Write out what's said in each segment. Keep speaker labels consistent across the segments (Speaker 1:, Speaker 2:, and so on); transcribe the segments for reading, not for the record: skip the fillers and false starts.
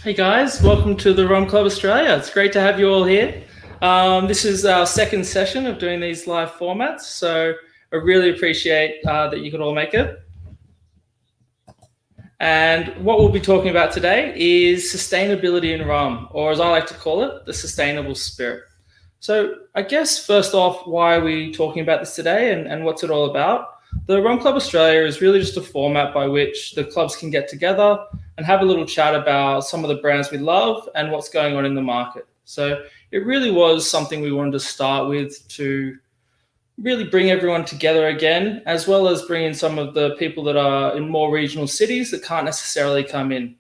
Speaker 1: Hey guys, welcome to the Rum Club Australia. It's great to have you all here. This is our second session of doing these live formats, so I really appreciate that you could all make it. And what we'll be talking about today is sustainability in rum, or as I like to call it, the sustainable spirit. So, I guess first off, why are we talking about this today and what's it all about? The Rum Club Australia is really just a format by which the clubs can get together and have a little chat about some of the brands we love and what's going on in the market. So, it really was something we wanted to start with to really bring everyone together again, as well as bring in some of the people that are in more regional cities that can't necessarily come in.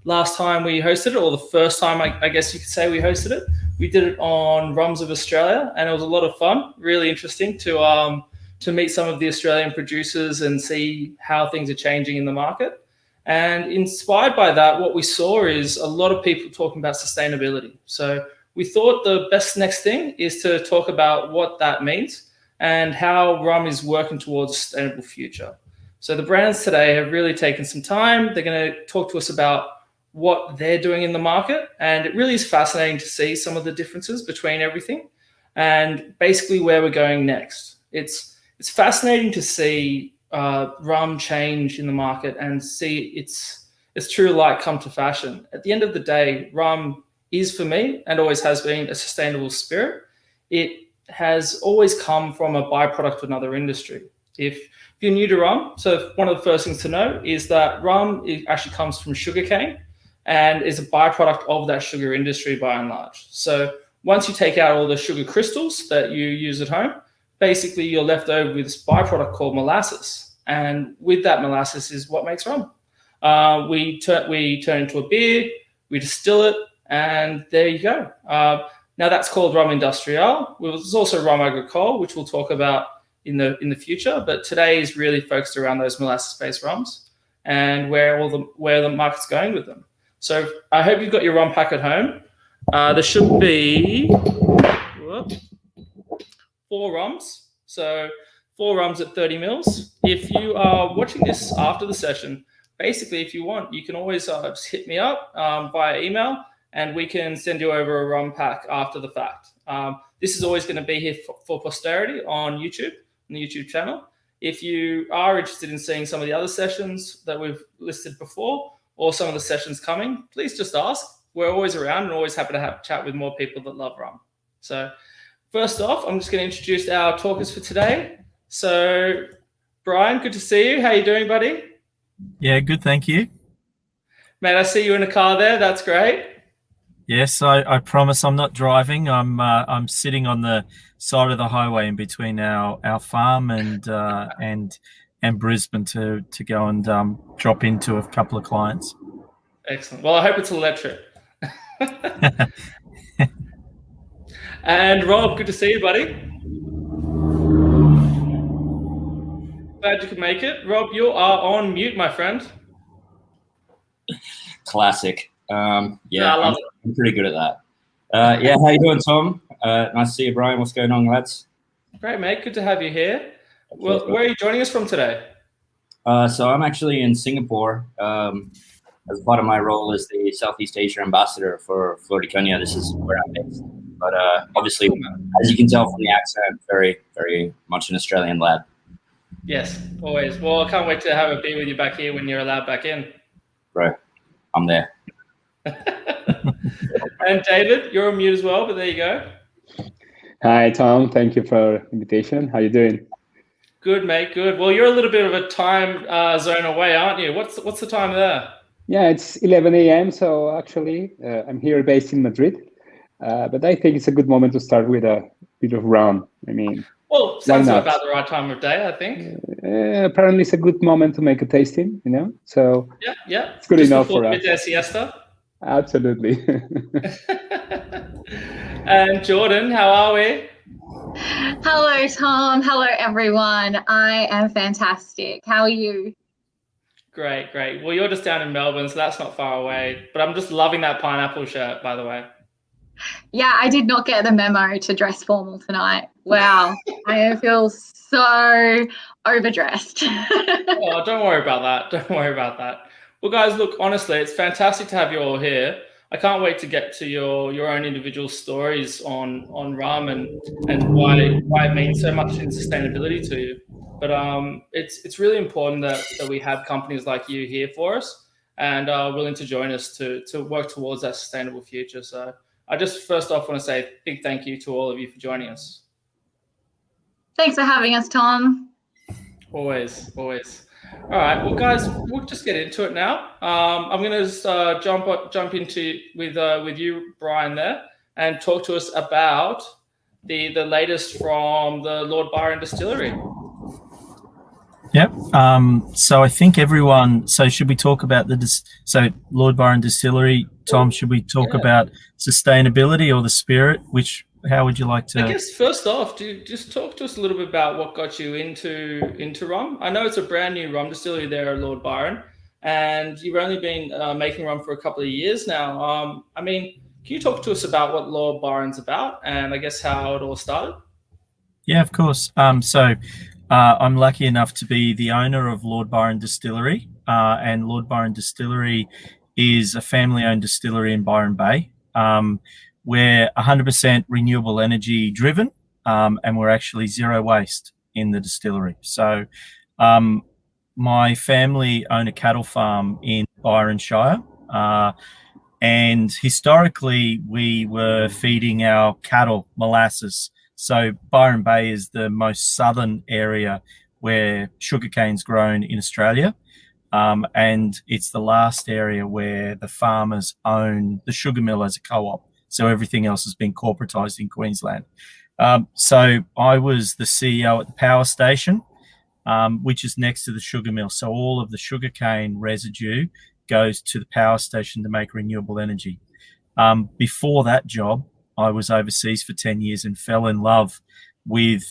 Speaker 1: Last time we hosted it, or the first time I guess you could say we hosted it, we did it on Rums of Australia, and it was a lot of fun. Really interesting to meet some of the Australian producers and see how things are changing in the market. And inspired by that, what we saw is a lot of people talking about sustainability. So we thought the best next thing is to talk about what that means and how rum is working towards a sustainable future. So the brands today have really taken some time. They're going to talk to us about what they're doing in the market. And it really is fascinating to see some of the differences between everything and basically where we're going next. It's fascinating to see rum change in the market and see its true light come to fashion. At the end of the day, rum is for me and always has been a sustainable spirit. It has always come from a byproduct of another industry. If you're new to rum, so one of the first things to know is that rum actually comes from sugarcane and is a byproduct of that sugar industry by and large. So once you take out all the sugar crystals that you use at home, basically you're left over with this byproduct called molasses. And with that molasses is what makes rum. We turn into a beer, we distill it, and there you go. Now that's called rum industrial. There's also rum agricole, which we'll talk about in the future. But today is really focused around those molasses-based rums and where the market's going with them. So I hope you've got your rum pack at home. There should be 4 rums. So 4 rums at 30 mils. If you are watching this after the session, basically, if you want, you can always just hit me up via email, and we can send you over a rum pack after the fact. This is always going to be here for posterity on YouTube, on the YouTube channel. If you are interested in seeing some of the other sessions that we've listed before, or some of the sessions coming, please just ask. We're always around and always happy to have a chat with more people that love rum. So first off, I'm just going to introduce our talkers for today. So Brian, good to see you. How you doing, buddy?
Speaker 2: Yeah, good, thank you.
Speaker 1: Mate, I see you in a car there. That's great.
Speaker 2: Yes, I promise I'm not driving. I'm sitting on the side of the highway in between our farm and Brisbane to go and drop into a couple of clients.
Speaker 1: Excellent. Well, I hope it's electric. And Rob, good to see you, buddy. Glad you could make it. Rob, you are on mute, my friend.
Speaker 3: Classic.
Speaker 1: I love it.
Speaker 3: I'm pretty good at that. Yeah, how you doing, Tom? Nice to see you, Brian. What's going on, lads?
Speaker 1: Great, mate. Good to have you here. Well, where are you joining us from today?
Speaker 3: So I'm actually in Singapore as part of my role as the Southeast Asia ambassador for Floriconia. This is where I'm based. But obviously, as you can tell from the accent, very, very much an Australian lad.
Speaker 1: Yes, always. Well, I can't wait to have a beer with you back here when you're allowed back in.
Speaker 3: Right, I'm there.
Speaker 1: And David, you're on mute as well, but there you go.
Speaker 4: Hi, Tom. Thank you for the invitation. How you doing?
Speaker 1: Good, mate. Good. Well, you're a little bit of a time zone away, aren't you? What's the time there?
Speaker 4: Yeah, it's 11 a.m. So actually, I'm here based in Madrid. But I think it's a good moment to start with a bit of rum. I mean,
Speaker 1: well, sounds about the right time of day, I think.
Speaker 4: Apparently, it's a good moment to make a tasting. So
Speaker 1: yeah,
Speaker 4: it's good
Speaker 1: just
Speaker 4: enough
Speaker 1: before
Speaker 4: for us.
Speaker 1: Midday siesta.
Speaker 4: Absolutely.
Speaker 1: And Jordan, how are we?
Speaker 5: Hello, Tom. Hello, everyone. I am fantastic. How are you?
Speaker 1: Great. Well, you're just down in Melbourne, so that's not far away. But I'm just loving that pineapple shirt, by the way.
Speaker 5: Yeah, I did not get the memo to dress formal tonight. Wow. I feel so overdressed.
Speaker 1: Oh, don't worry about that. Well, guys, look, honestly, it's fantastic to have you all here. I can't wait to get to your own individual stories on rum and why it means so much in sustainability to you. But it's really important that we have companies like you here for us and are willing to join us to work towards that sustainable future. So I just first off want to say a big thank you to all of you for joining us.
Speaker 5: Thanks for having us, Tom.
Speaker 1: Always. All right, well, guys, we'll just get into it now. I'm going to just, jump into with you, Brian, there, and talk to us about the latest from the Lord Byron Distillery.
Speaker 2: Yep. So I think everyone. So should we talk about so Lord Byron Distillery, Tom? Should we talk about sustainability or the spirit? How would you like to?
Speaker 1: I guess first off, just talk to us a little bit about what got you into rum. I know it's a brand new rum distillery there at Lord Byron, and you've only been making rum for a couple of years now. I mean, can you talk to us about what Lord Byron's about, and I guess how it all started?
Speaker 2: Yeah, of course. So I'm lucky enough to be the owner of Lord Byron Distillery, and Lord Byron Distillery is a family-owned distillery in Byron Bay. We're 100% renewable energy driven, and we're actually zero waste in the distillery. So my family own a cattle farm in Byron Shire, and historically we were feeding our cattle molasses. So Byron Bay is the most southern area where sugarcane's grown in Australia. And it's the last area where the farmers own the sugar mill as a co-op. So everything else has been corporatized in Queensland. So I was the CEO at the power station, which is next to the sugar mill. So all of the sugarcane residue goes to the power station to make renewable energy. Before that job, I was overseas for 10 years and fell in love with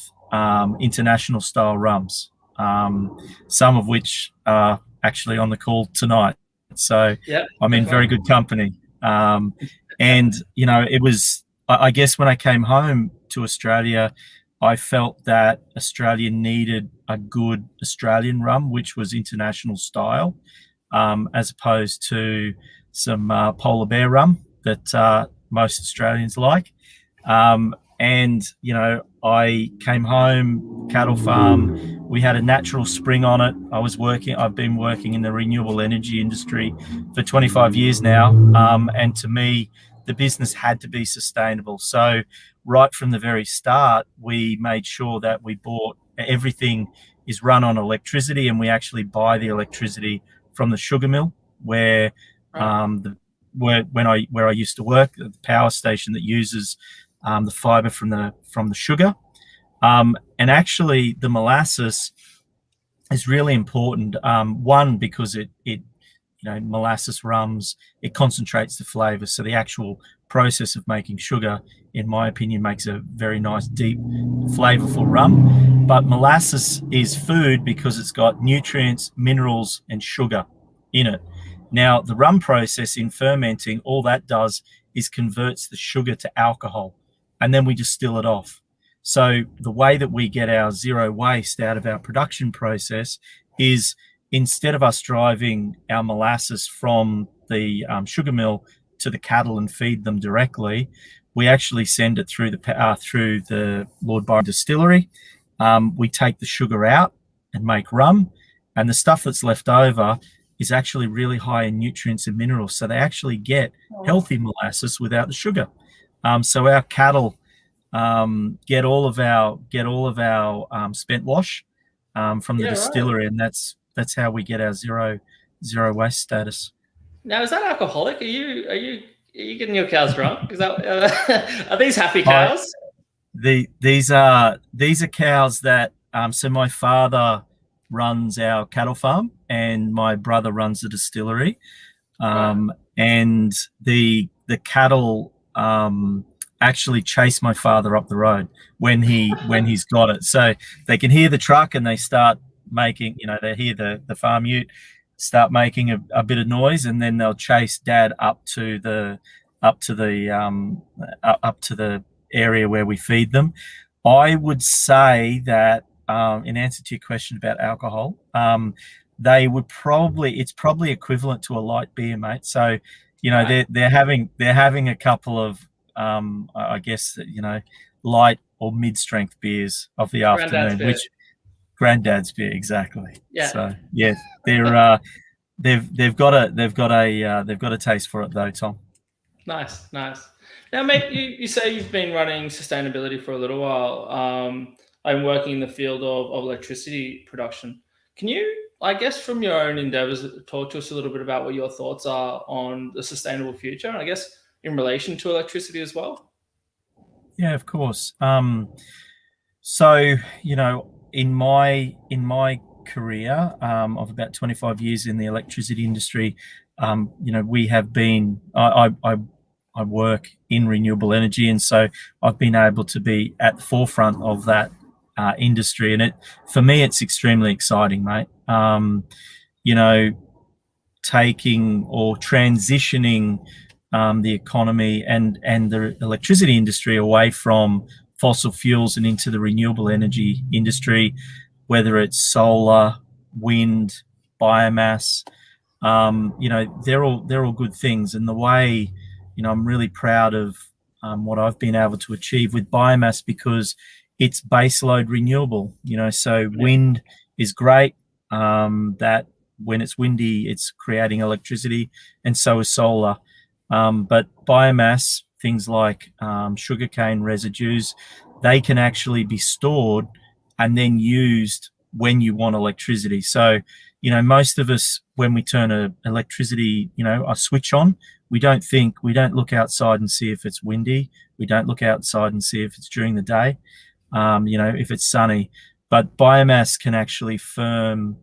Speaker 2: international style rums, some of which are actually on the call tonight. So I'm in very good company. And, you know, it was, I guess when I came home to Australia, I felt that Australia needed a good Australian rum, which was international style, as opposed to some polar bear rum that most Australians like. And, you know, I came home, cattle farm, we had a natural spring on it. I've been working in the renewable energy industry for 25 years now. And to me, the business had to be sustainable. So right from the very start, we made sure that we bought everything is run on electricity, and we actually buy the electricity from the sugar mill where where I used to work, the power station that uses the fiber from the sugar. And actually the molasses is really important. One, because it you know, molasses rums, it concentrates the flavor. So the actual process of making sugar, in my opinion, makes a very nice, deep, flavorful rum. But molasses is food because it's got nutrients, minerals, and sugar in it. Now, the rum process in fermenting, all that does is converts the sugar to alcohol, and then we distill it off. So the way that we get our zero waste out of our production process is, instead of us driving our molasses from the sugar mill to the cattle and feed them directly, we actually send it through the Lord Byron Distillery. We take the sugar out and make rum, and the stuff that's left over is actually really high in nutrients and minerals. So they actually get healthy molasses without the sugar. So our cattle get all of our spent wash from the distillery, and that's how we get our zero waste status.
Speaker 1: Now, is that alcoholic? Are you getting your cows drunk? Is that are these happy cows?
Speaker 2: These are cows that so my father runs our cattle farm and my brother runs the distillery, and the cattle actually chase my father up the road when he's got it. So they can hear the truck and they start making, you know, they hear the farm ute start making a bit of noise, and then they'll chase Dad up to the area where we feed them. I would say that in answer to your question about alcohol, they would probably, it's probably equivalent to a light beer, mate. So, you know,
Speaker 1: Right.
Speaker 2: they're having a couple of, I guess, you know, light or mid-strength beers of the
Speaker 1: Granddad's
Speaker 2: afternoon,
Speaker 1: beer.
Speaker 2: which granddad's beer, exactly.
Speaker 1: Yeah.
Speaker 2: So yeah, they've got a taste for it though, Tom.
Speaker 1: Nice. Now, mate, you say you've been running sustainability for a little while. I'm working in the field of electricity production. Can you, I guess, from your own endeavors, talk to us a little bit about what your thoughts are on the sustainable future, and I guess in relation to electricity as well?
Speaker 2: Yeah, of course. So, you know, in my career of about 25 years in the electricity industry, you know, we have been. I work in renewable energy, and so I've been able to be at the forefront of that industry, and for me, it's extremely exciting, mate. You know, taking or transitioning the economy and the electricity industry away from fossil fuels and into the renewable energy industry, whether it's solar, wind, biomass. You know, they're all good things. And the way, you know, I'm really proud of what I've been able to achieve with biomass because it's baseload renewable. You know, so wind is great. That when it's windy, it's creating electricity, and so is solar. But biomass, things like sugarcane residues, they can actually be stored and then used when you want electricity. So, you know, most of us, when we turn a electricity, you know, a switch on, we don't look outside and see if it's windy. We don't look outside and see if it's during the day, you know, if it's sunny. But biomass can actually firm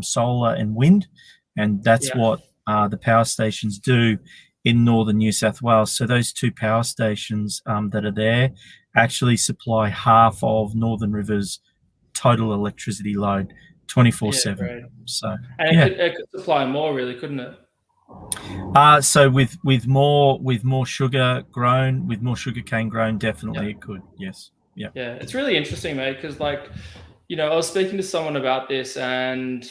Speaker 2: solar and wind, and that's what the power stations do in northern New South Wales. So those two power stations that are there actually supply half of Northern River's total electricity load 24/7. So
Speaker 1: and it could supply more, really, couldn't it?
Speaker 2: So with more sugar grown, with more sugarcane grown, definitely it could. Yes. Yeah.
Speaker 1: Yeah, it's really interesting, mate, because like, you know, I was speaking to someone about this, and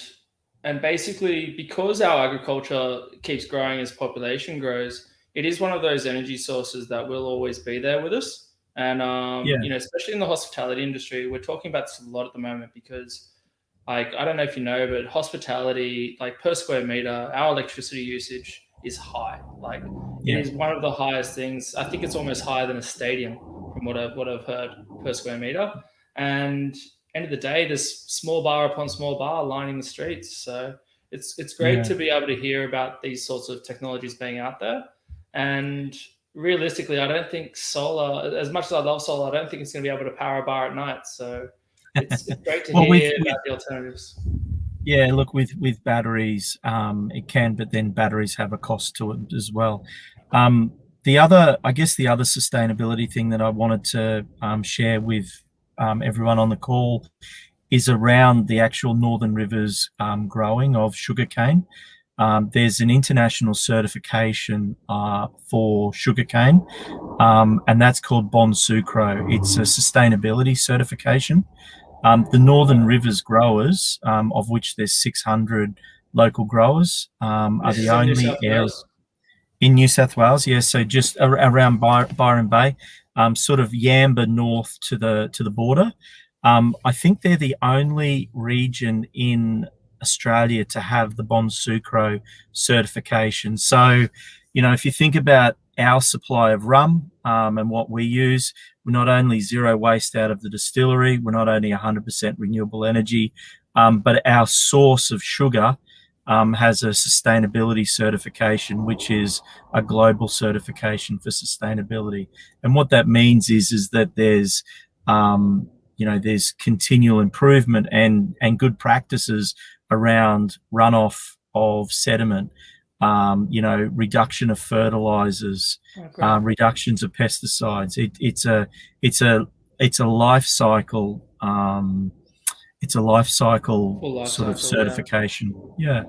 Speaker 1: basically because our agriculture keeps growing as population grows, it is one of those energy sources that will always be there with us. And you know, especially in the hospitality industry, we're talking about this a lot at the moment because, like, I don't know if you know, but hospitality, like per square meter, our electricity usage is high. Like, it is one of the highest things. I think it's almost higher than a stadium from what I've heard per square meter. And end of the day, there's small bar upon small bar lining the streets. So it's great to be able to hear about these sorts of technologies being out there. And realistically, I don't think solar, as much as I love solar, I don't think it's going to be able to power a bar at night. So it's great to hear about the alternatives.
Speaker 2: Yeah, look, with batteries, it can, but then batteries have a cost to it as well. The other sustainability thing that I wanted to share with everyone on the call is around the actual Northern Rivers growing of sugarcane. There's an international certification for sugarcane, and that's called Bon Sucro. It's a sustainability certification. The Northern Rivers growers, of which there's 600 local growers, are the only area in New South Wales. Yeah, so just around Byron Bay, sort of Yamba north to the border. I think they're the only region in Australia to have the Bon Sucro certification. So, you know, if you think about our supply of rum and what we use, we're not only zero waste out of the distillery, we're not only 100% renewable energy, but our source of sugar has a sustainability certification, which is a global certification for sustainability. And what that means is that there's there's continual improvement and good practices around runoff of sediment, reduction of fertilizers, reductions of pesticides. It's a life cycle. It's a life cycle sort of certification. Yeah,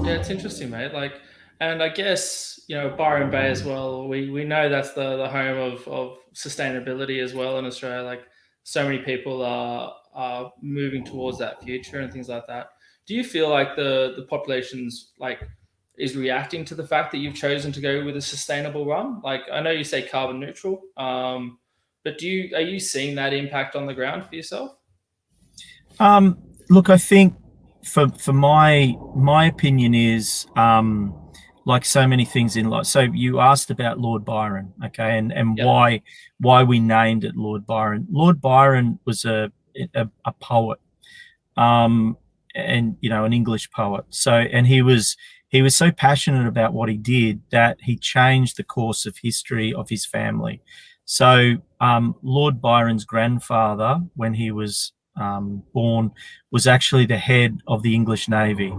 Speaker 1: it's interesting, mate. Like, and I guess, you know, Byron Bay as well. We know that's the home of sustainability as well in Australia. Like, so many people are moving towards that future and things like that. Do you feel like the population's is reacting to the fact that you've chosen to go with a sustainable rum? Like, I know you say carbon neutral, but are you seeing that impact on the ground for yourself?
Speaker 2: Look, I think for my opinion is like so many things in life. So you asked about Lord Byron, okay, and
Speaker 1: Yep.
Speaker 2: why we named it Lord Byron. Lord Byron was a poet, and an English poet. So, and he was so passionate about what he did that he changed the course of history of his family. So, Lord Byron's grandfather, when he was born, was actually the head of the English Navy.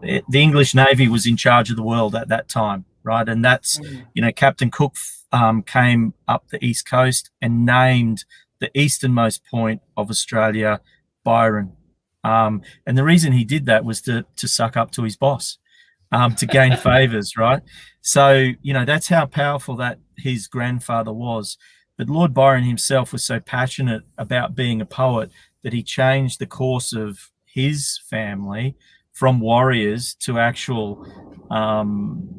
Speaker 2: The English Navy was in charge of the world at that time, right? And that's, Captain Cook came up the east coast and named the easternmost point of Australia Byron. And the reason he did that was to suck up to his boss, to gain favors, right? So, that's how powerful that his grandfather was. But Lord Byron himself was so passionate about being a poet that he changed the course of his family from warriors to actual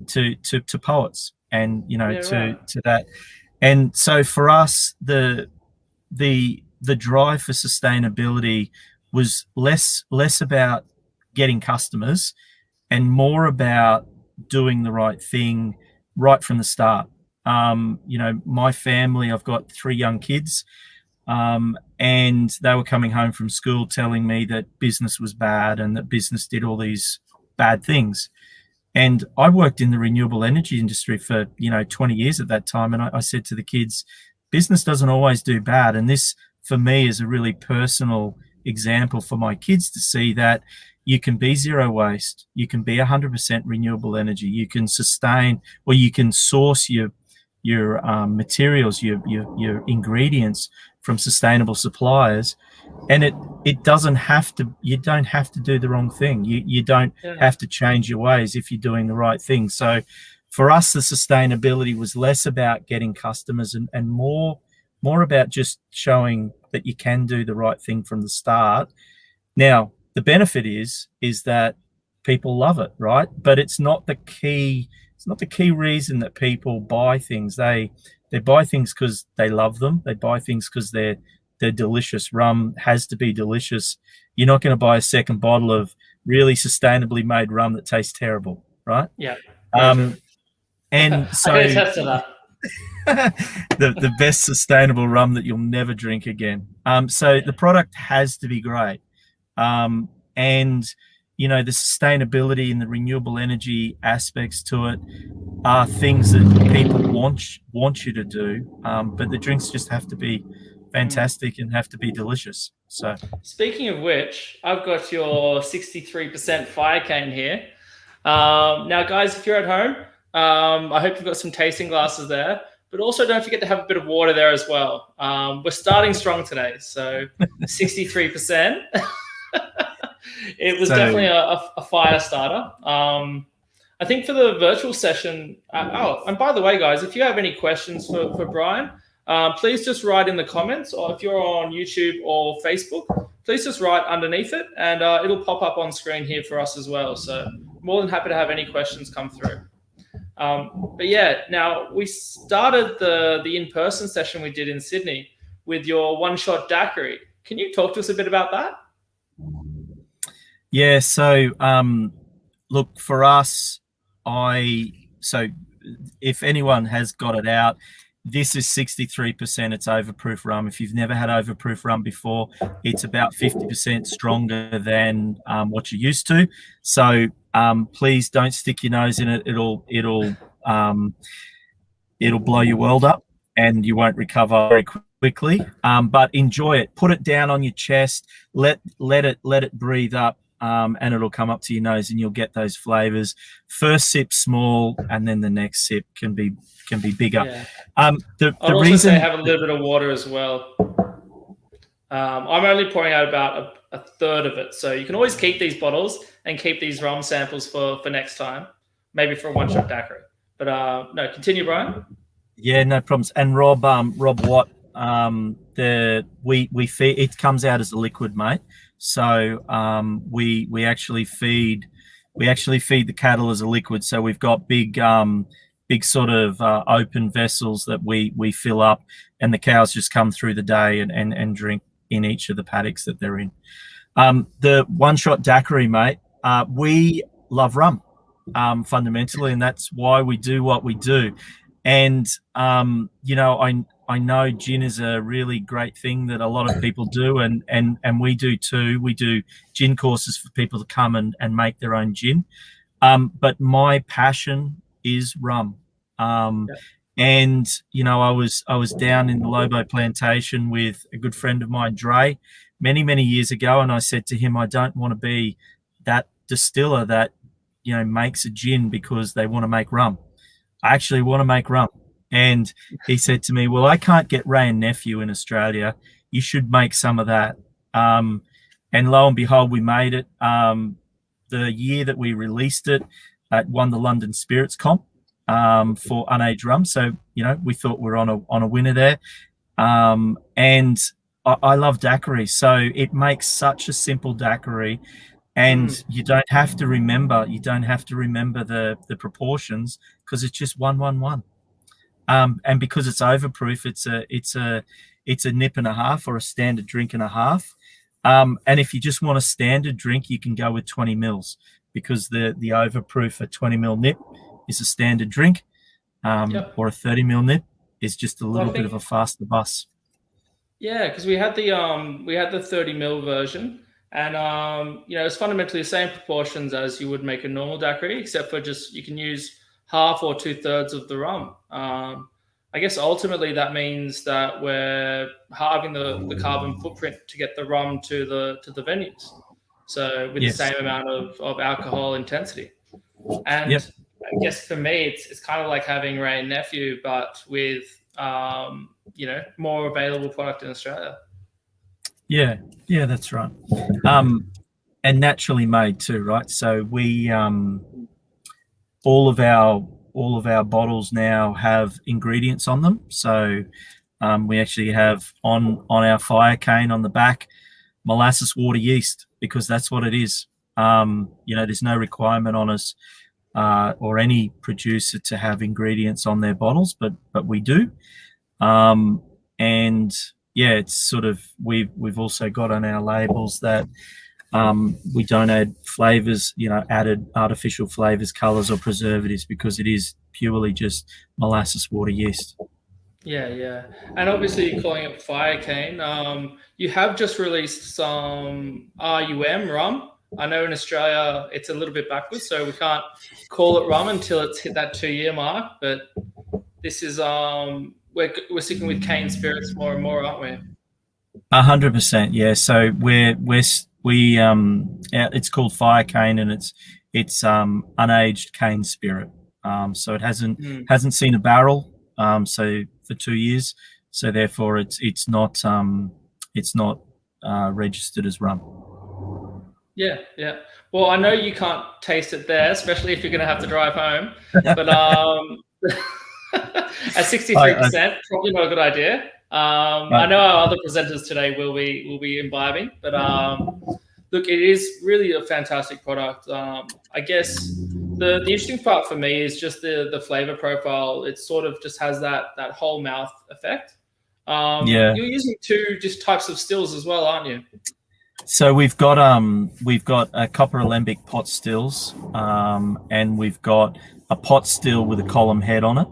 Speaker 2: to poets, and to that. And so for us, the drive for sustainability was less about getting customers and more about doing the right thing right from the start. My family, I've got 3 young kids, and they were coming home from school telling me that business was bad and that business did all these bad things. And I worked in the renewable energy industry for 20 years at that time, and I said to the kids, business doesn't always do bad. And this, for me, is a really personal example for my kids to see that you can be zero waste, you can be 100% renewable energy, you can sustain, or you can source your materials, your ingredients from sustainable suppliers, and it doesn't have to. You don't have to do the wrong thing. You don't have to change your ways if you're doing the right thing. So, for us, the sustainability was less about getting customers and more about just showing that you can do the right thing from the start. Now, the benefit is that people love it, right? But it's not the key. It's not the key reason that people buy things. They buy things because they love them. They buy things because they're delicious. Rum has to be delicious. You're not going to buy a second bottle of really sustainably made rum that tastes terrible, right?
Speaker 1: Yeah.
Speaker 2: And so
Speaker 1: I can attest to that.
Speaker 2: the best sustainable rum that you'll never drink again. So the product has to be great. And the sustainability and the renewable energy aspects to it are things that people want you to do. But the drinks just have to be fantastic and have to be delicious. So,
Speaker 1: speaking of which, I've got your 63% fire cane here. Now, guys, if you're at home, I hope you've got some tasting glasses there, but also don't forget to have a bit of water there as well. We're starting strong today, so 63%. It was definitely a fire starter. I think for the virtual session, and by the way, guys, if you have any questions for Brian, please just write in the comments, or if you're on YouTube or Facebook, please just write underneath it, and it'll pop up on screen here for us as well. So more than happy to have any questions come through. But yeah, now we started the in-person session we did in Sydney with your one-shot daiquiri. Can you talk to us a bit about that?
Speaker 2: Yeah, so look, for us, so if anyone has got it out, this is 63%. It's overproof rum. If you've never had overproof rum before, it's about 50% stronger than what you're used to. So please don't stick your nose in it. It'll blow your world up, and you won't recover very quickly. But enjoy it. Put it down on your chest. Let it breathe up. And it'll come up to your nose, and you'll get those flavors. First sip small, and then the next sip can be bigger.
Speaker 1: Yeah.
Speaker 2: The
Speaker 1: I'd also
Speaker 2: reason
Speaker 1: say have a little bit of water as well. I'm only pouring out about a third of it, so you can always keep these bottles and keep these rum samples for next time, maybe for a one-shot daiquiri. But no, continue, Brian.
Speaker 2: Yeah, no problems. And Rob Watt we feed, it comes out as a liquid, mate. So we actually feed the cattle as a liquid. So we've got big sort of open vessels that we fill up, and the cows just come through the day and drink in each of the paddocks that they're in. The one-shot daiquiri, mate. We love rum fundamentally, and that's why we do what we do. And you know, I know gin is a really great thing that a lot of people do, and we do too. We do gin courses for people to come and make their own gin. But my passion is rum. And you know, I was down in the Lobo plantation with a good friend of mine, Dre, many years ago, and I said to him, I don't want to be that distiller that, you know, makes a gin because they want to make rum. I actually want to make rum. And he said to me, well, I can't get Ray and Nephew in Australia. You should make some of that. And lo and behold, we made it. The year that we released it, it won the London Spirits Comp for unaged rum. So, you know, we thought we're on a winner there. And I love daiquiri. So it makes such a simple daiquiri. And you don't have to remember the proportions, because it's just 1-1-1. And because it's overproof, it's a nip and a half, or a standard drink and a half. And if you just want a standard drink, you can go with 20 mils, because the overproof at 20 mil nip is a standard drink, or a 30 mil nip is just a little bit of a faster bus.
Speaker 1: Yeah, because we had the 30 mil version, and you know, it's fundamentally the same proportions as you would make a normal daiquiri, except for just you can use half or 2/3 of the rum. I guess ultimately that means that we're halving the carbon footprint to get the rum to the venues. So with the same amount of alcohol intensity. And I guess for me, it's kind of like having Ray and Nephew, but with you know, more available product in Australia. Yeah,
Speaker 2: that's right. And naturally made too, right? So we all of our bottles now have ingredients on them. So we actually have on our fire cane on the back molasses water yeast, because that's what it is. You know, there's no requirement on us or any producer to have ingredients on their bottles, but we do. And yeah, it's sort of, we've also got on our labels that we don't add flavors, you know, added artificial flavors, colors, or preservatives, because it is purely just molasses water yeast.
Speaker 1: Yeah. And obviously you're calling it fire cane. You have just released some RUM rum. I know in Australia it's a little bit backwards, so we can't call it rum until it's hit that 2-year mark. But this is we're sticking with cane spirits more and more, aren't we?
Speaker 2: 100%, yeah. So it's called fire cane, and it's unaged cane spirit. So it hasn't seen a barrel. So for 2 years, so therefore it's not registered as rum. Yeah.
Speaker 1: Well, I know you can't taste it there, especially if you're going to have to drive home. But at 63%, probably not a good idea. I know our other presenters today will be imbibing, but look, it is really a fantastic product. I guess the interesting part for me is just the flavor profile. It sort of just has that whole mouth effect. You're using two just types of stills as well, aren't you?
Speaker 2: So we've got a copper alembic pot stills, and we've got a pot still with a column head on it.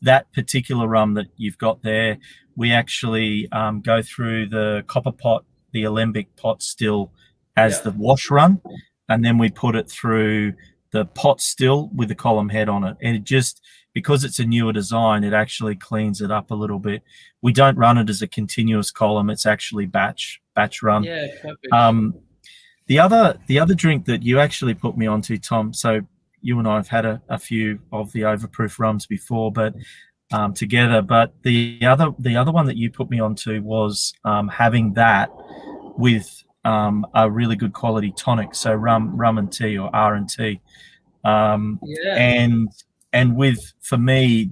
Speaker 2: That particular rum that you've got there, we actually go through the copper pot, the alembic pot still as the wash run, and then we put it through the pot still with the column head on it. And it just, because it's a newer design, it actually cleans it up a little bit. We don't run it as a continuous column. It's actually batch run.
Speaker 1: Yeah, perfect.
Speaker 2: The other drink that you actually put me onto, Tom, so you and I have had a few of the overproof rums before, but together. But the other one that you put me onto was having that with a really good quality tonic, so rum and tea, or R&T. And for me,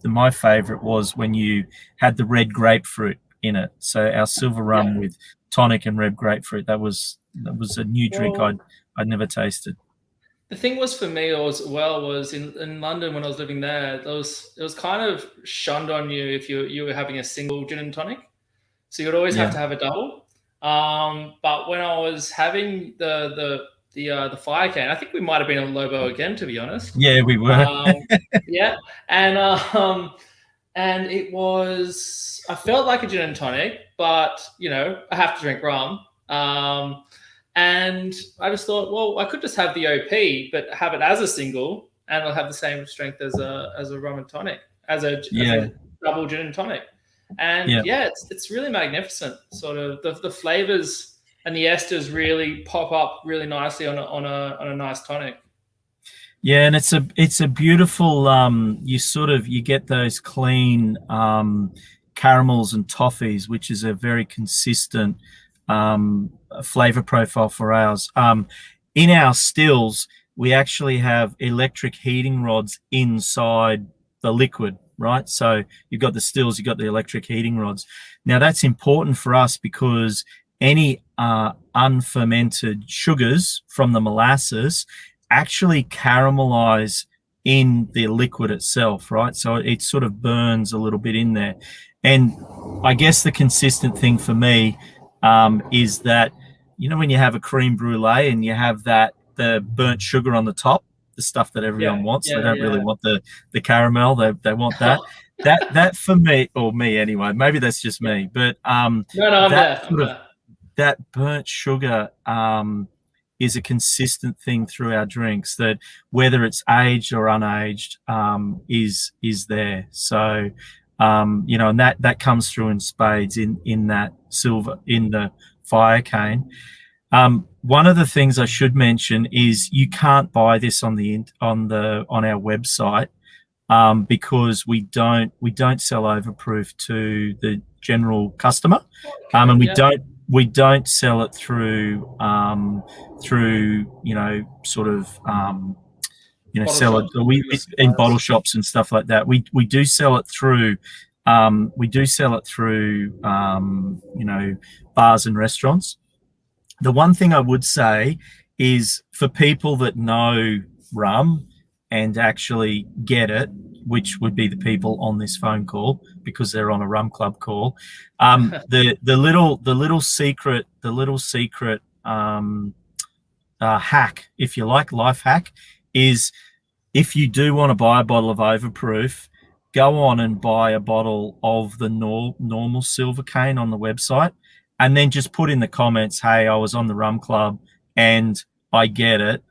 Speaker 2: my favorite was when you had the red grapefruit in it. So our silver rum with tonic and red grapefruit. That was a new drink I'd never tasted.
Speaker 1: The thing was for me as well was in London when I was living there, it was kind of shunned on you if you were having a single gin and tonic. So you'd always have to have a double. But when I was having the fire cane, I think we might have been on Lobo again, to be honest.
Speaker 2: Yeah, we were.
Speaker 1: And it was, I felt like a gin and tonic, but I have to drink rum. And I just thought, well, I could just have the OP, but have it as a single, and it'll have the same strength as a rum and tonic, as a double gin and tonic. And it's really magnificent. Sort of the flavors and the esters really pop up really nicely on a nice tonic.
Speaker 2: Yeah, and it's a beautiful. You get those clean caramels and toffees, which is a very consistent flavor profile for ours. In our stills, we actually have electric heating rods inside the liquid, right? So you've got the stills, you've got the electric heating rods. Now that's important for us because any unfermented sugars from the molasses actually caramelize in the liquid itself, right? So it sort of burns a little bit in there. And I guess the consistent thing for me is that, when you have a creme brulee and you have the burnt sugar on the top, the stuff that everyone wants, they don't really want the caramel, they want that. that for me, or me anyway, maybe that's just me, but that burnt sugar is a consistent thing through our drinks, that whether it's aged or unaged is there. So and that comes through in spades in that silver, in the fire cane. One of the things I should mention is you can't buy this on our website because we don't sell overproof to the general customer, and we don't sell it through sell it in bottle shops and stuff like that. We do sell it through bars and restaurants. The one thing I would say is, for people that know rum and actually get it, which would be the people on this phone call because they're on a Rum Club call, the little secret hack, if you like, life hack, is if you do want to buy a bottle of overproof, go on and buy a bottle of the normal silver cane on the website, and then just put in the comments, hey, I was on the Rum Club and I get it.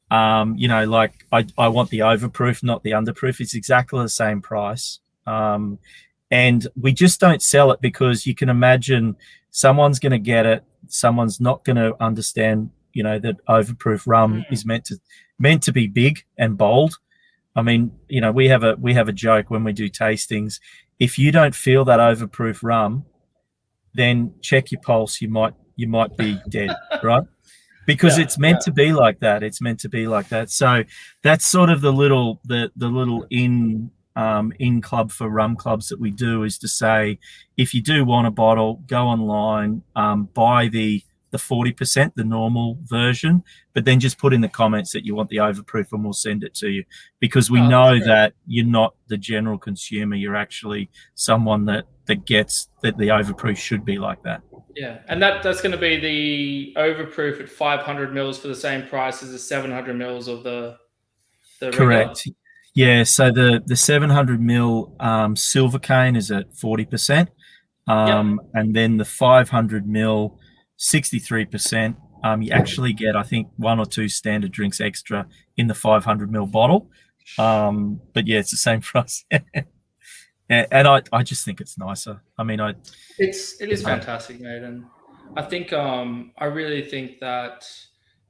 Speaker 2: I want the overproof, not the underproof. It's exactly the same price. And we just don't sell it because you can imagine someone's going to get it. Someone's not going to understand, that overproof rum is meant to be big and bold. I mean, we have a joke when we do tastings. If you don't feel that overproof rum, then check your pulse. You might be dead, right? Because it's meant to be like that. It's meant to be like that. So that's sort of the little in club for rum clubs that we do, is to say, if you do want a bottle, go online, buy the 40%, the normal version, but then just put in the comments that you want the overproof and we'll send it to you, because we know that you're not the general consumer. You're actually someone that gets that the overproof should be like that.
Speaker 1: Yeah, and that's going to be the overproof at 500 mils for the same price as the 700 mils of the
Speaker 2: correct. Regular. Yeah, so the 700 mil silver cane is at 40%, and then the 500 mil 63%. You actually get, I think, 1 or 2 standard drinks extra in the 500 ml bottle. But yeah, it's the same price. And I just think it's nicer. I mean, it
Speaker 1: is fantastic, mate. And I think I really think that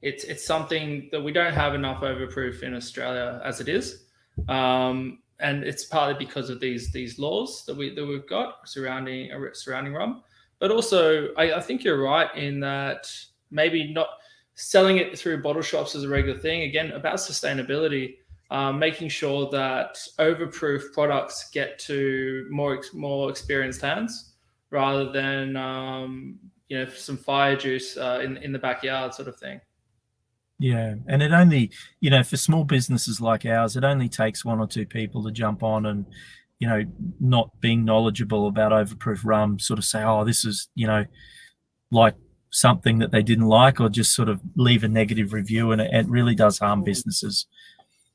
Speaker 1: it's something that we don't have enough overproof in Australia as it is. And it's partly because of these laws that we've got surrounding rum. But also, I think you're right in that maybe not selling it through bottle shops is a regular thing. Again, about sustainability. making sure that overproof products get to more experienced hands rather than some fire juice in the backyard sort of thing.
Speaker 2: Yeah, and it only, for small businesses like ours, it only takes one or two people to jump on and, not being knowledgeable about overproof rum, sort of say, oh, this is, like something that they didn't like, or just sort of leave a negative review, and it really does harm businesses.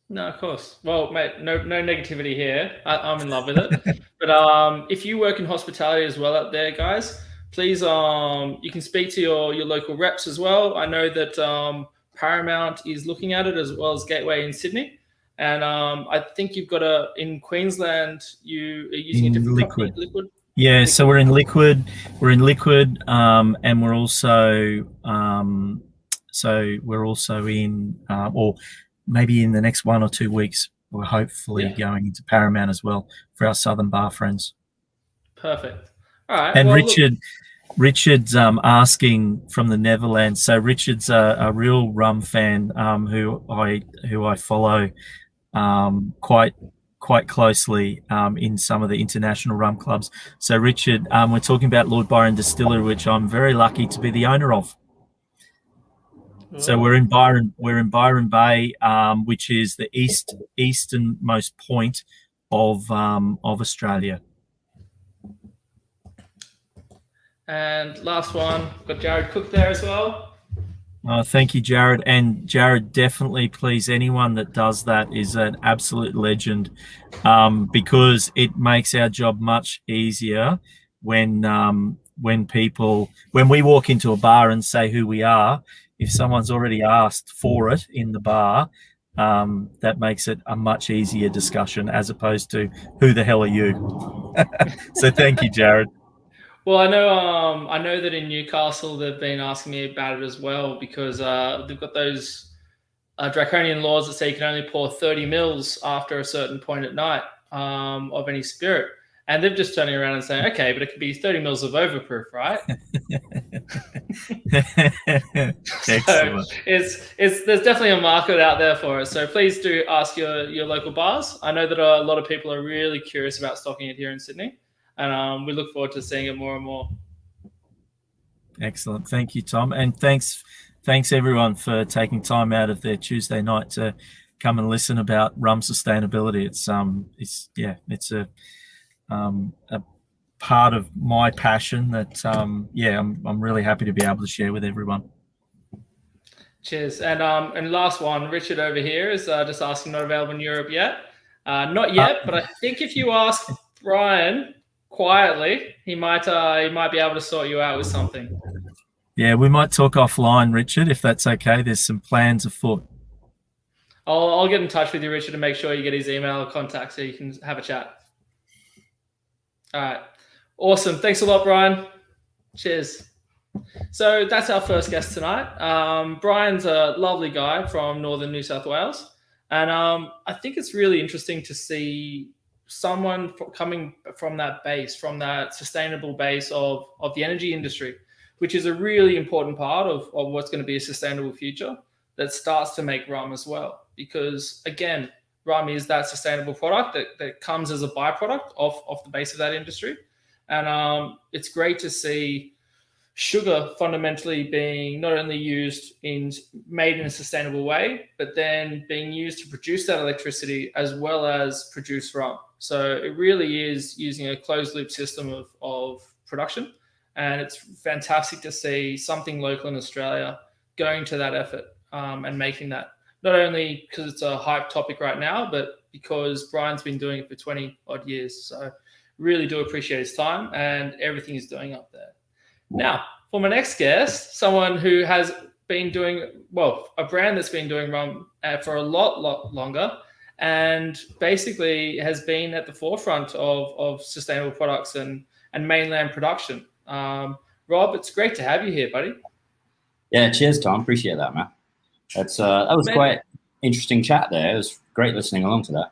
Speaker 1: No, of course. Well, mate, no negativity here. I'm in love with it. But if you work in hospitality as well out there, guys, please, you can speak to your local reps as well. I know that Paramount is looking at it, as well as Gateway in Sydney. And I think you've got in Queensland, you are using a different
Speaker 2: Liquid.
Speaker 1: company, Liquid.
Speaker 2: Yeah,
Speaker 1: Liquid.
Speaker 2: so we're in Liquid. And we're also in, or maybe in the next 1 or 2 weeks, we're hopefully going into Paramount as well for our Southern Bar friends.
Speaker 1: Perfect. All right.
Speaker 2: And
Speaker 1: well,
Speaker 2: Richard's asking from the Netherlands. So Richard's a real rum fan who I follow quite closely in some of the international rum clubs. So Richard, we're talking about Lord Byron Distillery, which I'm very lucky to be the owner of. So we're in Byron Bay, which is the easternmost point of Australia.
Speaker 1: And last one, got Jared Cook there as well.
Speaker 2: Thank you, Jared. And Jared, definitely, please, anyone that does that is an absolute legend, because it makes our job much easier when we walk into a bar and say who we are. If someone's already asked for it in the bar, that makes it a much easier discussion as opposed to who the hell are you? So thank you, Jared.
Speaker 1: Well, I know that in Newcastle they've been asking me about it as well, because they've got those draconian laws that say you can only pour 30 mils after a certain point at night of any spirit, and they're just turning around and saying, okay, but it could be 30 mils of overproof, right?
Speaker 2: Excellent.
Speaker 1: So there's definitely a market out there for it. So please do ask your local bars. I know that a lot of people are really curious about stocking it here in Sydney. And we look forward to seeing it more and more.
Speaker 2: Excellent. Thank you, Tom. And thanks everyone for taking time out of their Tuesday night to come and listen about rum sustainability. It's a part of my passion that I'm really happy to be able to share with everyone.
Speaker 1: Cheers. And last one, Richard over here is just asking, not available in Europe yet. Not yet, but I think if you ask Brian quietly, he might be able to sort you out with something.
Speaker 2: Yeah, we might talk offline, Richard, if that's okay. There's some plans afoot.
Speaker 1: I'll get in touch with you, Richard, to make sure you get his email or contact so you can have a chat. All right. Awesome. Thanks a lot, Brian. Cheers. So that's our first guest tonight. Brian's a lovely guy from northern New South Wales. And I think it's really interesting to see someone coming from that base, from that sustainable base of the energy industry, which is a really important part of what's going to be a sustainable future, that starts to make rum as well. Because again, rum is that sustainable product that comes as a byproduct of the base of that industry. And it's great to see sugar fundamentally being not only made in a sustainable way, but then being used to produce that electricity as well as produce rum. So it really is using a closed loop system of production. And it's fantastic to see something local in Australia going to that effort and making that, not only because it's a hype topic right now, but because Brian's been doing it for 20 odd years. So really do appreciate his time and everything he's doing up there. Now, for my next guest, someone who has been doing, a brand that's been doing rum for a lot longer, and basically has been at the forefront of sustainable products and mainland production. Rob, it's great to have you here, buddy.
Speaker 3: Yeah, cheers, Tom. Appreciate that, man. That was quite interesting chat there. It was great listening along to that.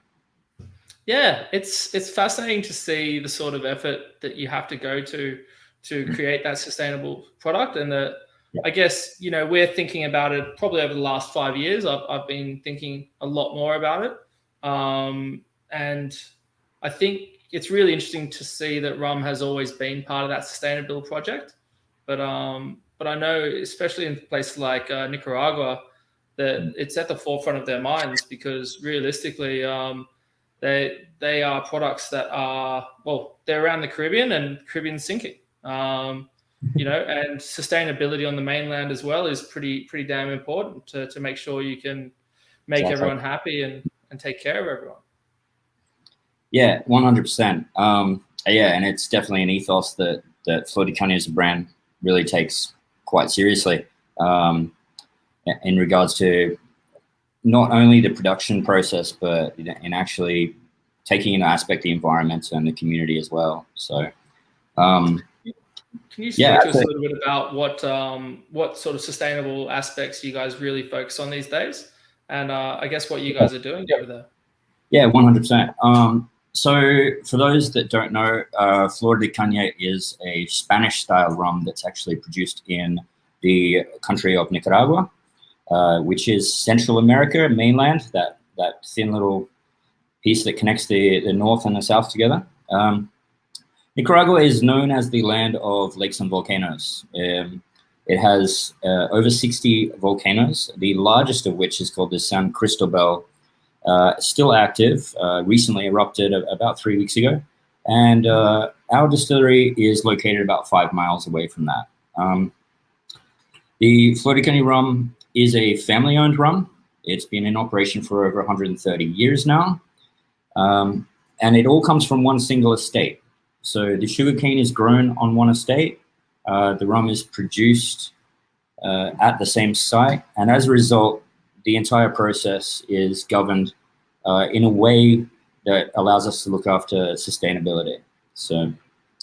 Speaker 1: Yeah, it's fascinating to see the sort of effort that you have to go to create that sustainable product. And I guess, we're thinking about it probably over the last 5 years. I've been thinking a lot more about it. And I think it's really interesting to see that rum has always been part of that sustainable project. But I know, especially in places like Nicaragua, that it's at the forefront of their minds, because realistically, they are products that are, well, they're around the Caribbean, and Caribbean's sinking. And sustainability on the mainland as well is pretty damn important to make sure you can make everyone happy and take care of everyone.
Speaker 3: Yeah, 100%. And it's definitely an ethos that Flor de Caña as a brand really takes quite seriously, in regards to not only the production process, but in actually taking into aspect the environment and the community as well. So,
Speaker 1: can you speak to us a little bit about what sort of sustainable aspects you guys really focus on these days, and I guess what you guys are doing over there?
Speaker 3: Yeah, 100%. So for those that don't know, Flor de Caña is a Spanish-style rum that's actually produced in the country of Nicaragua, which is Central America, mainland, that thin little piece that connects the north and the south together. Nicaragua is known as the land of lakes and volcanoes. It has over 60 volcanoes, the largest of which is called the San Cristobal, still active, recently erupted about 3 weeks ago. And our distillery is located about 5 miles away from that. The Flor de Caña rum is a family-owned rum. It's been in operation for over 130 years now. And it all comes from one single estate. So the sugarcane is grown on one estate. The rum is produced at the same site. And as a result, the entire process is governed in a way that allows us to look after sustainability. So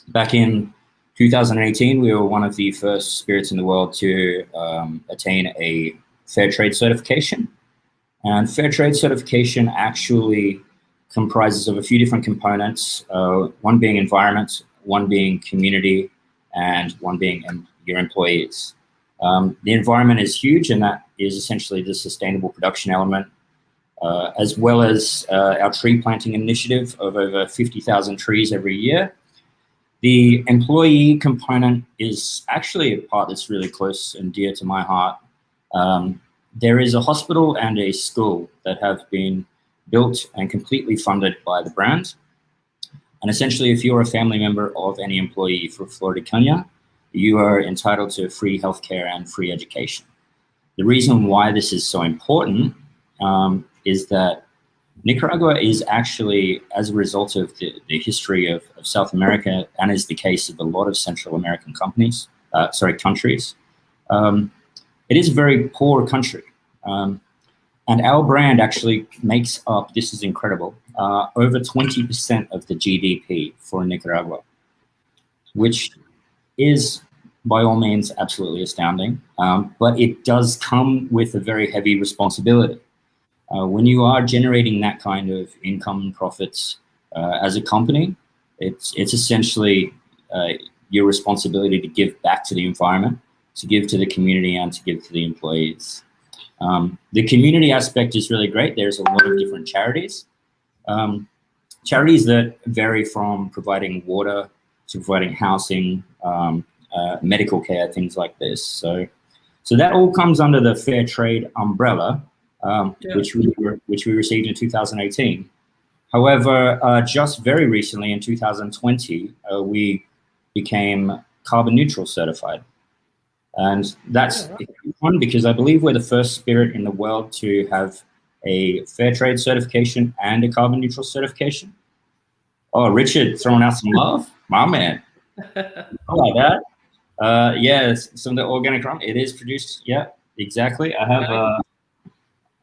Speaker 3: back in 2018, we were one of the first spirits in the world to attain a fair trade certification. And fair trade certification actually comprises of a few different components, one being environment, one being community, and one being your employees. The environment is huge, and that is essentially the sustainable production element, as well as our tree planting initiative of over 50,000 trees every year. The employee component is actually a part that's really close and dear to my heart. There is a hospital and a school that have been built and completely funded by the brand. And essentially, if you're a family member of any employee for Flor de Caña, you are entitled to free healthcare and free education. The reason why this is so important is that Nicaragua is actually, as a result of the history of South America, and is the case of a lot of Central American countries, it is a very poor country. And our brand actually makes up, this is incredible, over 20% of the GDP for Nicaragua, which is by all means absolutely astounding, but it does come with a very heavy responsibility. When you are generating that kind of income and profits as a company, it's essentially your responsibility to give back to the environment, to give to the community, and to give to the employees. The community aspect is really great. There's a lot of different charities. Charities that vary from providing water to providing housing, medical care, things like this. So that all comes under the fair trade umbrella, which we received in 2018. However, just very recently in 2020, we became carbon neutral certified. And that's one because I believe we're the first spirit in the world to have a fair trade certification and a carbon neutral certification. Oh, Richard throwing out some love, my man. I like that. Yeah, some of the organic rum, it is produced. Yeah, exactly. I have,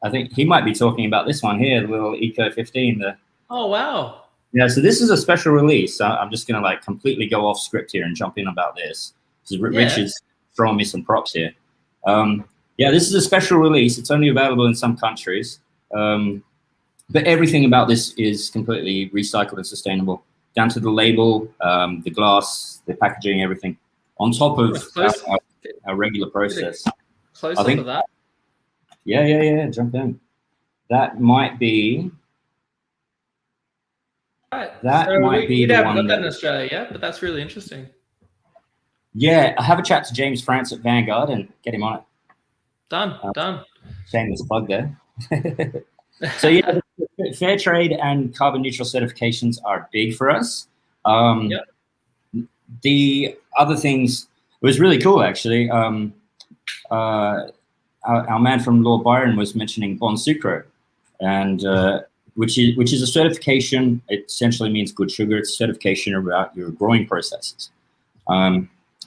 Speaker 3: I think he might be talking about this one here, the little Eco 15.
Speaker 1: Oh, wow.
Speaker 3: Yeah, so this is a special release. I'm just going to like completely go off script here and jump in about this. Richard's throwing me some props here. Yeah, this is a special release. It's only available in some countries. But everything about this is completely recycled and sustainable, down to the label, the glass, the packaging, everything, on top of our regular process.
Speaker 1: Close up to that.
Speaker 3: Yeah, jump in. That might be
Speaker 1: Right.
Speaker 3: That
Speaker 1: so
Speaker 3: might be
Speaker 1: you'd
Speaker 3: the
Speaker 1: haven't
Speaker 3: one
Speaker 1: got that in
Speaker 3: that-
Speaker 1: Australia yet, but that's really interesting.
Speaker 3: Yeah, I have a chat to James France at Vanguard and get him on it.
Speaker 1: Done.
Speaker 3: Shameless plug there. So yeah, fair trade and carbon neutral certifications are big for us.
Speaker 1: Yep.
Speaker 3: The other things, it was really cool actually. Our man from Lord Byron was mentioning Bon Sucro, and which is a certification. It essentially means good sugar. It's a certification about your growing processes.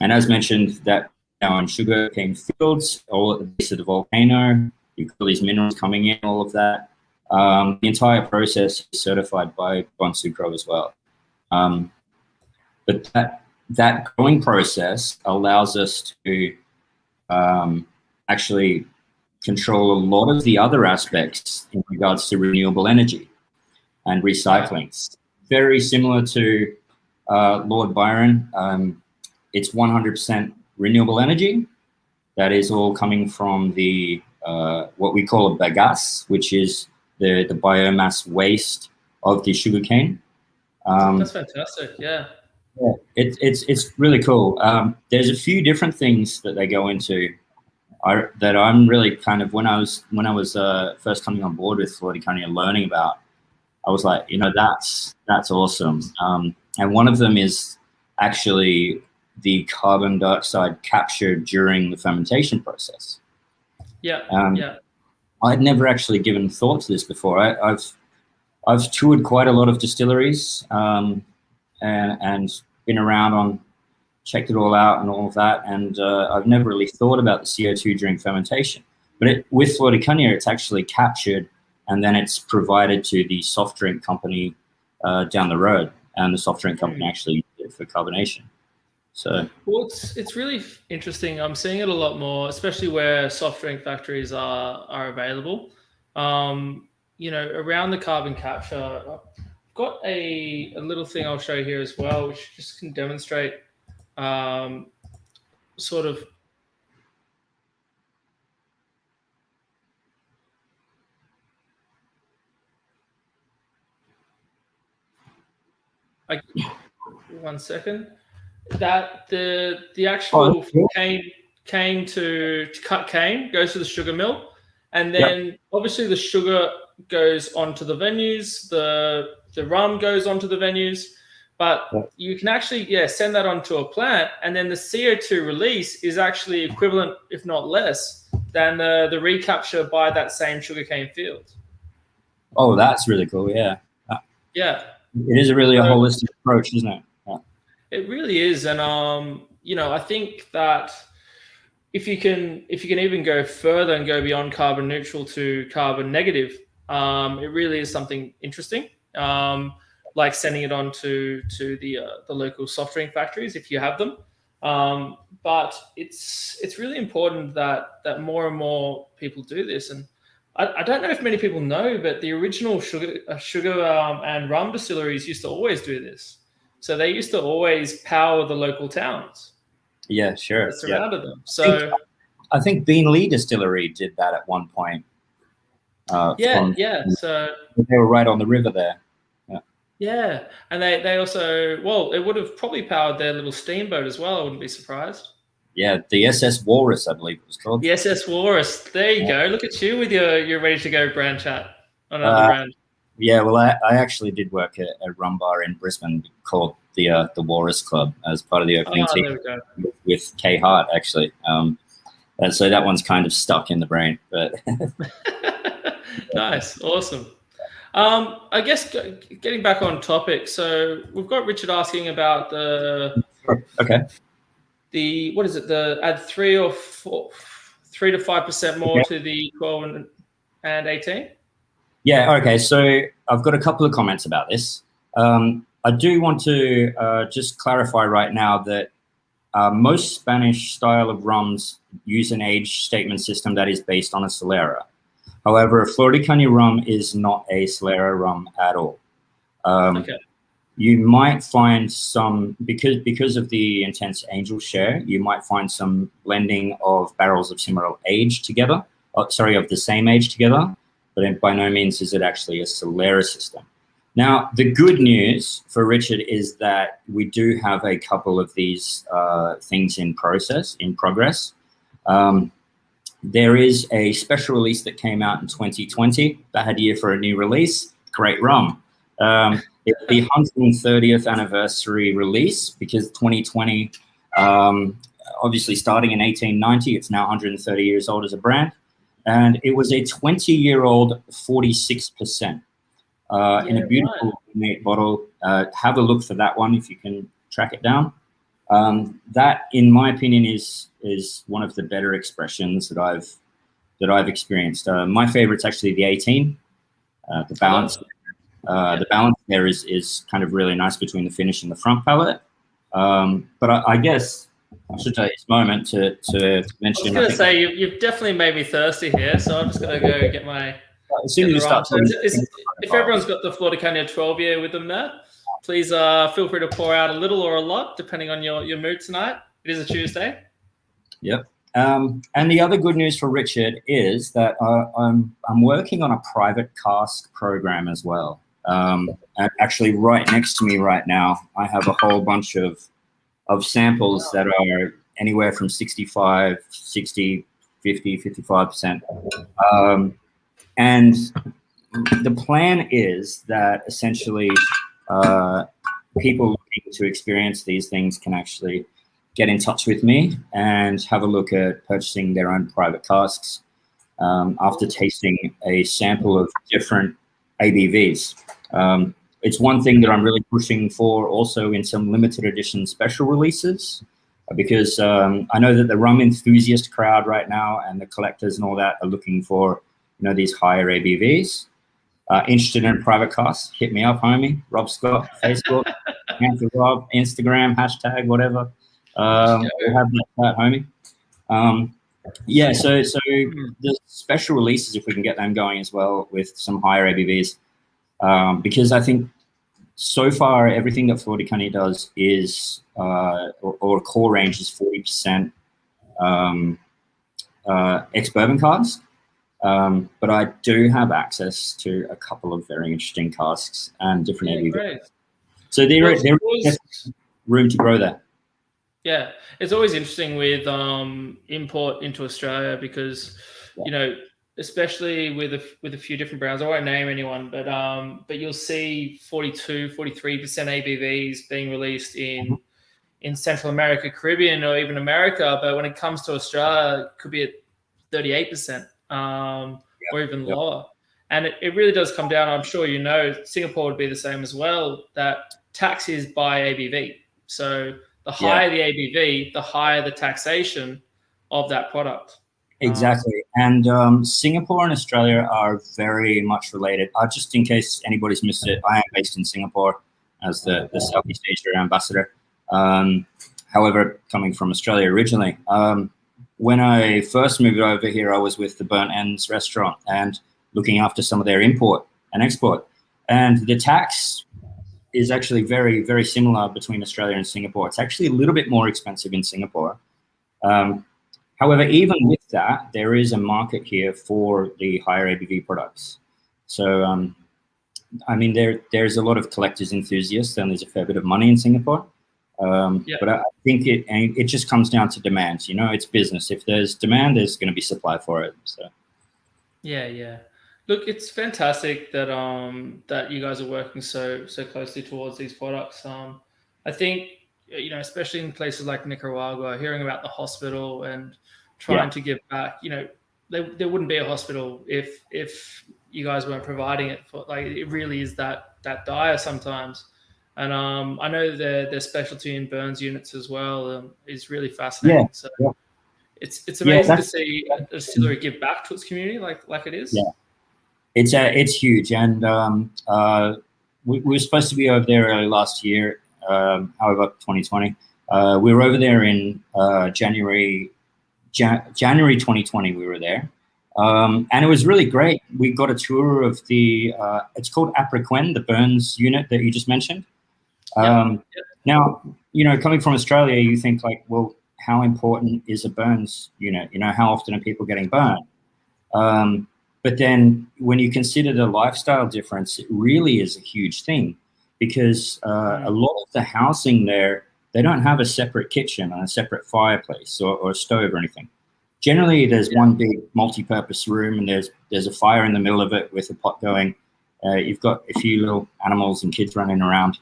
Speaker 3: And as mentioned, that now in sugarcane fields, all at the base of the volcano, you've got these minerals coming in, all of that. The entire process is certified by Bon Sucro as well. But that growing process allows us to actually control a lot of the other aspects in regards to renewable energy and recycling. It's very similar to Lord Byron. It's 100% renewable energy. That is all coming from the what we call a bagasse, which is the biomass waste of the sugarcane.
Speaker 1: That's fantastic. Yeah.
Speaker 3: Yeah, it's really cool. There's a few different things that they go into. That I'm really kind of when I was first coming on board with Floridicania learning about, I was like, that's awesome. And one of them is actually the carbon dioxide captured during the fermentation process.
Speaker 1: Yeah.
Speaker 3: I'd never actually given thought to this before. I've toured quite a lot of distilleries and been around on. Checked it all out and all of that, and I've never really thought about the CO2 during fermentation. But with Floridicania, it's actually captured, and then it's provided to the soft drink company down the road, and the soft drink company actually uses it for carbonation. So,
Speaker 1: well, it's really interesting. I'm seeing it a lot more, especially where soft drink factories are available. Around the carbon capture, I've got a little thing I'll show here as well, which just can demonstrate. Sort of one second, that the actual cane to cut cane goes to the sugar mill, and then obviously the sugar goes onto the venues, the rum goes onto the venues, but you can actually send that onto a plant, and then the CO2 release is actually equivalent, if not less, than the recapture by that same sugarcane field.
Speaker 3: Oh, that's really cool. Yeah.
Speaker 1: Yeah.
Speaker 3: It is a holistic approach, isn't it? Yeah.
Speaker 1: It really is, and I think that if you can even go further and go beyond carbon neutral to carbon negative, it really is something interesting. Like sending it on to the local soft drink factories if you have them. But it's really important that more and more people do this. And I don't know if many people know, but the original sugar and rum distilleries used to always do this. So they used to always power the local towns.
Speaker 3: Yeah, sure.
Speaker 1: That surrounded them. So
Speaker 3: I think Bean Lee Distillery did that at one point.
Speaker 1: So
Speaker 3: they were right on the river there.
Speaker 1: Yeah, and they also, it would have probably powered their little steamboat as well. I wouldn't be surprised.
Speaker 3: Yeah, the SS Walrus, I believe it was called.
Speaker 1: The SS Walrus. There you go. Look at you with your ready to go brand chat on another brand.
Speaker 3: Yeah, well, I actually did work at a rum bar in Brisbane called the Walrus Club as part of the opening team with Kay Hart, actually. And so that one's kind of stuck in the brain. But
Speaker 1: nice, awesome. I guess getting back on topic, so we've got Richard asking about the what is it? The add 3 to 5% more to the 12 and 18.
Speaker 3: Yeah. Okay. So I've got a couple of comments about this. I do want to just clarify right now that most Spanish style of rums use an age statement system that is based on a Solera. However, Floridicania rum is not a Solera rum at all. You might find some, because of the intense angel share, you might find some blending of barrels of similar age together, of the same age together, but by no means is it actually a Solera system. Now, the good news for Richard is that we do have a couple of these things in progress. There is a special release that came out in 2020, bad year for a new release, great rum. It's the 130th anniversary release because 2020, obviously starting in 1890, it's now 130 years old as a brand. And it was a 20-year-old 46%. In a beautiful neat bottle. Have a look for that one if you can track it down. That, in my opinion, is one of the better expressions that I've experienced. My favorite's actually the 18. The balance, the balance there is kind of really nice between the finish and the front palate. But I guess I should take this moment to mention.
Speaker 1: I was going to say you've definitely made me thirsty here, so I'm just going to go get my.
Speaker 3: As soon as you start talking,
Speaker 1: if everyone's got the Flor de Caña 12-year with them there, please feel free to pour out a little or a lot, depending on your mood tonight. It is a Tuesday. Yep.
Speaker 3: And the other good news for Richard is that I'm working on a private cask program as well. And actually, right next to me right now, I have a whole bunch of samples that are anywhere from 65, 60, 50, 55%. And the plan is that essentially people looking to experience these things can actually get in touch with me and have a look at purchasing their own private casks after tasting a sample of different ABVs. It's one thing that I'm really pushing for also in some limited edition special releases because I know that the rum enthusiast crowd right now and the collectors and all that are looking for these higher ABVs. Interested in private casks, hit me up, homie. Rob Scott, Facebook, Panther Rob, Instagram, hashtag, whatever. We'll have that, homie. Yeah, so the special releases, if we can get them going as well with some higher ABVs, because I think so far everything that Flor de Caña does is, or core range is 40% ex-bourbon casks. But I do have access to a couple of very interesting casks and different ABVs.
Speaker 1: Great.
Speaker 3: So there is room to grow there.
Speaker 1: Yeah, it's always interesting with import into Australia because, especially with a few different brands. I won't name anyone, but you'll see 42, 43% ABVs being released in Central America, Caribbean, or even America. But when it comes to Australia, it could be at 38%. Or even lower. And it really does come down, I'm sure Singapore would be the same as well, that tax is by ABV. So the higher the ABV, the higher the taxation of that product.
Speaker 3: Exactly. And Singapore and Australia are very much related. Just in case anybody's missed it, I am based in Singapore as the Southeast Asia ambassador. However, coming from Australia originally, when I first moved over here, I was with the Burnt Ends restaurant and looking after some of their import and export. And the tax is actually very, very similar between Australia and Singapore. It's actually a little bit more expensive in Singapore. However, even with that, there is a market here for the higher ABV products. So, I mean, there's a lot of collectors enthusiasts and there's a fair bit of money in Singapore. But I think it just comes down to demand. It's business. If there's demand, there's going to be supply for it. So,
Speaker 1: yeah. Look, it's fantastic that that you guys are working so closely towards these products. I think especially in places like Nicaragua, hearing about the hospital and trying to give back. There wouldn't be a hospital if you guys weren't providing it for. It really is that dire sometimes. And I know their specialty in burns units as well is really fascinating. It's amazing to see a distillery give back to its community like it is.
Speaker 3: Yeah, it's huge. And we were supposed to be over there early last year. However, 2020, we were over there in January 2020. We were there. And it was really great. We got a tour of it's called Apriquen, the burns unit that you just mentioned. Now, coming from Australia, you think well, how important is a burns unit? How often are people getting burned? But then when you consider the lifestyle difference, it really is a huge thing, because a lot of the housing there, they don't have a separate kitchen and a separate fireplace or a stove or anything. Generally, there's one big multi-purpose room, and there's a fire in the middle of it with a pot going. You've got a few little animals and kids running around.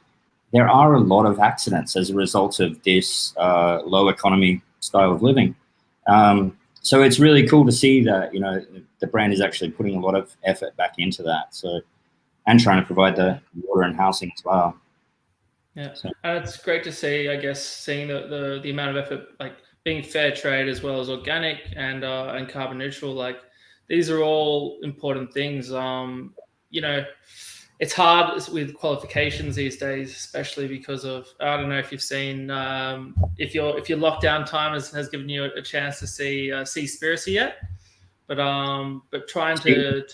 Speaker 3: There are a lot of accidents as a result of this low economy style of living. So it's really cool to see that, you know, the brand is actually putting a lot of effort back into that. So, and trying to provide the water and housing as well.
Speaker 1: Yeah, it's great to see, I guess, seeing the amount of effort, like being fair trade as well as organic and carbon neutral. Like, these are all important things. You know, it's hard with qualifications these days, especially because of, I don't know if you've seen, if your lockdown time has given you a chance to see Seaspiracy yet, but trying to get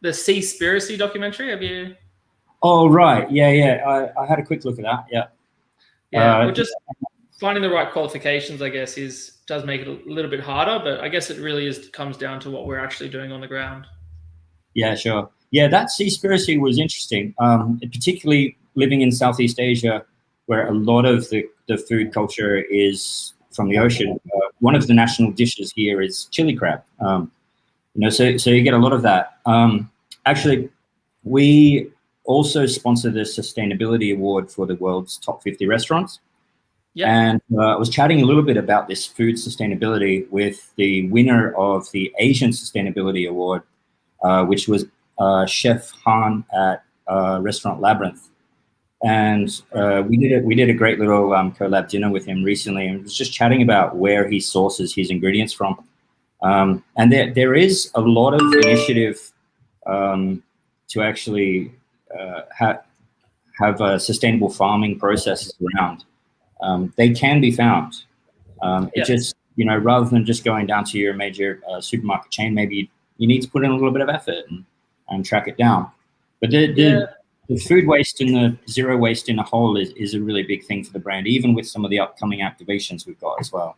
Speaker 1: the Seaspiracy documentary. Have you?
Speaker 3: Oh, right. Yeah. I had a quick look at that. Yeah.
Speaker 1: Yeah. Well, just finding the right qualifications, I guess, does make it a little bit harder, but I guess it really comes down to what we're actually doing on the ground.
Speaker 3: Yeah, sure. Yeah, that Seaspiracy was interesting, particularly living in Southeast Asia, where a lot of the food culture is from the ocean. One of the national dishes here is chili crab. You know, so you get a lot of that. Actually, we also sponsor the Sustainability Award for the world's top 50 restaurants. Yep. And I was chatting a little bit about this food sustainability with the winner of the Asian Sustainability Award, which was Chef Han at Restaurant Labyrinth. And we did a great little collab dinner with him recently, and was just chatting about where he sources his ingredients from. And there is a lot of initiative to actually have sustainable farming processes around. They can be found. It just, you know, rather than just going down to your major supermarket chain, maybe you need to put in a little bit of effort and track it down. But the food waste and the zero waste in a whole is a really big thing for the brand, even with some of the upcoming activations we've got as well.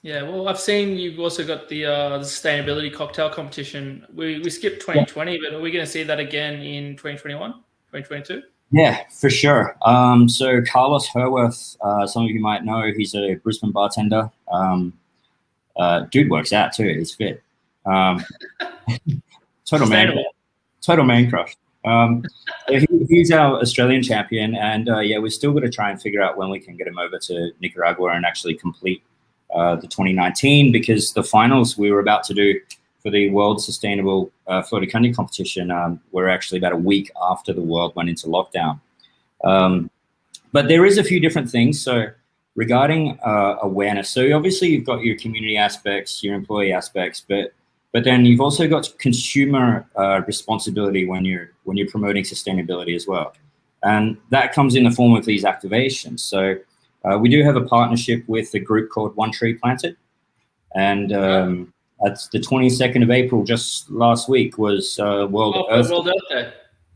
Speaker 1: Yeah, well, I've seen you've also got the sustainability cocktail competition. We skipped 2020, but are we going to see that again in 2021, 2022?
Speaker 3: Yeah, for sure. So Carlos Herworth, some of you might know, he's a Brisbane bartender. Dude works out too. He's fit. Total man crush. He's our Australian champion, and we're still going to try and figure out when we can get him over to Nicaragua and actually complete the 2019, because the finals we were about to do for the World Sustainable Floricandia competition were actually about a week after the world went into lockdown. But there is a few different things. So regarding awareness, so obviously you've got your community aspects, your employee aspects, but then you've also got consumer responsibility when you're promoting sustainability as well. And that comes in the form of these activations. So we do have a partnership with a group called One Tree Planted. And that's the 22nd of April, just last week, was World Earth Day.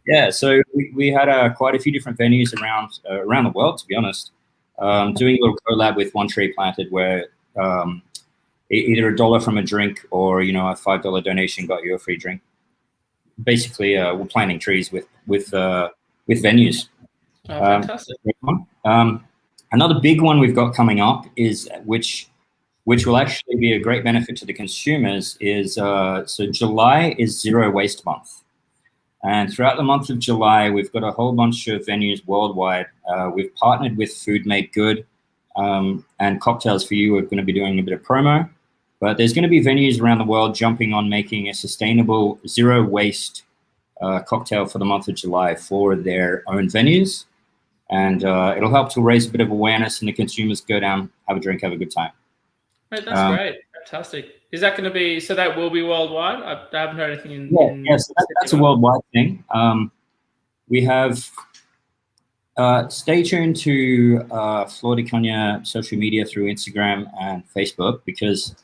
Speaker 3: Yeah, so we had quite a few different venues around the world, to be honest, doing a little collab with One Tree Planted, where either $1 from a drink or, you know, a $5 donation got you a free drink. Basically, we're planting trees with venues.
Speaker 1: Oh, fantastic.
Speaker 3: Another big one we've got coming up is which will actually be a great benefit to the consumers is so July is Zero Waste Month. And throughout the month of July, we've got a whole bunch of venues worldwide. We've partnered with Food Made Good and Cocktails for You. We're going to be doing a bit of promo. But there's going to be venues around the world jumping on making a sustainable zero waste cocktail for the month of July for their own venues. And it'll help to raise a bit of awareness, and the consumers go down, have a drink, have a good time.
Speaker 1: Right, that's great. Fantastic. Is that going to be, so that will be worldwide? I haven't heard anything
Speaker 3: Yes, that's a worldwide thing. We have, stay tuned to Floricandia social media through Instagram and Facebook, because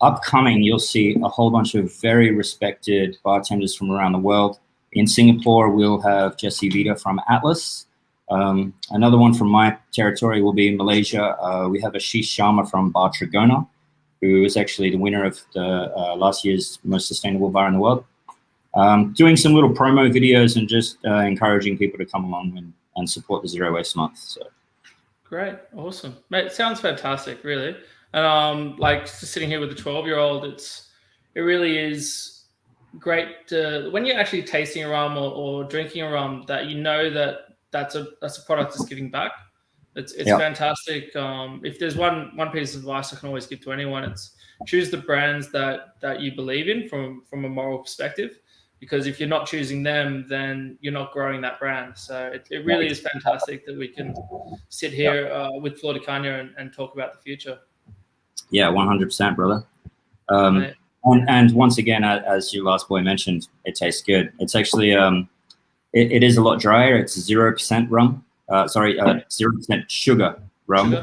Speaker 3: upcoming you'll see a whole bunch of very respected bartenders from around the world. In Singapore, we'll have Jesse Vita from Atlas. Another one from my territory will be in Malaysia. We have Ashish Sharma from Bar Trigona. who is actually the winner of the last year's most sustainable bar in the world. Doing some little promo videos and just encouraging people to come along and support the Zero Waste Month. So
Speaker 1: great, awesome, mate. It sounds fantastic, really. And like just sitting here with a 12-year-old, it really is great to, when you're actually tasting a rum or drinking a rum, that you know that's a product that's giving back. It's fantastic. If there's one piece of advice I can always give to anyone, it's choose the brands that you believe in from a moral perspective. Because if you're not choosing them, then you're not growing that brand. So it really is fantastic that we can sit here with Flor de Caña and talk about the future.
Speaker 3: Yeah, 100%, brother. And once again, as your last boy mentioned, it tastes good. It's actually, it is a lot drier. It's 0% rum. 0% sugar rum.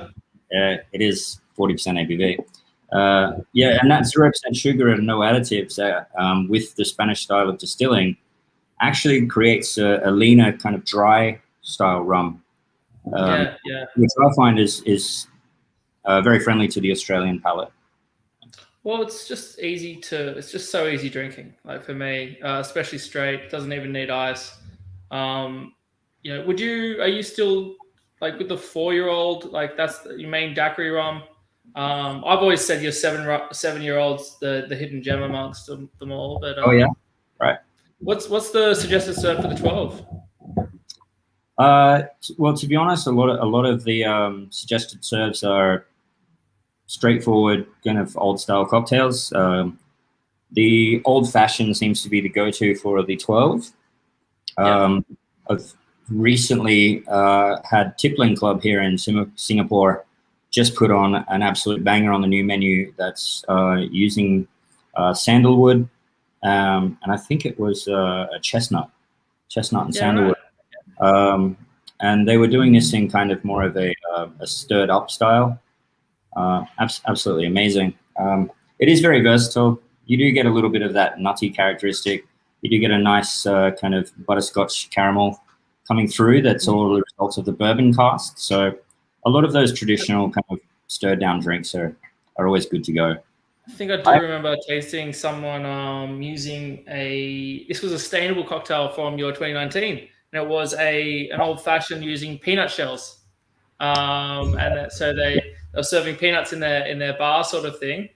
Speaker 3: It is 40% ABV. And that 0% sugar and no additives with the Spanish style of distilling actually creates a leaner kind of dry style rum. Which I find is very friendly to the Australian palate.
Speaker 1: Well, it's just so easy drinking. Like for me, especially straight, doesn't even need ice. Are you still like with the 4-year-old, like that's your main daiquiri rum? I've always said your 7-year-old's the hidden gem amongst them all. But
Speaker 3: right.
Speaker 1: What's the suggested serve for the 12?
Speaker 3: Well, to be honest, a lot of the suggested serves are straightforward, kind of old style cocktails. The old fashioned seems to be the go-to for the 12. I've recently had Tippling Club here in Singapore just put on an absolute banger on the new menu that's using sandalwood, and I think it was a chestnut and sandalwood. Right. And they were doing this in kind of more of a stirred up style. Absolutely amazing. It is very versatile. You do get a little bit of that nutty characteristic. You do get a nice kind of butterscotch caramel coming through. That's all the results of the bourbon cast. So a lot of those traditional kind of stirred down drinks are always good to go.
Speaker 1: I think I do remember tasting someone using this was a sustainable cocktail from your 2019, and it was an old fashioned using peanut shells. So they were serving peanuts in their bar sort of thing,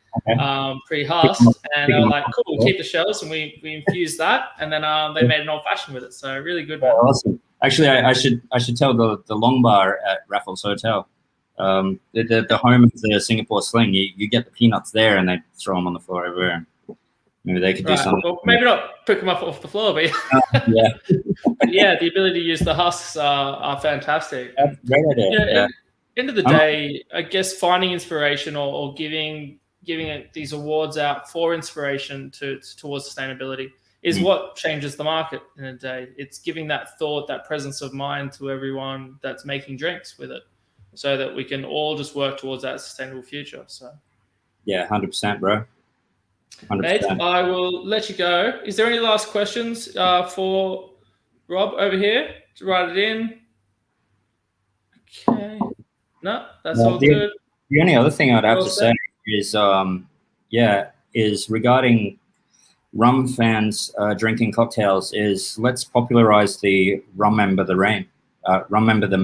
Speaker 1: pre-husked, and they were like, cool, we'll keep the shells, and we infused that, and then they made an old fashioned with it. So really good.
Speaker 3: Yeah, awesome. Actually, I should tell the long bar at Raffles Hotel, the home of the Singapore sling. You get the peanuts there, and they throw them on the floor everywhere. Maybe they could do something.
Speaker 1: Well, maybe not pick them up off the floor, but the ability to use the husks are fantastic.
Speaker 3: That's a great idea.
Speaker 1: End of the day, I guess finding inspiration or giving these awards out for inspiration towards sustainability is what changes the market in a day. It's giving that thought, that presence of mind to everyone that's making drinks with it, so that we can all just work towards that sustainable future. So,
Speaker 3: 100%, bro. 100%.
Speaker 1: Mate, I will let you go. Is there any last questions for Rob over here to write it in? Okay. No, that's all good.
Speaker 3: The only other thing I'd have to say is regarding rum fans drinking cocktails is let's popularize the Remember the Main. Remember the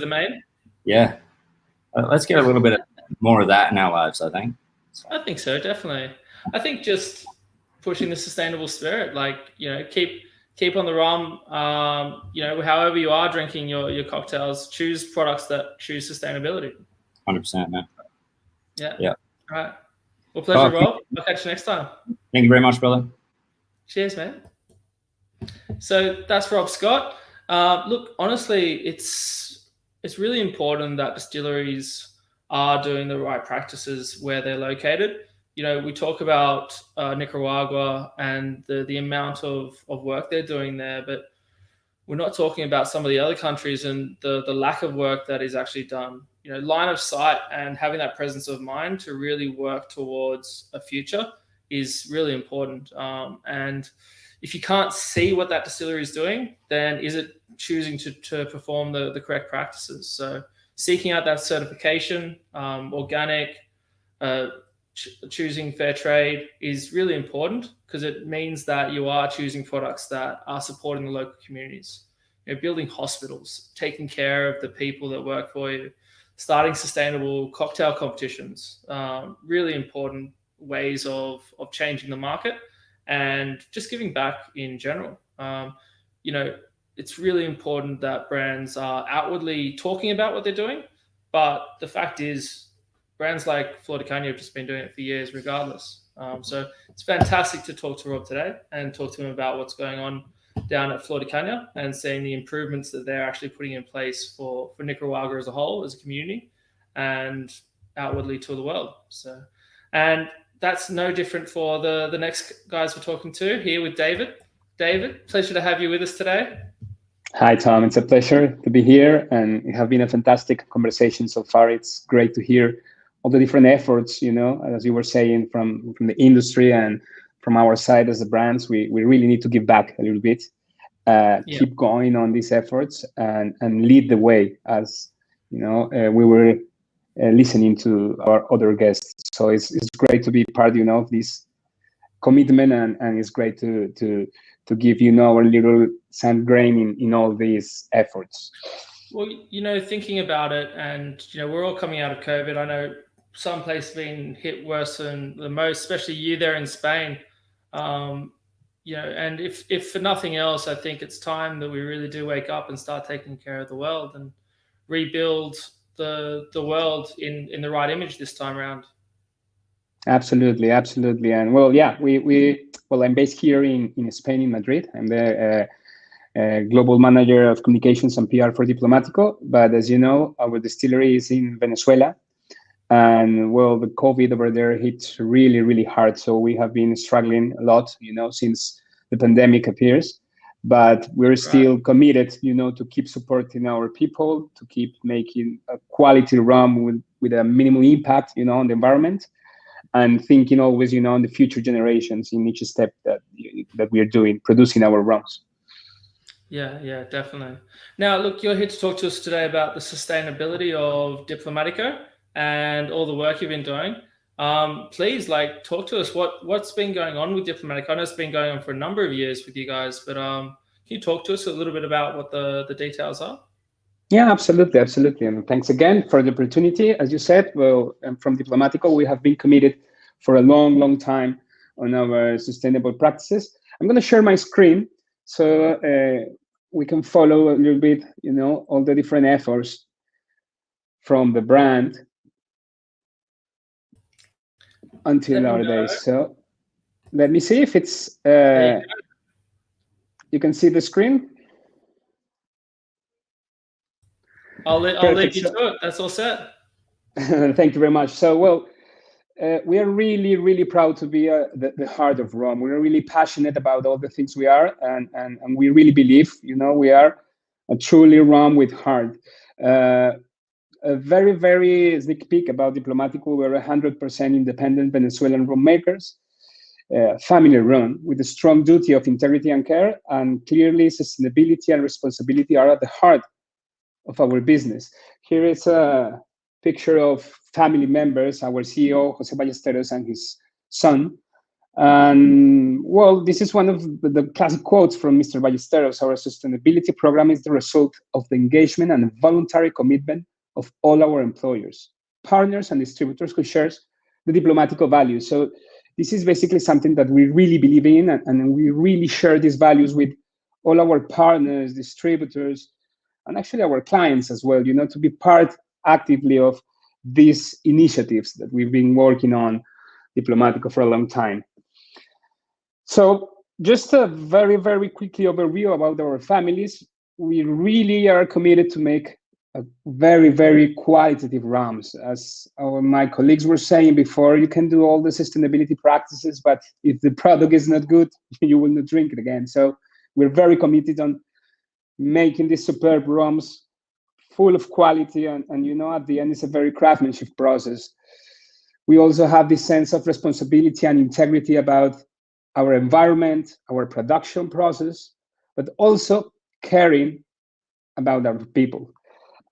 Speaker 3: Main? Yeah. Let's get a little bit more of that in our lives, I think.
Speaker 1: I think so, definitely. I think just pushing the sustainable spirit, keep on the rum. However you are drinking your cocktails, choose products that choose sustainability.
Speaker 3: 100%, man.
Speaker 1: Yeah. All right. Well, pleasure, Rob. I'll catch you next time.
Speaker 3: Thank you very much, brother.
Speaker 1: Cheers, man. So that's Rob Scott. Look, honestly, it's really important that distilleries are doing the right practices where they're located. We talk about Nicaragua and the amount of work they're doing there, but we're not talking about some of the other countries and the lack of work that is actually done. Line of sight and having that presence of mind to really work towards a future is really important. And if you can't see what that distillery is doing, then is it choosing to perform the correct practices? So seeking out that certification, organic, choosing fair trade is really important because it means that you are choosing products that are supporting the local communities. Building hospitals, taking care of the people that work for you, starting sustainable cocktail competitions, really important ways of changing the market and just giving back in general. It's really important that brands are outwardly talking about what they're doing, but the fact is brands like Flor de Caña have just been doing it for years regardless. So it's fantastic to talk to Rob today and talk to him about what's going on down at Flor de Caña and seeing the improvements that they're actually putting in place for Nicaragua as a whole, as a community, and outwardly to the world. So, and that's no different for the next guys we're talking to here with David. David, pleasure to have you with us today.
Speaker 4: Hi, Tom. It's a pleasure to be here, and it has been a fantastic conversation so far. It's great to hear all the different efforts, as you were saying, from the industry and from our side as the brands. We really need to give back a little bit, keep going on these efforts, and lead the way, as we were listening to our other guests. So it's great to be part, of this commitment, and it's great to give our little sand grain in all these efforts.
Speaker 1: Well, thinking about it, and we're all coming out of COVID. I know some places have been hit worse than the most, especially you there in Spain. And if for nothing else, I think it's time that we really do wake up and start taking care of the world and rebuild the world in the right image this time around.
Speaker 4: Absolutely. And I'm based here in Spain, in Madrid. I'm the global manager of communications and PR for Diplomatico. But as you know, our distillery is in Venezuela. And the COVID over there hit really, really hard. So we have been struggling a lot, since the pandemic appears. But we're still committed, to keep supporting our people, to keep making a quality rum with a minimum impact, on the environment, and thinking always, on the future generations in each step that we are doing, producing our rums.
Speaker 1: Yeah, definitely. Now, look, you're here to talk to us today about the sustainability of Diplomatico and all the work you've been doing. Please, talk to us. What's been going on with Diplomatico? I know it's been going on for a number of years with you guys, but can you talk to us a little bit about what the details are?
Speaker 4: Yeah, absolutely. And thanks again for the opportunity. As you said, from Diplomatico, we have been committed for a long, long time on our sustainable practices. I'm going to share my screen so we can follow a little bit, all the different efforts from the brand until nowadays. So let me see if it's, you can see the screen.
Speaker 1: I'll leave you to it. That's all set.
Speaker 4: Thank you very much. So, we are really, really proud to be the heart of rum. We're really passionate about all the things we are, and we really believe, we are a truly rum with heart. A very, very sneak peek about Diplomatico. We're 100% independent Venezuelan rum makers, family run with a strong duty of integrity and care, and clearly sustainability and responsibility are at the heart of our business. Here is a picture of family members, our CEO, Jose Ballesteros, and his son. And this is one of the classic quotes from Mr. Ballesteros. Our sustainability program is the result of the engagement and voluntary commitment of all our employers, partners, and distributors who share the Diplomatico values. So this is basically something that we really believe in, and we really share these values with all our partners, distributors, and actually our clients as well, to be part actively of these initiatives that we've been working on Diplomatico for a long time. So just a very, very quickly overview about our families. We really are committed to make a very, very qualitative rums. As my colleagues were saying before, you can do all the sustainability practices, but if the product is not good, you will not drink it again. So we're very committed on making these superb rums full of quality, and at the end, it's a very craftsmanship process. We also have this sense of responsibility and integrity about our environment, our production process, but also caring about our people.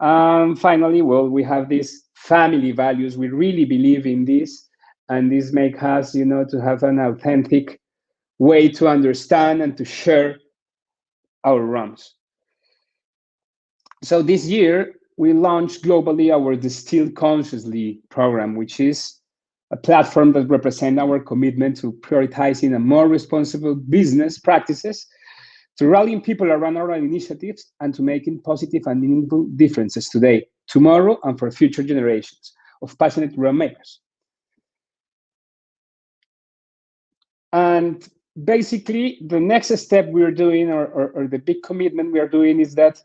Speaker 4: Finally, well, we have these family values. We really believe in this, and this make us, to have an authentic way to understand and to share our rums. So this year, we launched globally our Distill Consciously program, which is a platform that represents our commitment to prioritizing a more responsible business practices, to rallying people around our initiatives, and to making positive and meaningful differences today, tomorrow, and for future generations of passionate rum makers. And basically, the next step we're doing, or the big commitment we are doing, is that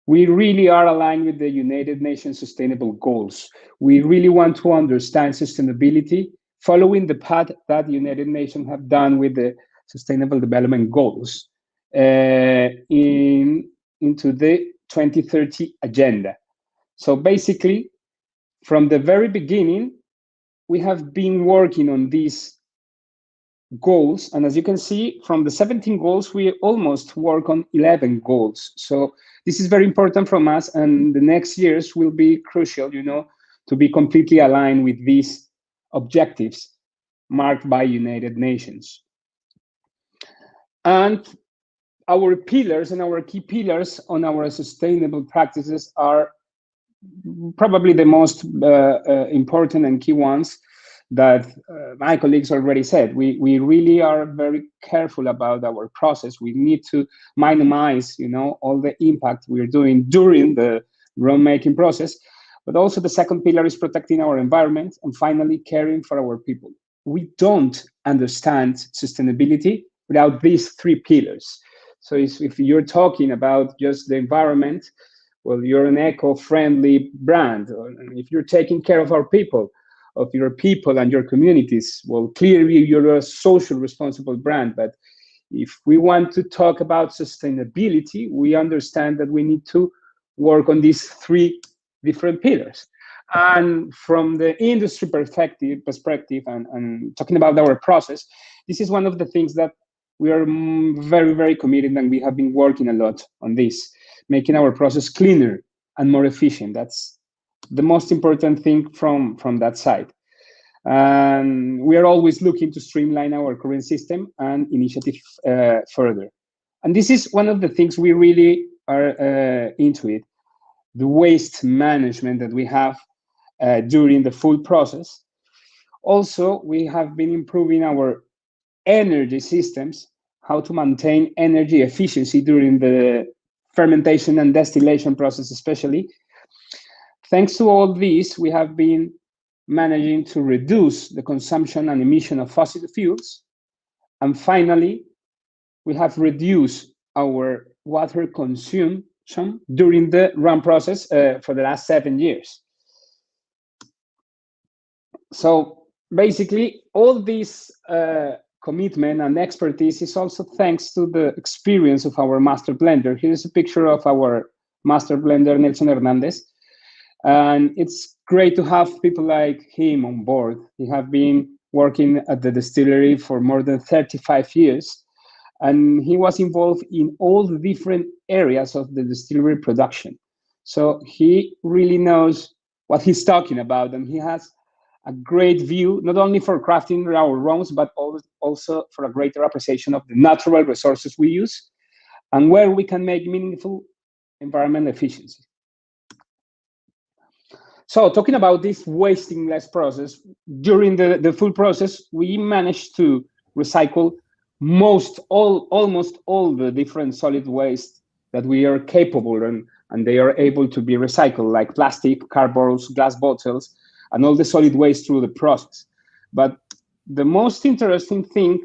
Speaker 4: we really are aligned with the United Nations Sustainable Goals. We really want to understand sustainability, following the path that the United Nations have done with the Sustainable Development Goals into the 2030 agenda. So basically, from the very beginning, we have been working on these goals, and as you can see, from the 17 goals, we almost work on 11 goals. So this is very important from us, and the next years will be crucial, to be completely aligned with these objectives marked by United Nations. And our pillars and our key pillars on our sustainable practices are probably the most important and key ones that my colleagues already said. We really are very careful about our process. We need to minimize, all the impact we're doing during the rum making process. But also the second pillar is protecting our environment, and finally caring for our people. We don't understand sustainability without these three pillars. So if you're talking about just the environment, well, you're an eco-friendly brand. And if you're taking care of your people and your communities, well, clearly you're a social responsible brand. But if we want to talk about sustainability, we understand that we need to work on these three different pillars. And from the industry perspective, and talking about our process, this is one of the things that we are very, very committed, and we have been working a lot on this, making our process cleaner and more efficient. That's the most important thing from that side. And we are always looking to streamline our current system and initiative further. And this is one of the things we really are into it, the waste management that we have during the full process. Also, we have been improving our energy systems, how to maintain energy efficiency during the fermentation and distillation process especially. Thanks to all this, we have been managing to reduce the consumption and emission of fossil fuels. And finally, we have reduced our water consumption during the rum process for the last 7 years. So basically, all this commitment and expertise is also thanks to the experience of our master blender. Here's a picture of our master blender, Nelson Hernandez. And it's great to have people like him on board. He has been working at the distillery for more than 35 years. And he was involved in all the different areas of the distillery production. So he really knows what he's talking about. And he has a great view, not only for crafting our rums, but also for a greater appreciation of the natural resources we use and where we can make meaningful environmental efficiency. So talking about this wasting less process, during the full process, we managed to recycle almost all the different solid waste that we are capable, and they are able to be recycled, like plastic, cardboards, glass bottles, and all the solid waste through the process. But the most interesting thing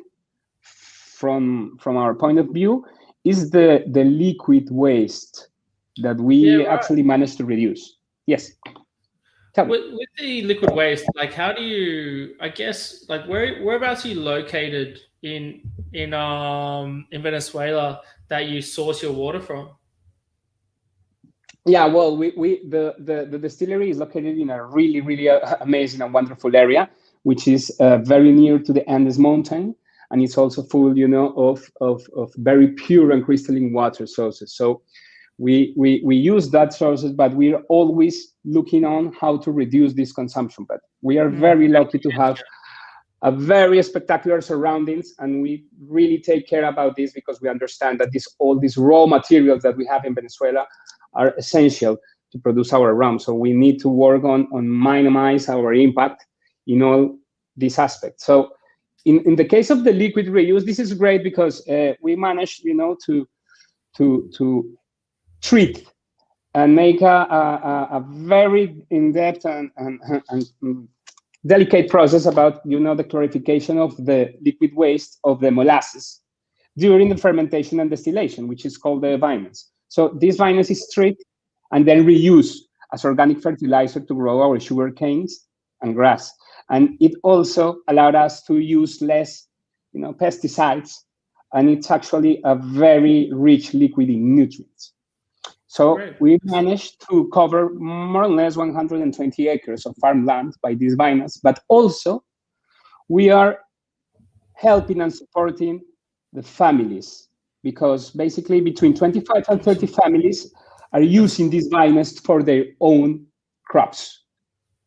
Speaker 4: from our point of view is the liquid waste that we actually managed to reduce. Yes.
Speaker 1: With the liquid waste, like, how do you, I guess, like, whereabouts are you located in Venezuela that you source your water from?
Speaker 4: Yeah, well, the distillery is located in a really, really amazing and wonderful area, which is very near to the Andes Mountain, and it's also full, of very pure and crystalline water sources. So we use that sources, but we're always looking on how to reduce this consumption. But we are very lucky to have a very spectacular surroundings, and we really take care about this because we understand that all these raw materials that we have in Venezuela are essential to produce our rum. So we need to work on minimize our impact in all these aspects. So in the case of the liquid reuse, this is great because we managed, to treat and make a very in-depth and delicate process about, the clarification of the liquid waste of the molasses during the fermentation and distillation, which is called the vinous. So this vinous is treated and then reused as organic fertilizer to grow our sugar canes and grass. And it also allowed us to use less, pesticides, and it's actually a very rich liquid in nutrients. So we managed to cover more or less 120 acres of farmland by these vinous, but also we are helping and supporting the families, because basically between 25 and 30 families are using these vinous for their own crops.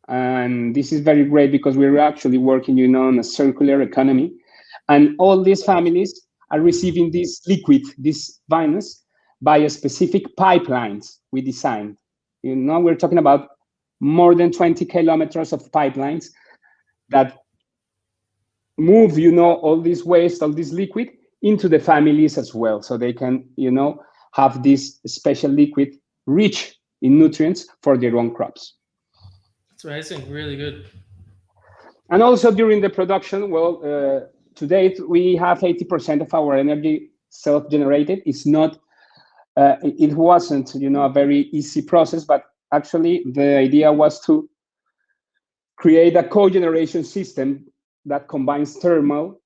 Speaker 4: And this is very great because we're actually working, on a circular economy, and all these families are receiving this liquid, this vinous, by a specific pipelines we designed. We're talking about more than 20 kilometers of pipelines that move, all this waste, all this liquid into the families as well. So they can, have this special liquid rich in nutrients for their own crops.
Speaker 1: That's amazing, really good.
Speaker 4: And also during the production, to date, we have 80% of our energy self-generated. It's not it wasn't, a very easy process, but actually the idea was to create a cogeneration system that combines thermal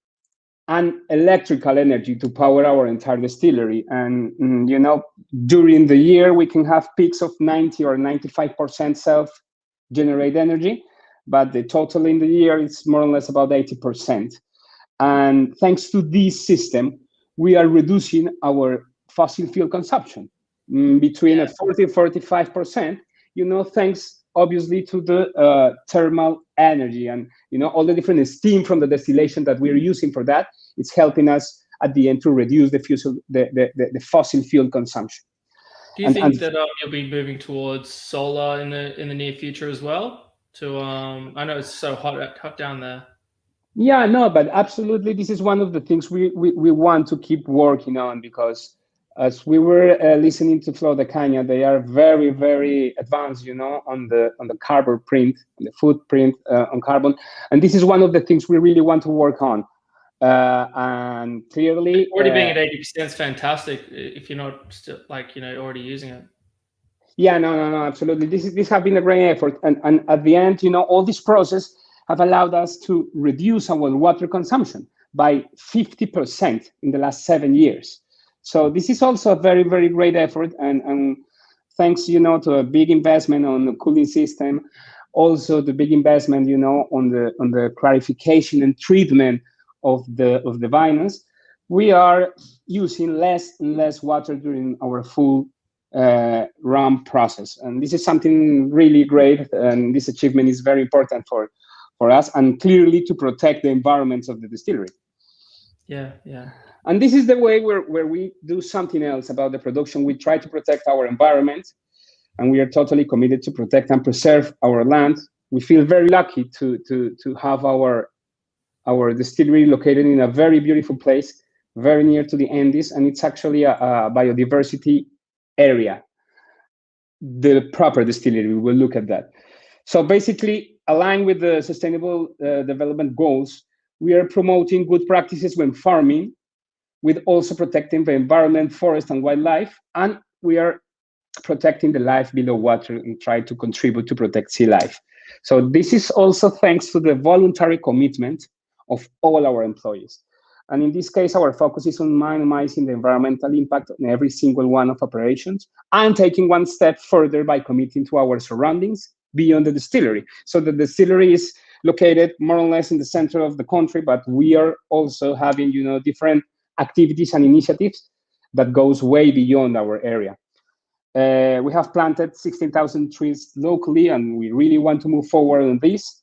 Speaker 4: and electrical energy to power our entire distillery. And, during the year, we can have peaks of 90 or 95% self-generate energy, but the total in the year is more or less about 80%. And thanks to this system, we are reducing our fossil fuel consumption between a 40-45%, thanks obviously to the thermal energy and, all the different steam from the distillation that we're using for that. It's helping us at the end to reduce the fossil fuel consumption.
Speaker 1: Do you think that you'll be moving towards solar in the near future as well? I know it's so hot down there.
Speaker 4: Yeah, no, but absolutely, this is one of the things we want to keep working on, because as we were listening to Flor de Caña, they are very, very advanced, on the carbon print, the footprint on carbon, and this is one of the things we really want to work on. And clearly,
Speaker 1: already being at 80% is fantastic if you're not still already using it.
Speaker 4: Yeah, no, absolutely. This has been a great effort, and at the end, all this process have allowed us to reduce our water consumption by 50% in the last 7 years. So this is also a very, very great effort, and thanks, to a big investment on the cooling system, also the big investment, on the clarification and treatment of the vinous, we are using less and less water during our full rum process, and this is something really great, and this achievement is very important for us, and clearly to protect the environments of the distillery.
Speaker 1: Yeah.
Speaker 4: And this is the way where we do something else about the production. We try to protect our environment, and we are totally committed to protect and preserve our land. We feel very lucky to have our distillery located in a very beautiful place, very near to the Andes, and it's actually a biodiversity area. The proper distillery, we will look at that. So basically, aligned with the sustainable development goals, we are promoting good practices when farming, with also protecting the environment, forest, and wildlife, and we are protecting the life below water and try to contribute to protect sea life. So this is also thanks to the voluntary commitment of all our employees. And in this case, our focus is on minimizing the environmental impact on every single one of operations, and taking one step further by committing to our surroundings beyond the distillery. So the distillery is located more or less in the center of the country, but we are also having, different activities and initiatives that goes way beyond our area. We have planted 16,000 trees locally, and we really want to move forward on this.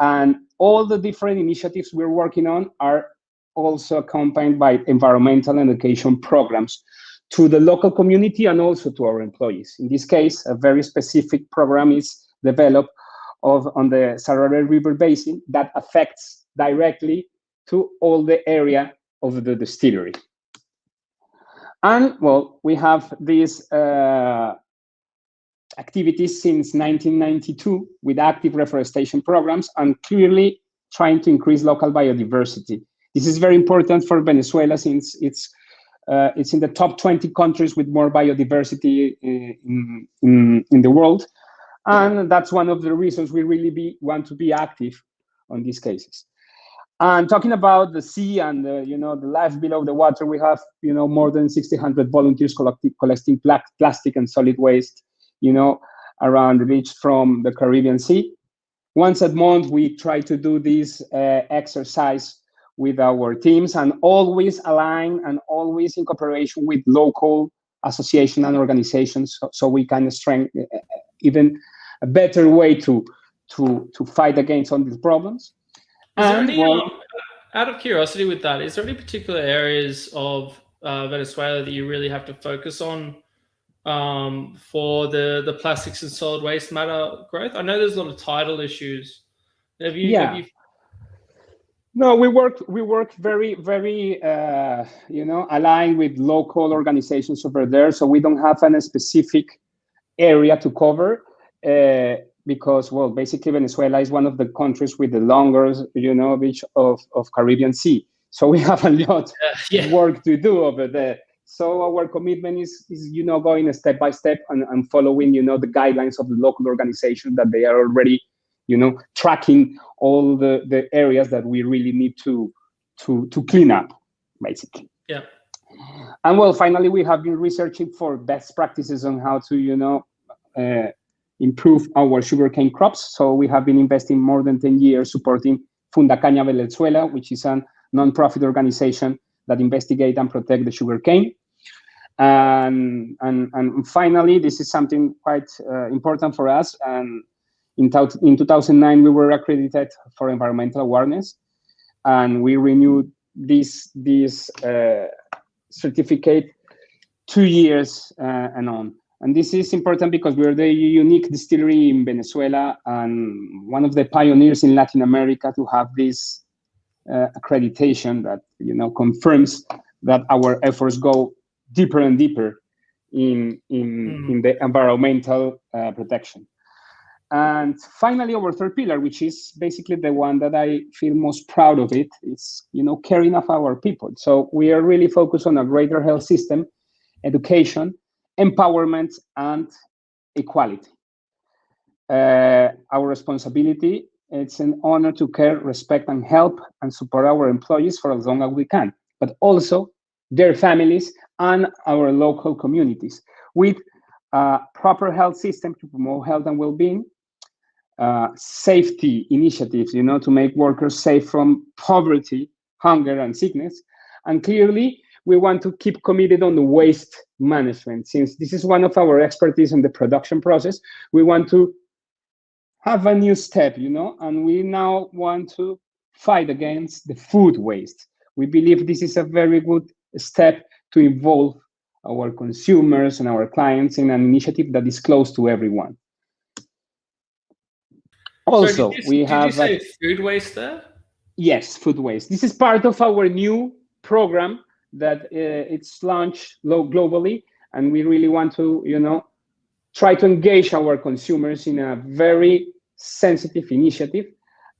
Speaker 4: And all the different initiatives we're working on are also accompanied by environmental and education programs to the local community and also to our employees. In this case, a very specific program is developed on the Sarare River Basin that affects directly to all the area of the distillery. And well, we have these activities since 1992 with active reforestation programs and clearly trying to increase local biodiversity. This is very important for Venezuela since it's in the top 20 countries with more biodiversity in the world. And that's one of the reasons we really want to be active on these cases. And talking about the sea and the life below the water, we have more than 1,600 volunteers collecting plastic and solid waste, around the beach from the Caribbean Sea. Once a month, we try to do this exercise with our teams and always align and always in cooperation with local associations and organizations, so we can strengthen even a better way to fight against all these problems.
Speaker 1: Out of curiosity with that, is there any particular areas of Venezuela that you really have to focus on for the plastics and solid waste matter growth? I know there's a lot of tidal issues. Have you...
Speaker 4: No, we work very, very, aligned with local organizations over there. So we don't have any specific area to cover because, well, basically Venezuela is one of the countries with the longest, beach of Caribbean Sea. So we have a lot of work to do over there. So our commitment is going step by step and following, the guidelines of the local organization that they are already, tracking all the areas that we really need to clean up, basically.
Speaker 1: Yeah.
Speaker 4: And well, finally, we have been researching for best practices on how to, improve our sugarcane crops. So we have been investing more than 10 years supporting Funda Caña Venezuela, which is a non-profit organization that investigate and protect the sugarcane. And finally, this is something quite important for us. And in 2009, we were accredited for environmental awareness, and we renewed this certificate 2 years and on. And this is important because we're the unique distillery in Venezuela and one of the pioneers in Latin America to have this accreditation that confirms that our efforts go deeper and deeper in the environmental protection. And finally, our third pillar, which is basically the one that I feel most proud of it, is caring of our people. So we are really focused on a greater health system, education, empowerment, and equality. Our responsibility, it's an honor to care, respect, and help and support our employees for as long as we can, but also their families and our local communities with a proper health system to promote health and well-being, safety initiatives, to make workers safe from poverty, hunger, and sickness. And clearly, we want to keep committed on the waste management. Since this is one of our expertise in the production process, we want to have a new step, and we now want to fight against the food waste. We believe this is a very good step to involve our consumers and our clients in an initiative that is close to everyone. Also,
Speaker 1: did you say food waste there?
Speaker 4: Yes, food waste. This is part of our new program that it's launched globally, and we really want to, try to engage our consumers in a very sensitive initiative.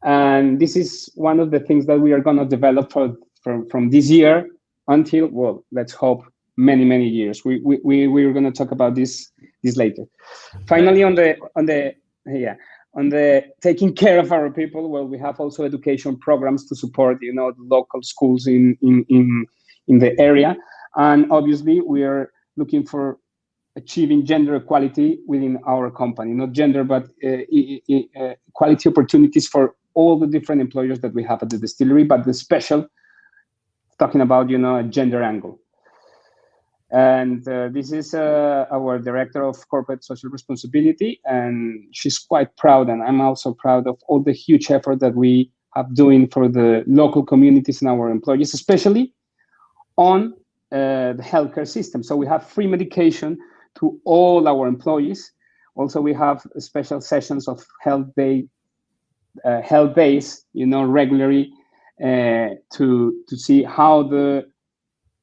Speaker 4: And this is one of the things that we are going to develop from this year until, well, let's hope many, many years. We're going to talk about this later. Finally, on the taking care of our people, well, we have also education programs to support, the local schools in the area. And obviously, we are looking for achieving gender equality within our company, not gender, but equality opportunities for all the different employers that we have at the distillery, but the special, talking about, a gender angle. And this is our director of corporate social responsibility, and she's quite proud, and I'm also proud of all the huge effort that we have doing for the local communities and our employees, especially on the healthcare system. So we have free medication to all our employees. Also, we have special sessions of health days, regularly to see how the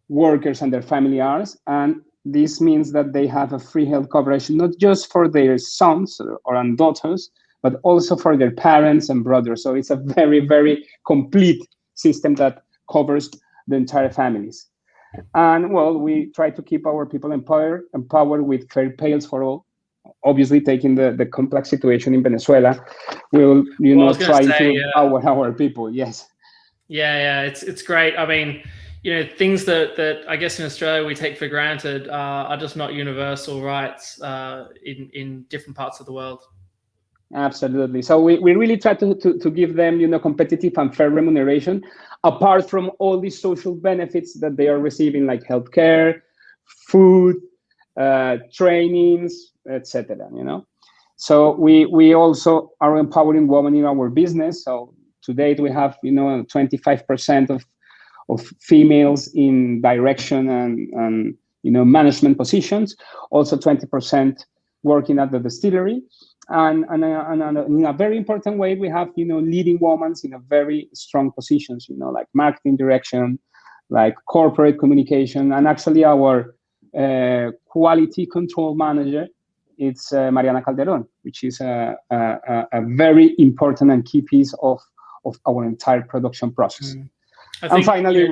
Speaker 4: workers and their family are, and this means that they have a free health coverage not just for their sons or daughters, but also for their parents and brothers. So it's a very, very complete system that covers the entire families. And well, we try to keep our people empowered with fair pays for all. Obviously, taking the complex situation in Venezuela, we'll try to empower our people. Yes.
Speaker 1: Yeah, it's great. I mean, things that I guess in Australia we take for granted are just not universal rights in different parts of the world.
Speaker 4: Absolutely. So we really try to give them, competitive and fair remuneration, apart from all these social benefits that they are receiving, like healthcare, food, trainings, etc. So we also are empowering women in our business. So to date, we have 25% of females in direction and management positions. Also 20% working at the distillery. And in a very important way, we have leading women in a very strong positions. Like marketing direction, like corporate communication, and actually our quality control manager, it's Mariana Calderon, which is a very important and key piece of our entire production process.
Speaker 1: I think,
Speaker 4: and finally,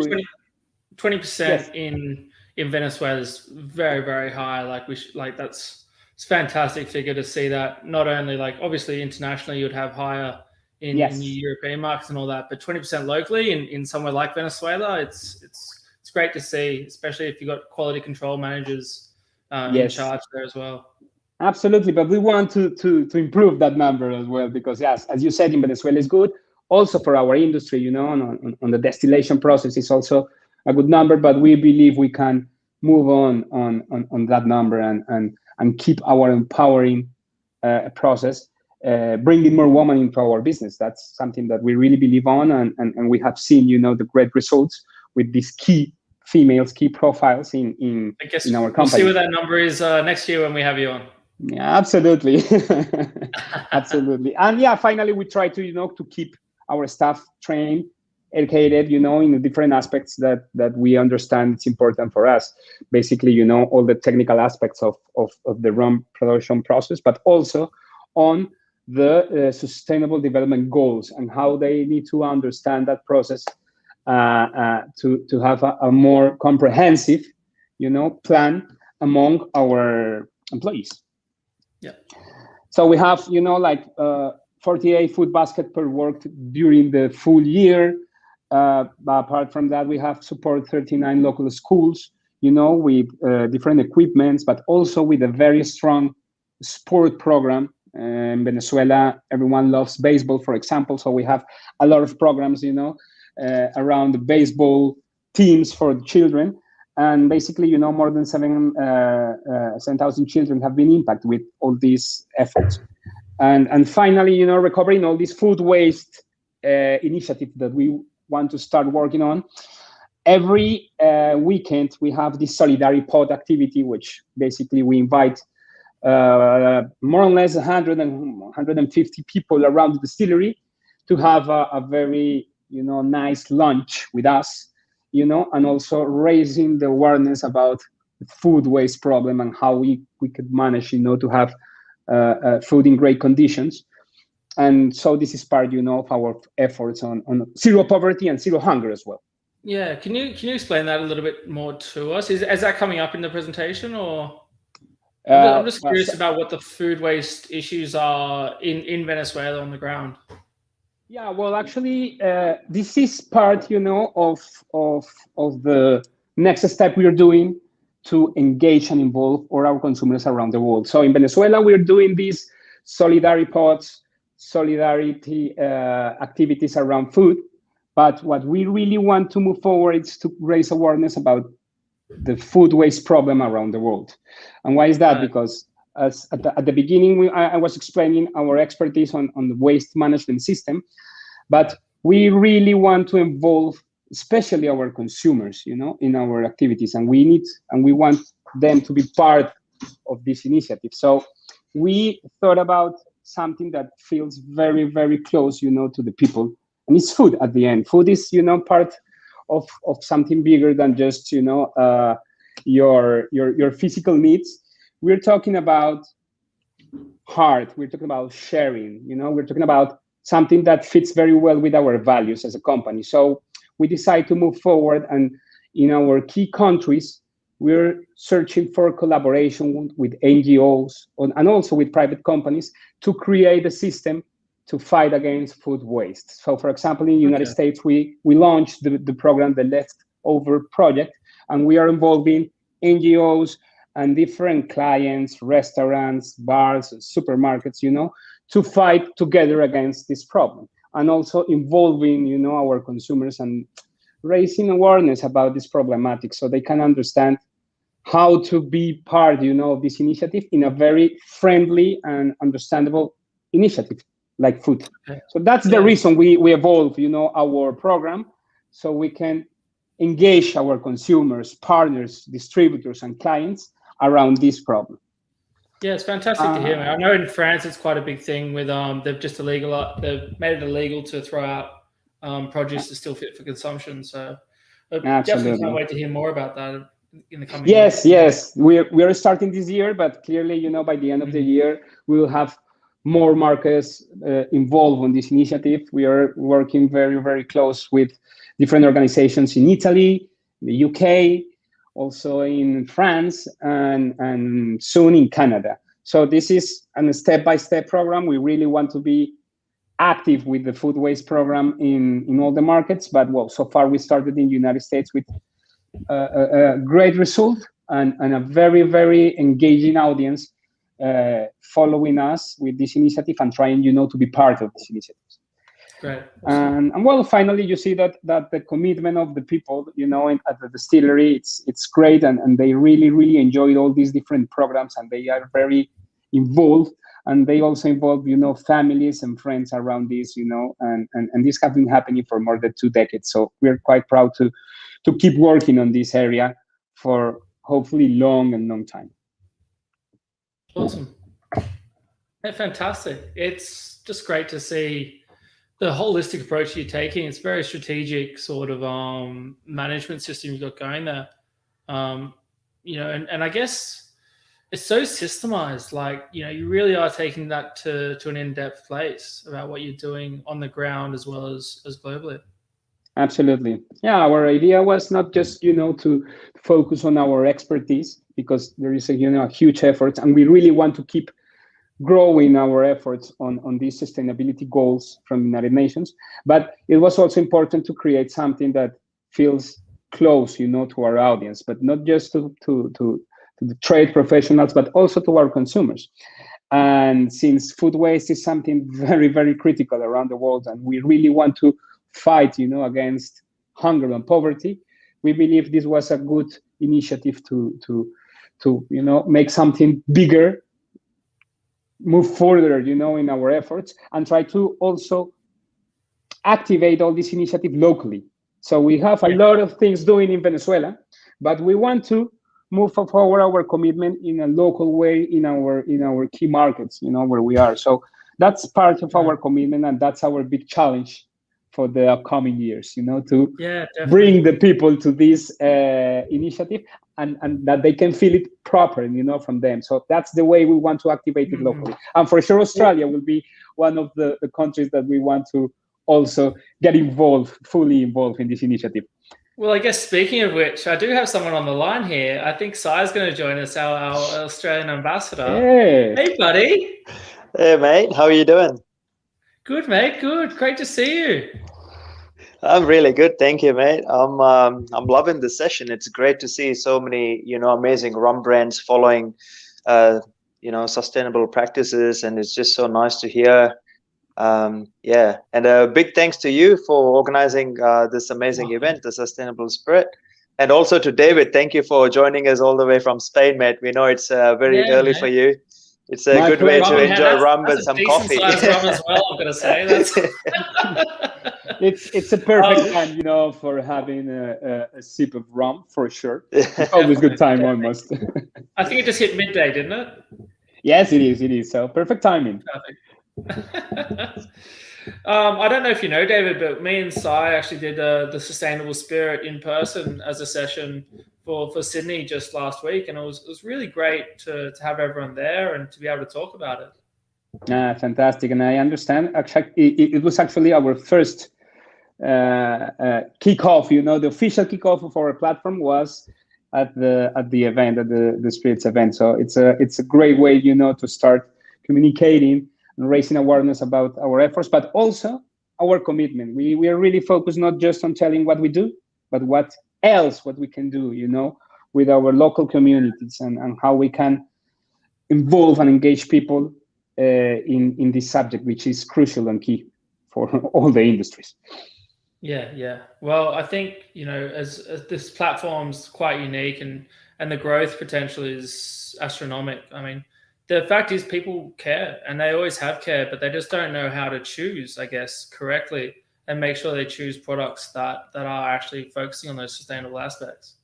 Speaker 1: 20% yes. in Venezuela is very, very high. It's a fantastic figure to see that. Not only obviously internationally you'd have higher in European markets and all that, but 20% locally in somewhere like Venezuela, it's great to see, especially if you've got quality control managers in charge there as well.
Speaker 4: Absolutely, but we want to improve that number as well, because yes, as you said, in Venezuela is good. Also for our industry, on the distillation process is also a good number, but we believe we can move on that number and keep our empowering process, bringing more women into our business. That's something that we really believe on, and we have seen, the great results with these key females, key profiles in our company.
Speaker 1: We'll see what that number is next year when we have you on.
Speaker 4: Yeah, absolutely. Absolutely. And yeah, finally, we try to keep our staff trained, educated, in the different aspects that we understand it's important for us. Basically, all the technical aspects of the rum production process, but also on the sustainable development goals and how they need to understand that process to have a more comprehensive, plan among our employees.
Speaker 1: Yeah.
Speaker 4: So we have, 48 food basket per worked during the full year. But apart from that, we have support 39 local schools, with different equipments, but also with a very strong sport program. In Venezuela, everyone loves baseball, for example. So we have a lot of programs, around the baseball teams for the children. And basically, more than 7,000 children have been impacted with all these efforts. And finally, recovering all these food waste initiatives that we want to start working on. Every weekend, we have this Solidarity Pod activity, which basically we invite more or less 150 people around the distillery to have a very, nice lunch with us, and also raising the awareness about the food waste problem and how we could manage, to have food in great conditions. And so this is part, of our efforts on zero poverty and zero hunger as well.
Speaker 1: Yeah, can you explain that a little bit more to us? Is that coming up in the presentation, or? I'm just curious about what the food waste issues are in Venezuela on the ground.
Speaker 4: Yeah, well, actually, this is part, of the next step we are doing to engage and involve all our consumers around the world. So in Venezuela, we're doing these solidarity pods, solidarity activities around food. But what we really want to move forward is to raise awareness about the food waste problem around the world. And why is that?
Speaker 1: Right.
Speaker 4: Because as at the beginning, I was explaining our expertise on the waste management system, but we really want to involve, especially our consumers, in our activities, and we want them to be part of this initiative. So we thought about something that feels very, very close, to the people, and it's food at the end. Food is, part of something bigger than just, your physical needs. We're talking about heart. We're talking about sharing. We're talking about something that fits very well with our values as a company. So we decide to move forward, and in our key countries, we're searching for collaboration with NGOs and also with private companies to create a system to fight against food waste. So, for example, in the United States, we launched the program, the Leftover Project, and we are involving NGOs and different clients, restaurants, bars, supermarkets, to fight together against this problem, and also involving, our consumers and raising awareness about this problematic so they can understand how to be part, of this initiative in a very friendly and understandable initiative like food. Okay. So that's the reason we evolve, our program, so we can engage our consumers, partners, distributors, and clients around this problem.
Speaker 1: Yeah, it's fantastic to hear. I know in France it's quite a big thing with they've made it illegal to throw out produce that's still fit for consumption. So definitely can't wait to hear more about that in the coming years.
Speaker 4: Yes. We are starting this year, but clearly, by the end of the year, we will have more markets involved on this initiative. We are working very, very close with different organizations in Italy, the UK, also in France, and soon in Canada. So this is a step-by-step program. We really want to be active with the food waste program in all the markets. But so far we started in the United States with a great result and a very, very engaging audience following us with this initiative and trying, to be part of this initiative.
Speaker 1: Great. Awesome.
Speaker 4: And finally, you see that the commitment of the people, at the distillery, it's great, and they really, really enjoyed all these different programs, and they are very involved, and they also involve, families and friends around this, and this has been happening for more than 2 decades. So we're quite proud to keep working on this area for hopefully long time.
Speaker 1: Awesome. Yeah, fantastic. It's just great to see the holistic approach you're taking. It's very strategic sort of management system you've got going there. And I guess it's so systemized. Like, you really are taking that to an in-depth place about what you're doing on the ground as well as globally.
Speaker 4: Absolutely. Yeah, our idea was not just, to focus on our expertise, because there is a huge effort, and we really want to keep growing our efforts on these sustainability goals from the United Nations. But it was also important to create something that feels close, to our audience, but not just to the trade professionals, but also to our consumers. And since food waste is something very, very critical around the world, and we really want to fight, against hunger and poverty, we believe this was a good initiative to make something bigger, move further, in our efforts, and try to also activate all this initiative locally. So we have a lot of things doing in Venezuela, but we want to move forward our commitment in a local way in our key markets, where we are. So that's part of our commitment, and that's our big challenge for the upcoming years, to bring the people to this initiative and that they can feel it proper, from them. So that's the way we want to activate it locally. And for sure, Australia will be one of the countries that we want to also get fully involved in this initiative.
Speaker 1: Well, I guess speaking of which, I do have someone on the line here. I think Sai's going to join us, our Australian ambassador. Hey, buddy.
Speaker 6: Hey, mate. How are you doing?
Speaker 1: Good, mate. Good. Great to see you.
Speaker 6: I'm really good, thank you, mate. I'm loving the session. It's great to see so many, amazing rum brands following, sustainable practices, and it's just so nice to hear. And a big thanks to you for organizing this amazing event, the Sustainable Spirit. And also to David, thank you for joining us all the way from Spain, mate. We know it's very early for you. It's a good way to enjoy rum with some coffee.
Speaker 1: That's a decent-sized rum as well, I'm going to say.
Speaker 4: It's a perfect time, you know, for having a sip of rum, for sure. It's always good time, almost.
Speaker 1: I think it just hit midday, didn't it?
Speaker 4: Yes, it is. It is. So perfect timing.
Speaker 1: Perfect. I don't know if you know, David, but me and Sai actually did the Sustainable Spirit in person as a session for Sydney just last week, and it was really great to have everyone there and to be able to talk about it.
Speaker 4: Fantastic, and I understand. Actually, it was actually our first kickoff. You know, the official kickoff of our platform was at the event, at the Spirits event. So it's a great way, you know, to start communicating and raising awareness about our efforts, but also our commitment. We are really focused not just on telling what we do, but what we can do, you know, with our local communities and how we can involve and engage people in this subject, which is crucial and key for all the industries.
Speaker 1: Yeah. Well, I think, you know, as this platform's quite unique and the growth potential is astronomical. I mean, the fact is people care and they always have cared, but they just don't know how to choose, I guess, correctly and make sure they choose products that are actually focusing on those sustainable aspects.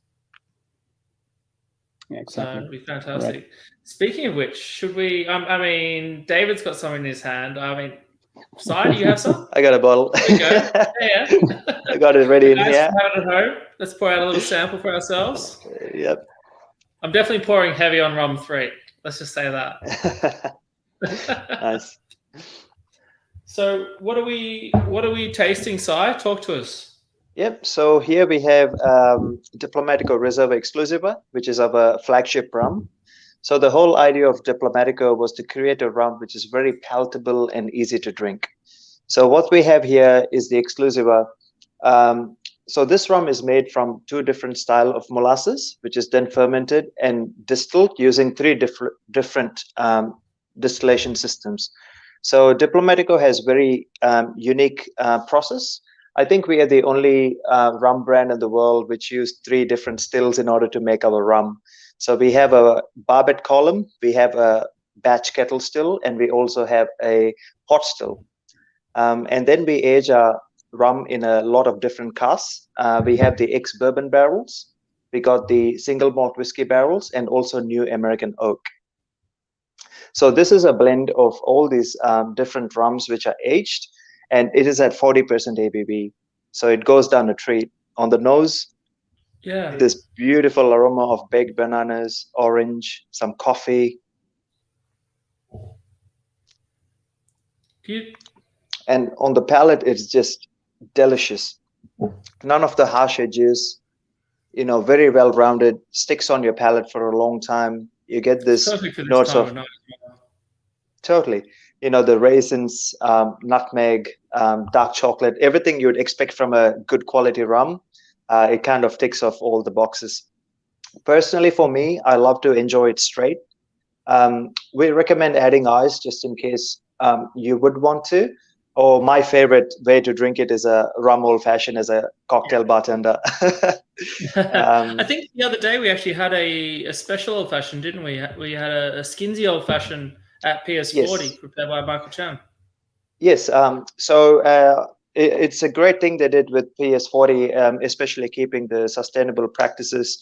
Speaker 4: Yeah, exactly.
Speaker 1: So it'd be fantastic.
Speaker 4: Right.
Speaker 1: Speaking of which, should we, I mean, David's got some in his hand. I mean, Sai, do you have some?
Speaker 6: I got a bottle.
Speaker 1: There you go. Yeah.
Speaker 6: I got it ready in
Speaker 1: Guys,
Speaker 6: here.
Speaker 1: have it at home. Let's pour out a little sample for ourselves.
Speaker 6: Yep.
Speaker 1: I'm definitely pouring heavy on rum 3. Let's just say that.
Speaker 6: Nice.
Speaker 1: So what are we tasting, Sai? Talk to us.
Speaker 6: Yep. So here we have Diplomatico Reserva Exclusiva, which is our flagship rum. So the whole idea of Diplomatico was to create a rum which is very palatable and easy to drink. So what we have here is the Exclusiva. So this rum is made from 2 different styles of molasses, which is then fermented and distilled using 3 different distillation systems. So Diplomatico has very unique process. I think we are the only rum brand in the world which use 3 different stills in order to make our rum. So we have a barbet column, we have a batch kettle still, and we also have a pot still. And then we age our rum in a lot of different casks. We have the ex-bourbon barrels, we got the single malt whiskey barrels, and also new American oak. So this is a blend of all these different rums which are aged, and it is at 40% ABV. So it goes down a treat. On the nose, this beautiful aroma of baked bananas, orange, some coffee. And on the palate, it's just delicious. None of the harsh edges, you know, very well rounded, sticks on your palate for a long time. You get this notes of totally, you know, the raisins, nutmeg, dark chocolate, everything you'd expect from a good quality rum. It kind of ticks off all the boxes. Personally, for me, I love to enjoy it straight. We recommend adding ice just in case you would want to. Or my favorite way to drink it is a rum old fashioned as a cocktail bartender.
Speaker 1: I think the other day we actually had a special old fashioned, didn't we? We had a Skinsy old fashioned at PS40 prepared by Michael Chan.
Speaker 6: Yes. It's a great thing they did with PS40, especially keeping the sustainable practices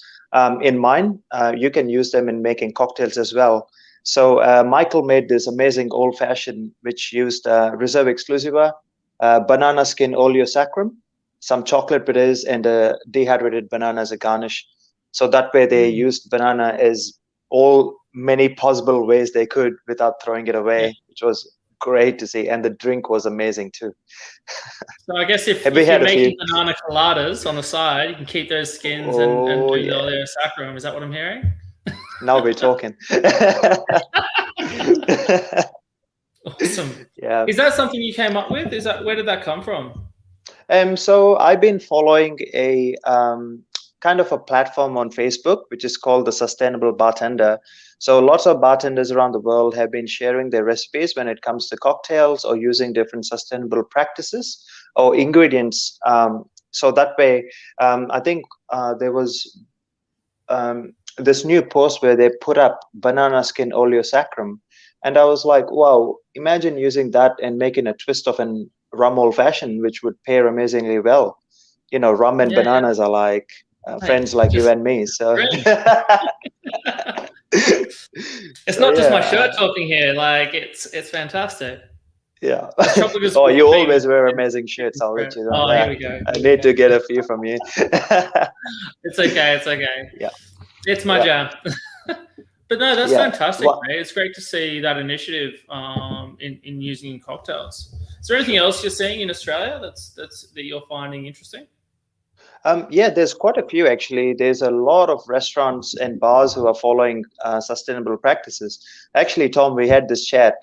Speaker 6: in mind. You can use them in making cocktails as well. So Michael made this amazing old fashioned, which used Reserva Exclusiva, banana skin oleo sacrum, some chocolate bitters, and a dehydrated banana as a garnish. So that way they used banana as many possible ways they could without throwing it away, which was great to see. And the drink was amazing too.
Speaker 1: So I guess if you're making banana coladas on the side, you can keep those skins and do the oleo sacrum. Is that what I'm hearing?
Speaker 6: Now we're talking.
Speaker 1: Awesome.
Speaker 6: Yeah.
Speaker 1: Is that something you came up with? Where did that come from?
Speaker 6: So I've been following a kind of a platform on Facebook, which is called the Sustainable Bartender. So lots of bartenders around the world have been sharing their recipes when it comes to cocktails or using different sustainable practices or ingredients So that way, I think there was this new post where they put up banana skin oleosaccharum, and I was like, wow, imagine using that and making a twist of an rum old fashioned, which would pair amazingly well. You know, rum and bananas are like friends like you and me. So
Speaker 1: it's not just my shirt talking here. Like it's fantastic.
Speaker 6: Yeah. Oh, you always wear amazing shirts. I'll let you know that.
Speaker 1: Here we go.
Speaker 6: I need to get a few from you.
Speaker 1: It's okay. It's okay.
Speaker 6: Yeah.
Speaker 1: It's my jam. But no, that's fantastic, mate. It's great to see that initiative in using in cocktails. Is there anything else you're seeing in Australia that you're finding interesting?
Speaker 6: Yeah, there's quite a few actually. There's a lot of restaurants and bars who are following sustainable practices. Actually, Tom, we had this chat.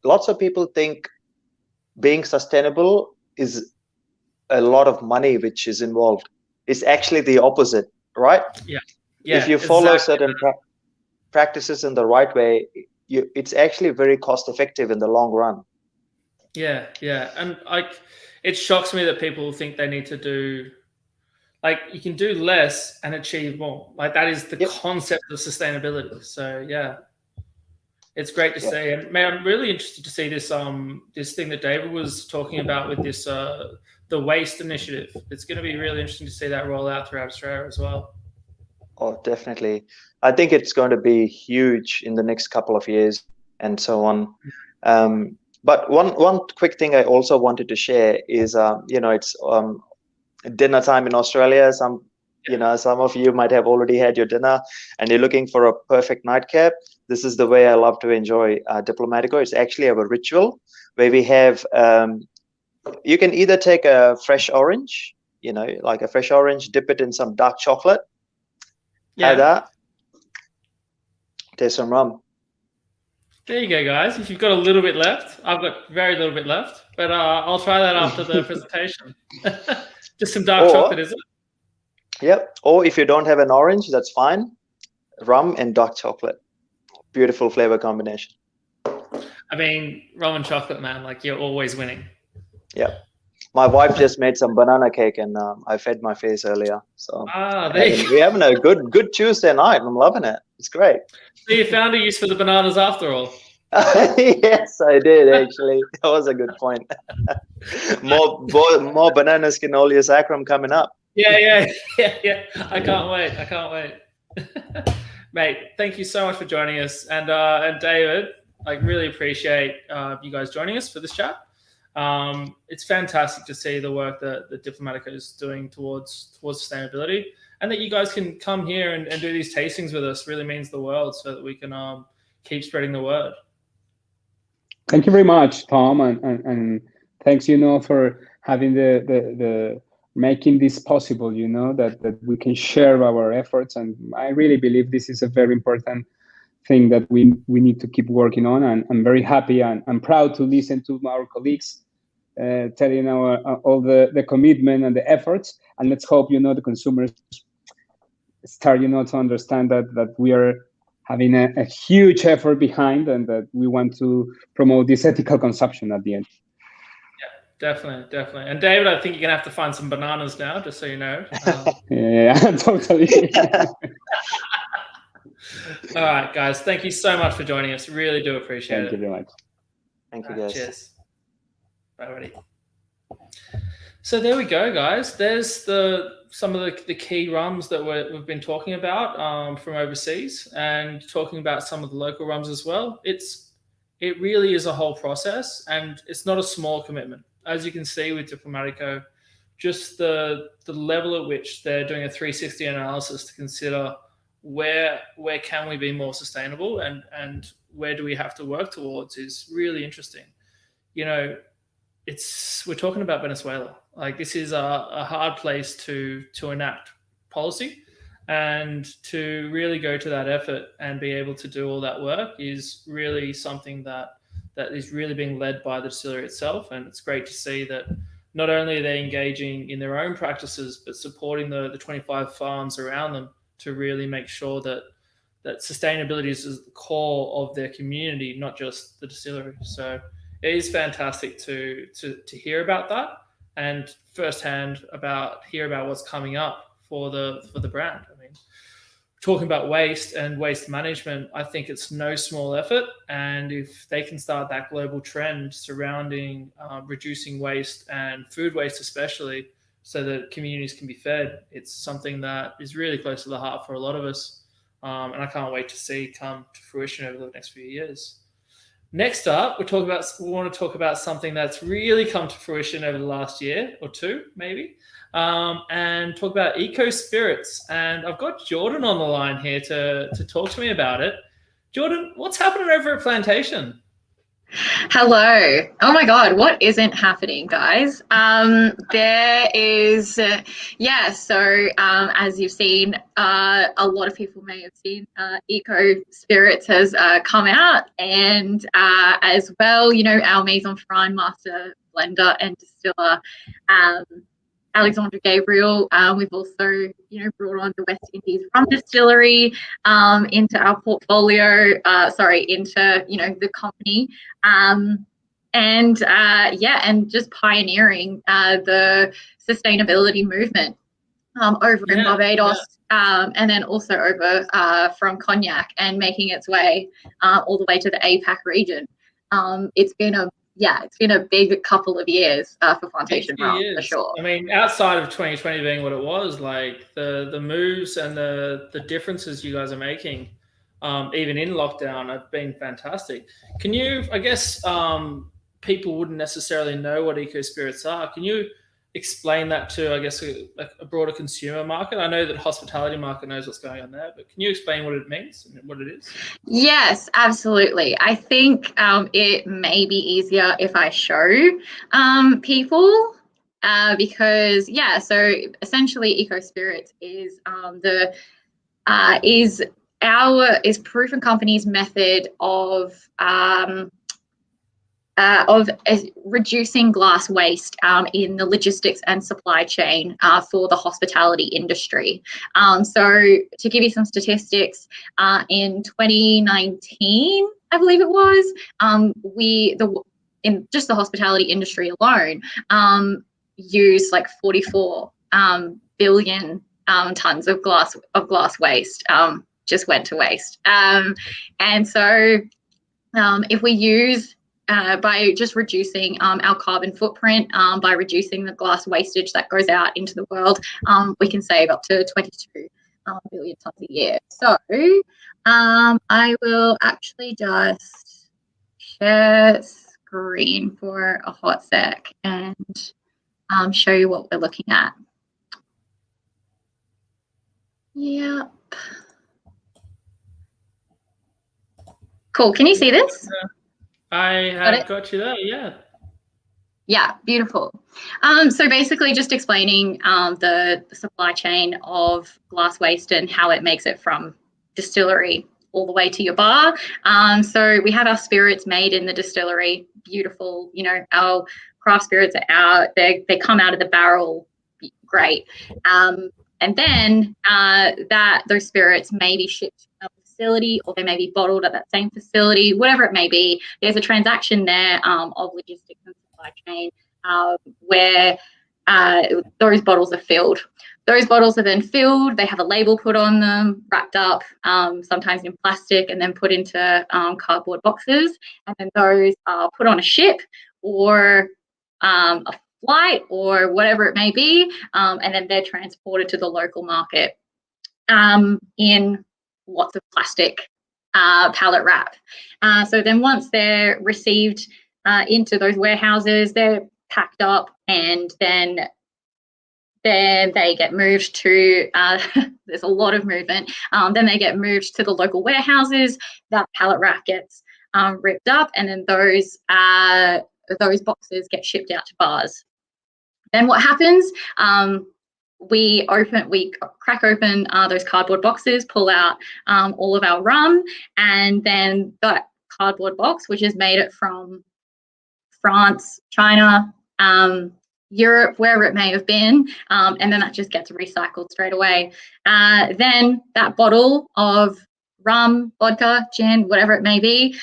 Speaker 6: Lots of people think being sustainable is a lot of money which is involved. It's actually the opposite, right?
Speaker 1: Yeah.
Speaker 6: If you follow certain practices in the right way, it's actually very cost effective in the long run.
Speaker 1: Yeah, and it shocks me that people think they need to do, like, you can do less and achieve more. Like, that is the concept of sustainability. So yeah, it's great to see. And man, I'm really interested to see this this thing that David was talking about with this the waste initiative. It's going to be really interesting to see that roll out throughout Australia as well.
Speaker 6: Oh, definitely. I think it's going to be huge in the next couple of years and so on. But one quick thing I also wanted to share is, it's dinner time in Australia. Some of you might have already had your dinner and you're looking for a perfect nightcap. This is the way I love to enjoy Diplomatico. It's actually a ritual where we have, you can either take a fresh orange, like a fresh orange, dip it in some dark chocolate. Have that. There's some rum.
Speaker 1: There you go, guys. If you've got a little bit left, I've got very little bit left, but I'll try that after the presentation. Just some dark chocolate, is it?
Speaker 6: Yep. Or if you don't have an orange, that's fine. Rum and dark chocolate. Beautiful flavor combination.
Speaker 1: I mean, rum and chocolate, man, like, you're always winning.
Speaker 6: Yep. My wife just made some banana cake and I fed my face earlier. So we're having a good Tuesday night. I'm loving it. It's great.
Speaker 1: So you found a use for the bananas after all?
Speaker 6: Yes, I did actually. That was a good point. more banana skin oleosaccharum coming up.
Speaker 1: Yeah. I can't wait. Mate, thank you so much for joining us. And David, I really appreciate you guys joining us for this chat. It's fantastic to see the work that Diplomatico is doing towards sustainability, and that you guys can come here and do these tastings with us really means the world, so that we can keep spreading the word.
Speaker 4: Thank you very much, Tom, and thanks, for having the making this possible, that we can share our efforts. And I really believe this is a very important thing that we need to keep working on. And I'm very happy and I'm proud to listen to our colleagues telling all the commitment and the efforts. And let's hope, the consumers start, to understand that we are having a huge effort behind, and that we want to promote this ethical consumption at the end.
Speaker 1: Yeah, definitely. And David, I think you're going to have to find some bananas now, just so you know.
Speaker 4: Yeah, totally.
Speaker 1: All right, guys. Thank you so much for joining us. Really do appreciate it.
Speaker 4: Thank you very much.
Speaker 6: Thank you, guys.
Speaker 1: Cheers. Bye, buddy. So there we go, guys. There's some of the key rums that we've been talking about from overseas, and talking about some of the local rums as well. It really is a whole process, and it's not a small commitment. As you can see with Diplomatico, just the level at which they're doing a 360 analysis to consider where can we be more sustainable, and where do we have to work towards, is really interesting. We're talking about Venezuela. Like, this is a hard place to enact policy, and to really go to that effort and be able to do all that work is really something that is really being led by the distillery itself. And it's great to see that not only are they engaging in their own practices, but supporting the 25 farms around them to really make sure that sustainability is the core of their community, not just the distillery. So it is fantastic to hear about that. and firsthand hear about what's coming up for the brand. I mean, talking about waste and waste management, I think it's no small effort. And if they can start that global trend surrounding reducing waste and food waste especially, so that communities can be fed, it's something that is really close to the heart for a lot of us. And I can't wait to see come to fruition over the next few years. Next up, we want to talk about something that's really come to fruition over the last year or two, maybe, and talk about eco spirits. And I've got Jordan on the line here to talk to me about it. Jordan, what's happening over at Plantation?
Speaker 5: Hello. Oh my God, what isn't happening, guys? There is, so as you've seen, a lot of people may have seen Eco Spirits has come out, and as well, our Maison Frine master blender and distiller, Alexandra Gabriel. We've also, brought on the West Indies Rum Distillery into our portfolio. Into the company, and just pioneering the sustainability movement over in Barbados, and then also over from Cognac, and making its way all the way to the APAC region. It's been a big couple of years for Plantation Rum, for sure.
Speaker 1: I mean, outside of 2020 being what it was, like the moves and the differences you guys are making, even in lockdown, have been fantastic. Can you, I guess, people wouldn't necessarily know what eco spirits are. Can you explain that to, I guess, a broader consumer market? I know that hospitality market knows what's going on there, but can you explain what it means and what it is?
Speaker 5: Yes, absolutely. I think it may be easier if I show people, because so essentially eco spirits is is Proof and Company's method of reducing glass waste in the logistics and supply chain for the hospitality industry. So to give you some statistics, in 2019, I believe it was, in just the hospitality industry alone, used like 44 billion tons of glass waste just went to waste. And so if we use by just reducing our carbon footprint, by reducing the glass wastage that goes out into the world, we can save up to 22 billion tons a year. So I will actually just share screen for a hot sec and show you what we're looking at. Yep. Cool. Can you see this?
Speaker 1: I have got you there, yeah.
Speaker 5: Yeah, beautiful. So basically just explaining the supply chain of glass waste and how it makes it from distillery all the way to your bar. So we have our spirits made in the distillery, beautiful, our craft spirits are out, they come out of the barrel, great. And then those spirits may be shipped to another facility, or they may be bottled at that same facility, whatever it may be. There's a transaction there of logistics and supply chain where those bottles are filled. Those bottles are then filled, they have a label put on them, wrapped up, sometimes in plastic, and then put into cardboard boxes. And then those are put on a ship or a flight or whatever it may be, and then they're transported to the local market in lots of plastic pallet wrap. So then once they're received into those warehouses, they're packed up, and then they get moved to, there's a lot of movement, then they get moved to the local warehouses, that pallet wrap gets ripped up, and then those boxes get shipped out to bars. Then what happens, we crack open those cardboard boxes, pull out all of our rum, and then that cardboard box, which is made it from France, China, Europe, wherever it may have been, and then that just gets recycled straight away. Then that bottle of rum, vodka, gin, whatever it may be,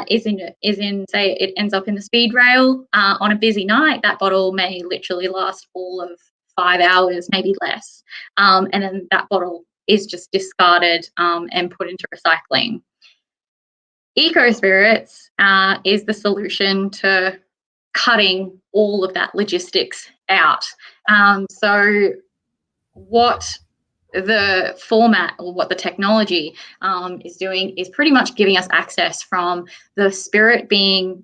Speaker 5: is in say it ends up in the speed rail on a busy night, that bottle may literally last all of 5 hours, maybe less, and then that bottle is just discarded and put into recycling. Eco Spirits is the solution to cutting all of that logistics out. So what the format or what the technology is doing is pretty much giving us access from the spirit being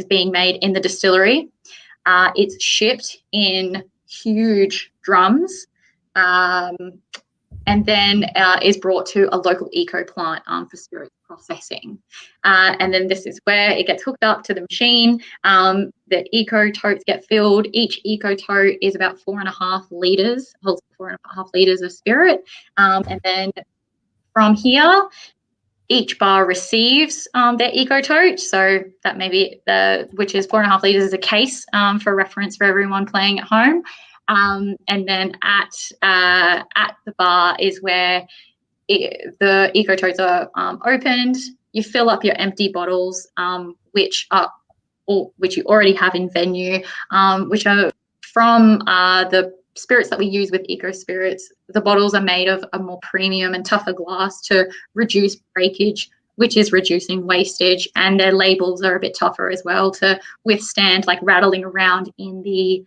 Speaker 5: being made in the distillery. It's shipped in huge drums, and then is brought to a local eco plant for spirit processing. And then this is where it gets hooked up to the machine. The eco totes get filled. Each eco tote is about 4.5 litres, holds 4.5 litres of spirit. And then from here, each bar receives their eco tote. So that may be which is 4.5 litres is a case for reference for everyone playing at home. And then at the bar is where the eco totes are opened. You fill up your empty bottles, which you already have in venue, which are from the spirits that we use with Eco Spirits. The bottles are made of a more premium and tougher glass to reduce breakage, which is reducing wastage, and their labels are a bit tougher as well to withstand like rattling around in the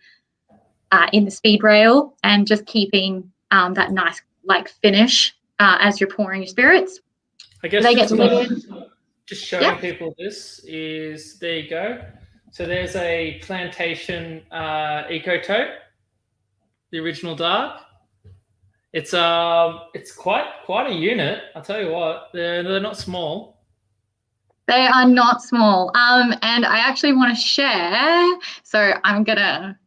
Speaker 5: speed rail, and just keeping that nice like finish as you're pouring your spirits.
Speaker 1: I guess
Speaker 5: they get delivered.
Speaker 1: Just showing people this is, there you go. So there's a plantation eco tote, the original dark. It's quite a unit. I'll tell you what, they're not small.
Speaker 5: They are not small. And I actually want to share. So I'm gonna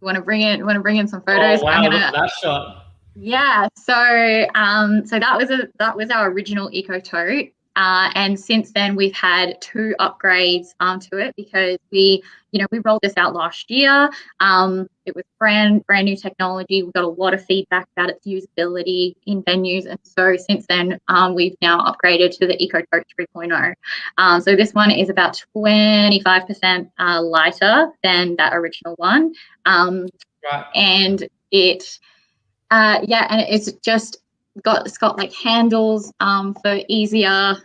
Speaker 5: want to bring in some photos.
Speaker 1: Oh wow! Look at that shot.
Speaker 5: Yeah. So that was our original eco tote. And since then we've had 2 upgrades to it, because we rolled this out last year. It was brand new technology. We got a lot of feedback about its usability in venues, and so since then we've now upgraded to the Eco Tote 3.0. So this one is about 25% lighter than that original one.
Speaker 1: Right.
Speaker 5: And it's just it's got like handles for easier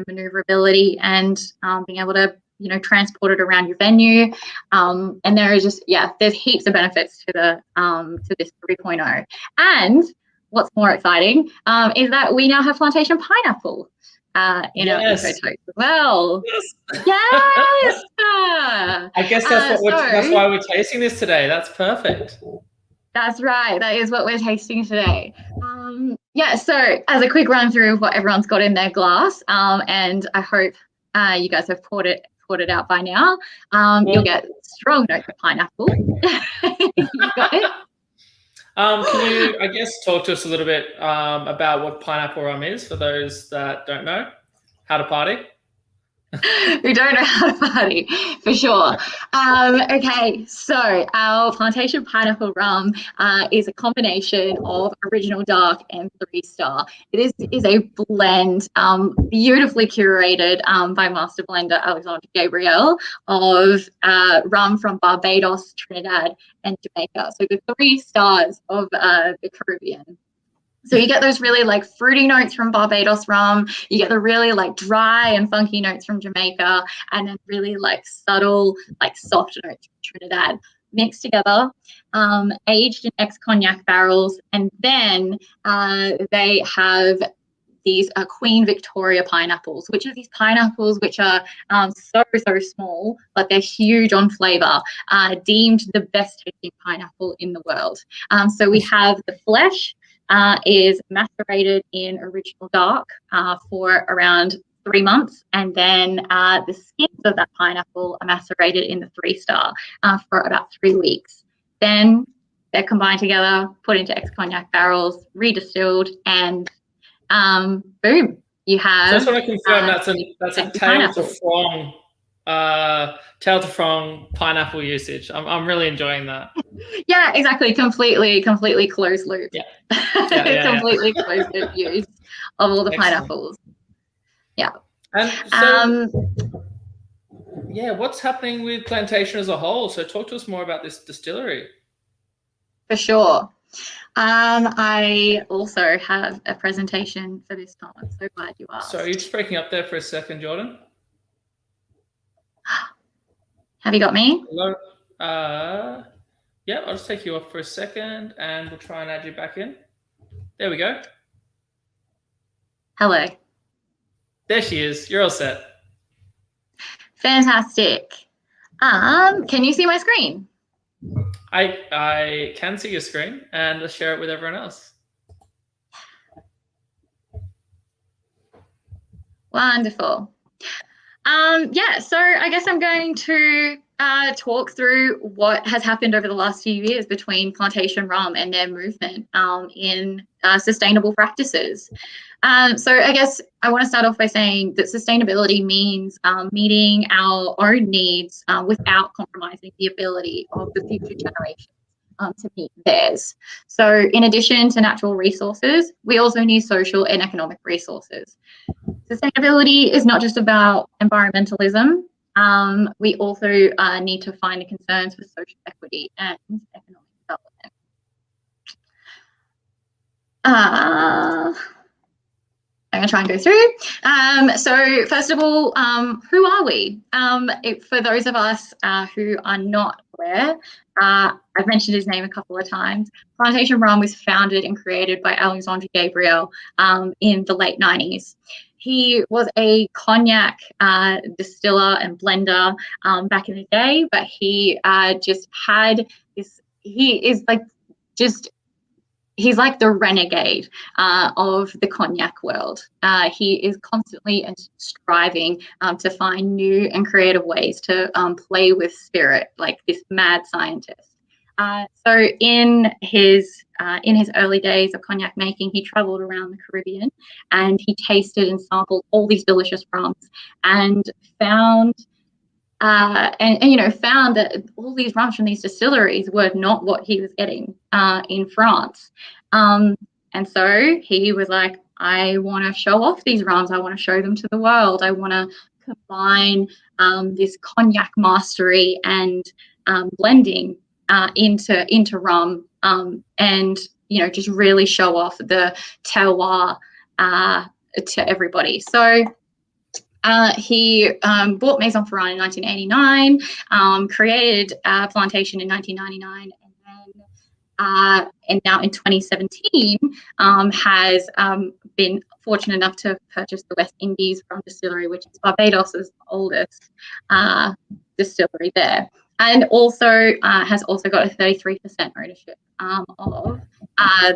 Speaker 5: maneuverability, and being able to transport it around your venue. And there is there's heaps of benefits to this 3.0. And what's more exciting is that we now have plantation pineapple in our eco tote as well. Yes.
Speaker 1: I guess that's why we're tasting this today. That's perfect.
Speaker 5: That's right. That is what we're tasting today. So as a quick run through of what everyone's got in their glass, and I hope you guys have poured it out by now. You'll get strong notes of pineapple. You got it.
Speaker 1: Can you, I guess, talk to us a little bit about what pineapple rum is for those that don't know how to party?
Speaker 5: Who don't know how to party, for sure. Okay, so our plantation pineapple rum is a combination of original dark and 3-star. It is a blend, beautifully curated by master blender Alexander Gabriel, of rum from Barbados, Trinidad, and Jamaica. So the 3 stars of the Caribbean. So you get those really like fruity notes from Barbados rum, you get the really like dry and funky notes from Jamaica, and then really like subtle, like soft notes from Trinidad, mixed together, aged in ex-cognac barrels. And then they have these Queen Victoria pineapples, which are these pineapples which are so small, but they're huge on flavour, deemed the best tasting pineapple in the world. So we have the flesh, is macerated in original dark for around 3 months, and then the skins of that pineapple are macerated in the 3-star for about 3 weeks. Then they're combined together, put into ex-cognac barrels, redistilled, and boom, you have.
Speaker 1: So I just want to confirm that's a tail to frong pineapple usage. I'm really enjoying that.
Speaker 5: Yeah, exactly. Completely closed loop.
Speaker 1: Yeah.
Speaker 5: Completely closed loop use. of all the
Speaker 1: Excellent.
Speaker 5: pineapples. Yeah.
Speaker 1: And so, yeah, what's happening with plantation as a whole? So talk to us more about this distillery.
Speaker 5: For sure. I also have a presentation for this time. I'm so glad you asked.
Speaker 1: Sorry, you're just breaking up there for a second, Jordan.
Speaker 5: Have you got me?
Speaker 1: Hello. Yeah, I'll just take you off for a second and we'll try and add you back in. There we go.
Speaker 5: Hello.
Speaker 1: There she is. You're all set.
Speaker 5: Fantastic. Can you see my screen?
Speaker 1: I can see your screen, and let's share it with everyone else.
Speaker 5: Wonderful. Yeah, so I guess I'm going to talk through what has happened over the last few years between plantation rum and their movement in sustainable practices. So I guess I want to start off by saying that sustainability means meeting our own needs without compromising the ability of the future generations to meet theirs. So in addition to natural resources, we also need social and economic resources. Sustainability is not just about environmentalism. We also need to find the concerns for social equity and economic development. I'm going to try and go through. So first of all, who are we? For those of us who are not aware, I've mentioned his name a couple of times. Plantation Rum was founded and created by Alexandre Gabriel in the late 90s. He was a cognac distiller and blender back in the day, but he just had this, he's like the renegade of the cognac world. He is constantly striving to find new and creative ways to play with spirit, like this mad scientist. So in his early days of cognac making, he traveled around the Caribbean and he tasted and sampled all these delicious rums and found found that all these rums from these distilleries were not what he was getting in France. And so he was like, I want to show off these rums. I want to show them to the world. I want to combine this cognac mastery and blending into rum and, just really show off the terroir to everybody. So he bought Maison Ferrand in 1989, created Plantation in 1999, and now in 2017 has been fortunate enough to purchase the West Indies Rum Distillery, which is Barbados's oldest distillery there, and also has also got a 33% ownership of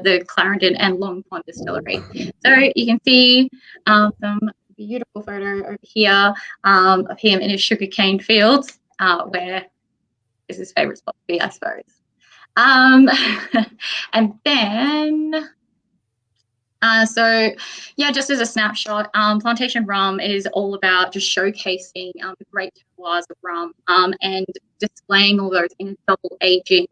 Speaker 5: the Clarendon and Long Pond Distillery. So you can see some beautiful photo over here of him in his sugarcane fields, where is his favorite spot to be, I suppose. And then, just as a snapshot, Plantation Rum is all about just showcasing the great terroirs of rum and displaying all those in a double aging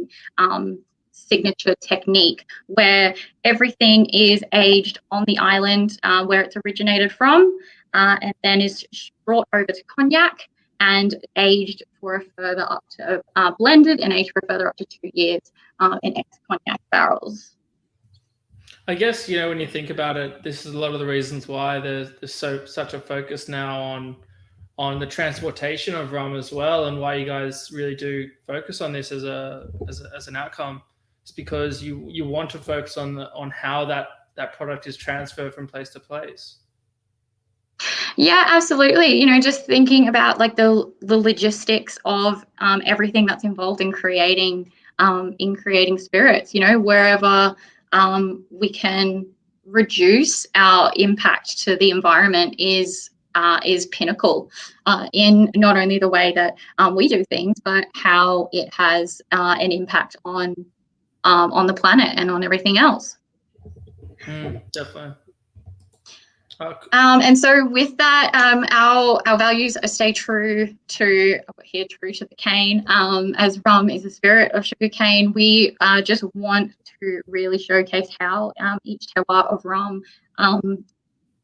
Speaker 5: signature technique where everything is aged on the island where it's originated from and then is brought over to cognac and aged for a further up to blended and aged for a further up to 2 years in ex-cognac barrels.
Speaker 1: I guess, when you think about it, this is a lot of the reasons why there's such a focus now on the transportation of rum as well, and why you guys really do focus on this as an outcome. It's because you want to focus on how that product is transferred from place to place.
Speaker 5: Yeah, absolutely. Just thinking about like the logistics of everything that's involved in creating spirits. Wherever we can reduce our impact to the environment is pinnacle in not only the way that we do things, but how it has an impact on the planet and on everything else.
Speaker 1: Definitely.
Speaker 5: And so with that, our values stay true to the cane. As rum is the spirit of sugar cane, we just want to really showcase how each terroir of rum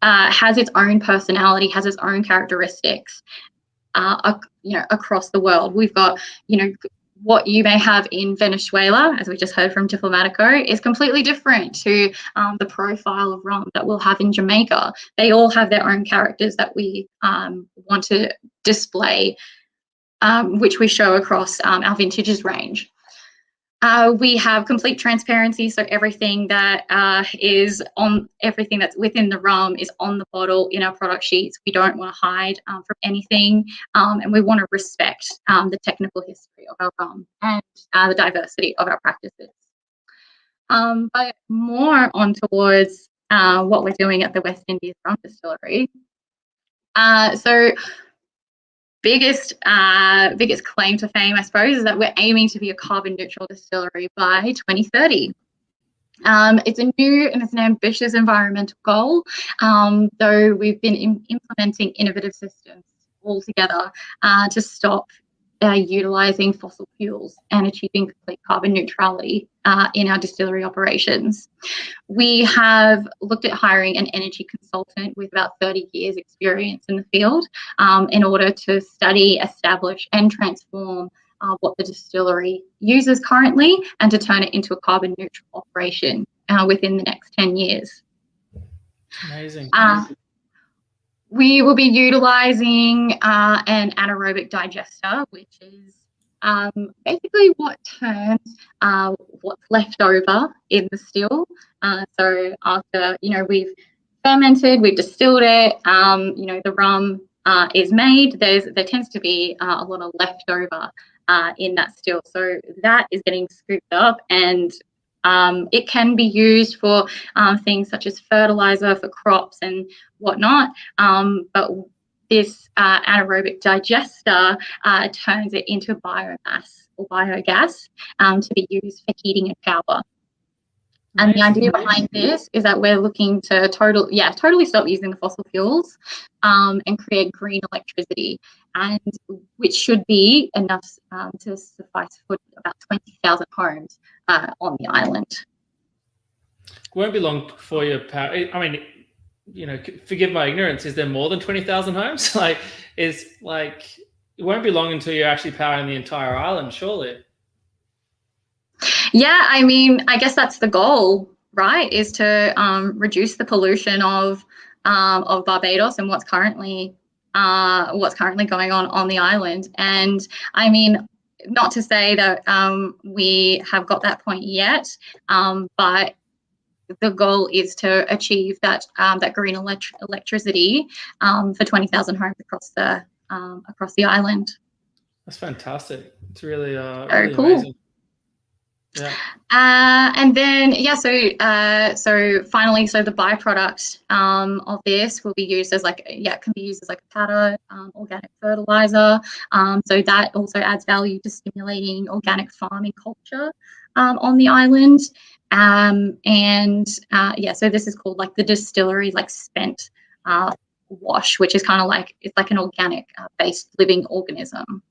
Speaker 5: has its own personality, has its own characteristics, across the world. We've got, what you may have in Venezuela, as we just heard from Diplomatico, is completely different to the profile of rum that we'll have in Jamaica. They all have their own characters that we want to display, which we show across our vintages range. We have complete transparency, so everything that everything that's within the rum is on the bottle in our product sheets. We don't want to hide from anything, and we want to respect the technical history of our rum and the diversity of our practices. But more on towards what we're doing at the West Indies Rum Distillery. So biggest claim to fame, I suppose, is that we're aiming to be a carbon neutral distillery by 2030. It's a new and it's an ambitious environmental goal, though we've been implementing innovative systems all together to stop utilising fossil fuels and achieving complete carbon neutrality in our distillery operations. We have looked at hiring an energy consultant with about 30 years experience in the field in order to study, establish and transform what the distillery uses currently and to turn it into a carbon neutral operation within the next 10 years.
Speaker 1: Amazing.
Speaker 5: We will be utilising an anaerobic digester, which is basically what turns what's left over in the still. So after, we've fermented, we've distilled it, the rum is made, there tends to be a lot of leftover in that still. So that is getting scooped up and it can be used for things such as fertilizer for crops and whatnot. But this anaerobic digester turns it into biomass or biogas to be used for heating and power. And the idea behind this is that we're looking to totally stop using the fossil fuels and create green electricity, and which should be enough to suffice for about 20,000 homes on the island.
Speaker 1: It won't be long before your power. I mean, forgive my ignorance. Is there more than 20,000 homes? It won't be long until you're actually powering the entire island, surely.
Speaker 5: Yeah, I mean, I guess that's the goal, right? Is to reduce the pollution of Barbados and what's currently going on the island. And I mean, not to say that we have got that point yet, but the goal is to achieve that green electricity for 20,000 homes across the island.
Speaker 1: That's fantastic. It's really
Speaker 5: very cool.
Speaker 1: Amazing. Yeah.
Speaker 5: And then so finally, so the byproduct of this will be used as can be used as a powder, organic fertilizer. So that also adds value to stimulating organic farming culture on the island. So this is called the distillery spent wash, which is kind of it's like an organic based living organism.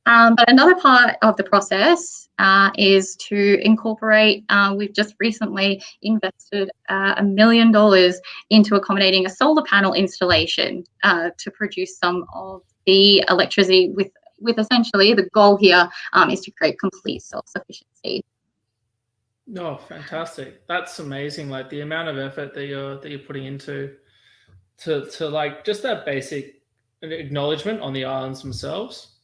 Speaker 5: But another part of the process is to incorporate, we've just recently invested $1 million into accommodating a solar panel installation to produce some of the electricity with essentially the goal here is to create complete self-sufficiency.
Speaker 1: Oh, fantastic. That's amazing. The amount of effort that you're putting into to just that basic acknowledgement on the islands themselves.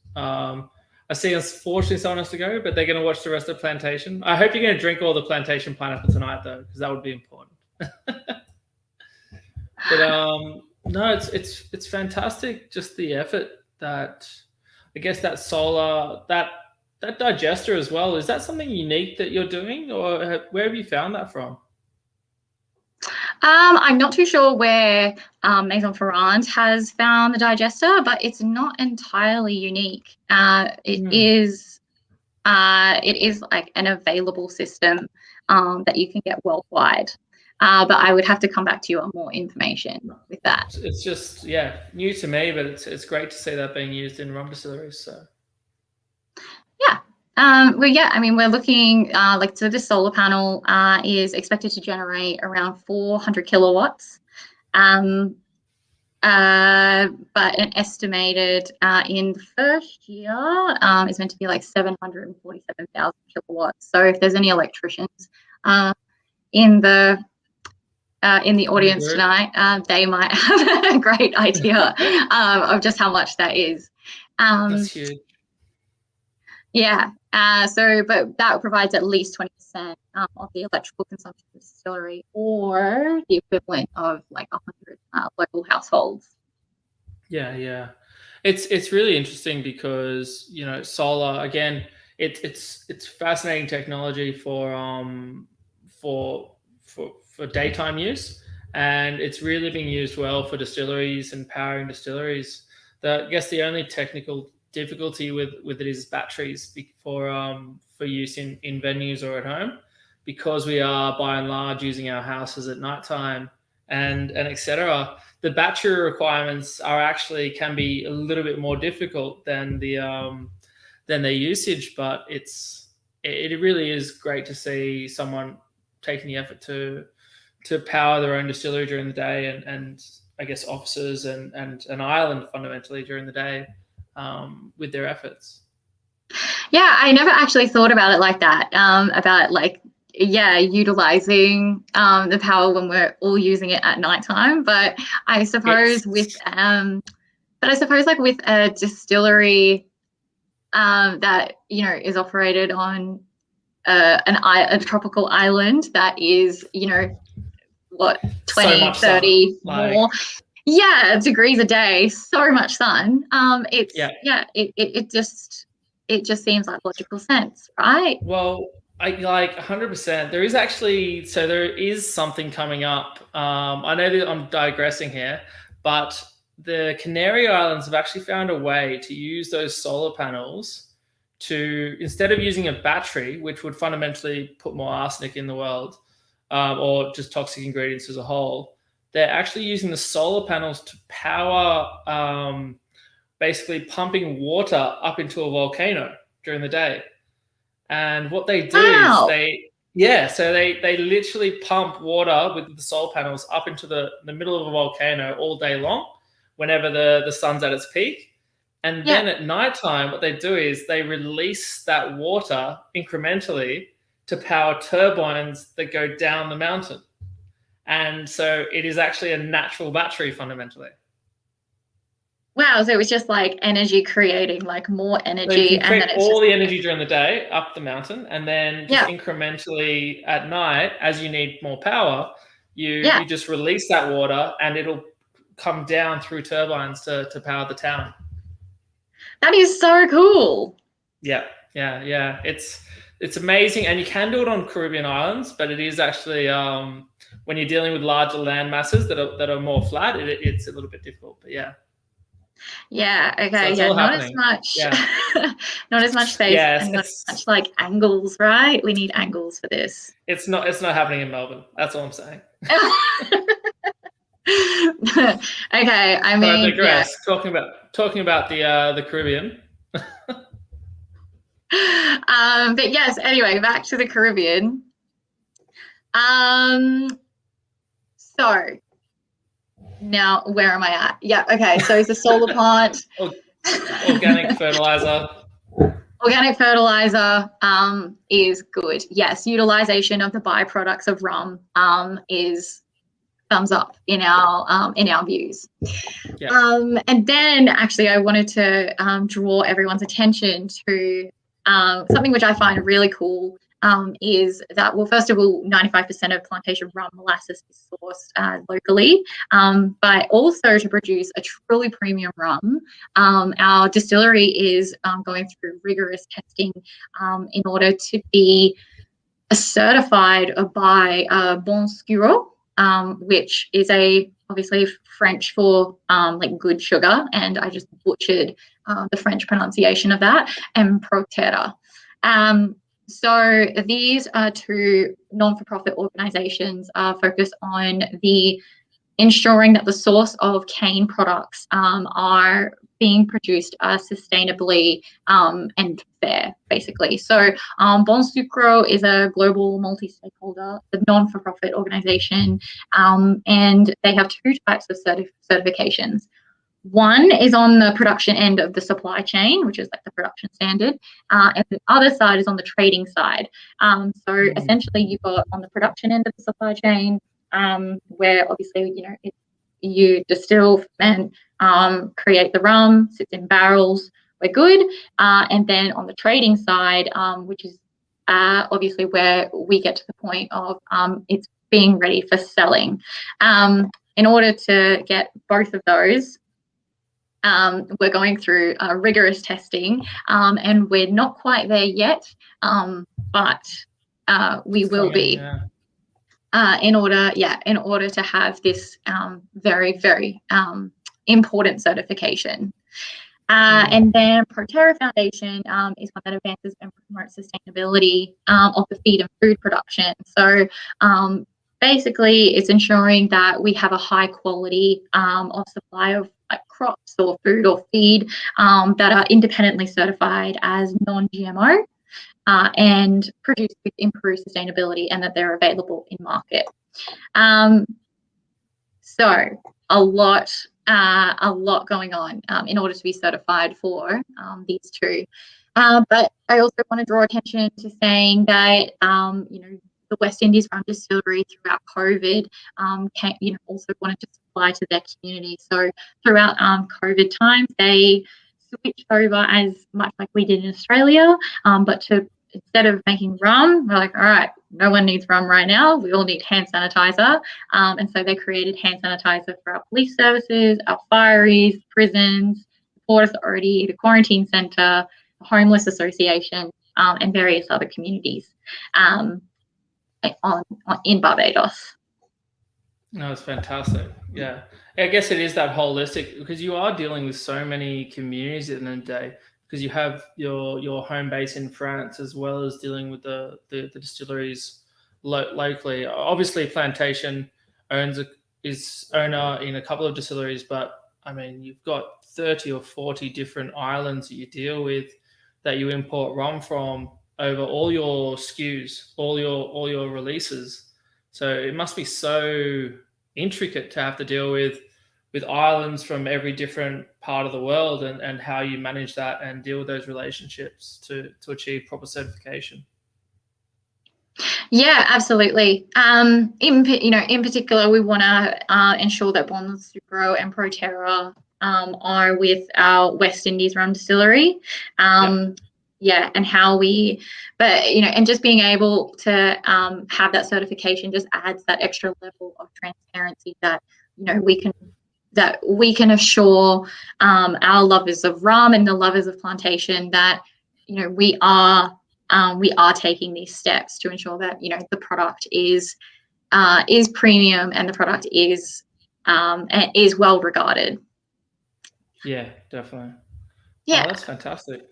Speaker 1: I see, unfortunately, someone has to go, but they're going to watch the rest of Plantation. I hope you're going to drink all the Plantation pineapple tonight, though, because that would be important. But no, it's fantastic. Just the effort that, I guess, that solar, that digester as well. Is that something unique that you're doing, or where have you found that from?
Speaker 5: I'm not too sure where Maison Ferrand has found the digester, but it's not entirely unique. It is an available system that you can get worldwide. But I would have to come back to you on more information with that.
Speaker 1: It's just new to me, but it's great to see that being used in rum distilleries. So.
Speaker 5: We're looking so this solar panel is expected to generate around 400 kilowatts But an estimated in the first year is meant to be like 747,000 kilowatts. So if there's any electricians in the audience tonight, they might have a great idea of just how much that is.
Speaker 1: That's huge.
Speaker 5: Yeah. But that provides at least 20% of the electrical consumption of the distillery, or the equivalent of like 100 local households.
Speaker 1: Yeah. It's really interesting because, you know, solar, again, it's fascinating technology for daytime use, and it's really being used well for distilleries and powering distilleries. I guess the only technical difficulty with it is batteries for use in venues or at home, because we are by and large using our houses at nighttime and etc. The battery requirements can be a little bit more difficult than their usage, but it really is great to see someone taking the effort to power their own distillery during the day, and I guess offices and an island fundamentally during the day with their efforts.
Speaker 5: Yeah, I never actually thought about it like that. Utilizing the power when we're all using it at nighttime. But I suppose with a distillery that, you know, is operated on a tropical island that is, you know, what, 20, 30 more degrees a day, so much sun. It just seems like logical sense, right?
Speaker 1: Well, I like 100%. There is something coming up. I know that I'm digressing here, but the Canary Islands have actually found a way to use those solar panels to, instead of using a battery, which would fundamentally put more arsenic in the world, or just toxic ingredients as a whole, they're actually using the solar panels to power, basically pumping water up into a volcano during the day. And what they do is they literally pump water with the solar panels up into the middle of a volcano all day long, whenever the sun's at its peak. And then at nighttime, what they do is they release that water incrementally to power turbines that go down the mountain. And so it is actually a natural battery fundamentally.
Speaker 5: Wow, so it was just like energy creating, like more energy.
Speaker 1: So you can create all the energy during the day up the mountain, and then just incrementally at night, as you need more power, you just release that water and it'll come down through turbines to power the town.
Speaker 5: That is so cool.
Speaker 1: Yeah. It's amazing, and you can do it on Caribbean islands, but it is actually when you're dealing with larger land masses that are more flat, it's a little bit difficult. But yeah.
Speaker 5: Yeah. Okay.
Speaker 1: So
Speaker 5: not as much. Not as much space, and not as much like angles, right? We need angles for this.
Speaker 1: It's not happening in Melbourne. That's all I'm saying.
Speaker 5: Okay. I mean,
Speaker 1: I digress. Talking about the Caribbean.
Speaker 5: But yes. Anyway, back to the Caribbean. So now, where am I at? Yeah. Okay. So it's a solar plant.
Speaker 1: Organic fertilizer.
Speaker 5: Organic fertilizer is good. Yes, utilization of the byproducts of rum is thumbs up in our views.
Speaker 1: Yeah.
Speaker 5: And then actually I wanted to draw everyone's attention to something which I find really cool, is that, well, first of all, 95% of plantation rum molasses is sourced locally, but also to produce a truly premium rum, our distillery is going through rigorous testing in order to be certified by Bon Scuro, which is obviously French for like good sugar, and I just butchered the French pronunciation of that, and Protera. So these are two non-for-profit organisations focused on ensuring that the source of cane products are being produced sustainably and fair, basically. So Bon Sucro is a global multi-stakeholder, a non-for-profit organization, and they have two types of certifications. One is on the production end of the supply chain, which is like the production standard, and the other side is on the trading side. So essentially, you've got on the production end of the supply chain, where obviously, you distill and create the rum, sits in barrels, we're good. And then on the trading side, which is obviously where we get to the point of it's being ready for selling. In order to get both of those, we're going through rigorous testing, and we're not quite there yet, but we will be. In order to have this very, very important certification. And then ProTerra Foundation is one that advances and promotes sustainability of the feed and food production. So basically, it's ensuring that we have a high quality of supply of crops or food or feed that are independently certified as non-GMO. And produced with improved sustainability, and that they're available in market. So a lot going on in order to be certified for these two. But I also want to draw attention to saying that the West Indies Rum Distillery throughout COVID also wanted to supply to their community. So throughout COVID times, they switched over as much like we did in Australia, but instead of making rum, we're like, all right, no one needs rum right now. We all need hand sanitizer. And so they created hand sanitizer for our police services, our fireys, prisons, the Port Authority, the Quarantine Centre, the Homeless Association, and various other communities in Barbados.
Speaker 1: No, it's fantastic. Yeah. I guess it is that holistic, because you are dealing with so many communities at the end of the day, because you have your home base in France as well as dealing with the distilleries locally. Obviously, Plantation is owner in a couple of distilleries, but I mean, you've got 30 or 40 different islands that you deal with, that you import rum from over all your SKUs, all your releases. So it must be so intricate to have to deal with islands from every different part of the world, and how you manage that and deal with those relationships to achieve proper certification.
Speaker 5: Yeah, absolutely. In particular, we want to ensure that Bon Sucro and ProTerra are with our West Indies Rum Distillery. And how and just being able to have that certification just adds that extra level of transparency that we can assure our lovers of rum and the lovers of plantation that we are taking these steps to ensure that the product is premium and the product is well regarded.
Speaker 1: Yeah, definitely.
Speaker 5: Yeah,
Speaker 1: that's fantastic.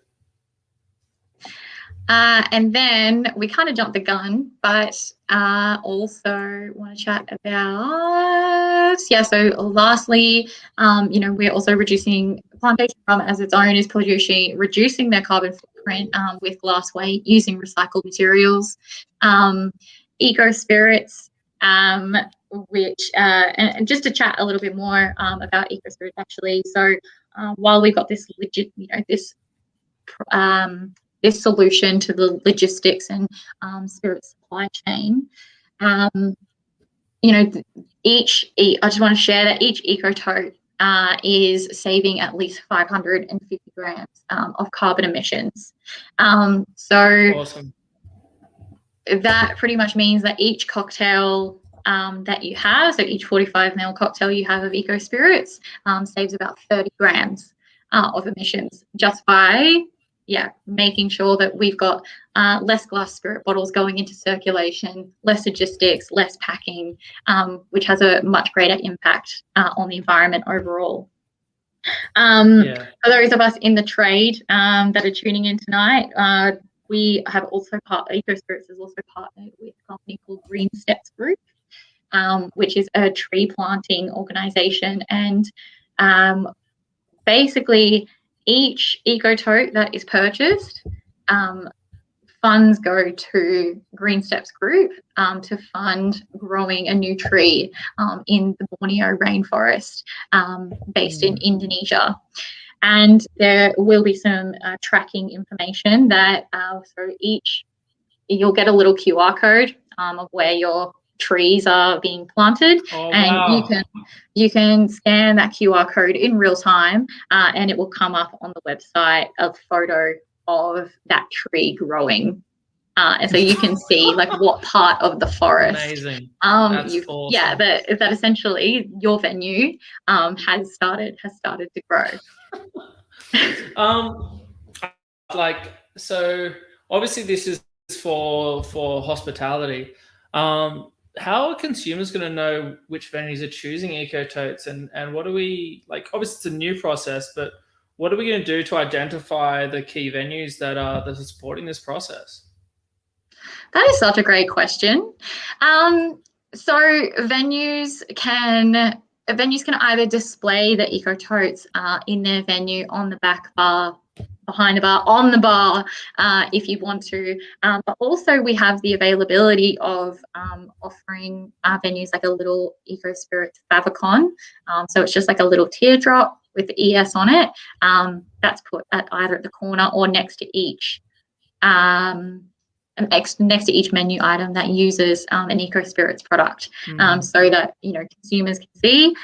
Speaker 5: And then we kind of jumped the gun, but also want to chat about, so lastly, we're also reducing plantation rum as its own is reducing their carbon footprint with glass weight using recycled materials. Eco Spirits, which, and just to chat a little bit more about Eco Spirits actually. So while we've got this this solution to the logistics and spirit supply chain. I just want to share that each eco tote is saving at least 550 grams of carbon emissions. So
Speaker 1: awesome.
Speaker 5: That pretty much means that each cocktail that you have, so each 45 ml cocktail you have of Eco Spirits saves about 30 grams of emissions just by making sure that we've got less glass spirit bottles going into circulation, less logistics, less packing, which has a much greater impact on the environment overall. For those of us in the trade that are tuning in tonight, we have also Eco Spirits has also partnered with a company called Green Steps Group, which is a tree planting organisation, and basically each eco tote that is purchased, funds go to Green Steps Group to fund growing a new tree in the Borneo rainforest based in Indonesia. And there will be some tracking information that so you'll get a little QR code of where your trees are being planted, and you can scan that QR code in real time, and it will come up on the website a photo of that tree growing, and so you can see like what part of the forest.
Speaker 1: Amazing. That's awesome.
Speaker 5: Yeah, that essentially your venue has started to grow.
Speaker 1: So obviously this is for hospitality. How are consumers going to know which venues are choosing eco totes, and what do we, like, obviously it's a new process, but what are we going to do to identify the key venues that are supporting this process?
Speaker 5: That is such a great question. So venues can either display the eco totes in their venue on the back bar, behind the bar, on the bar, if you want to. But also we have the availability of offering venues like a little Eco Spirit favicon. So it's just like a little teardrop with the ES on it. That's put at either at the corner or next to each next to each menu item that uses an Eco Spirits product, so that consumers can see,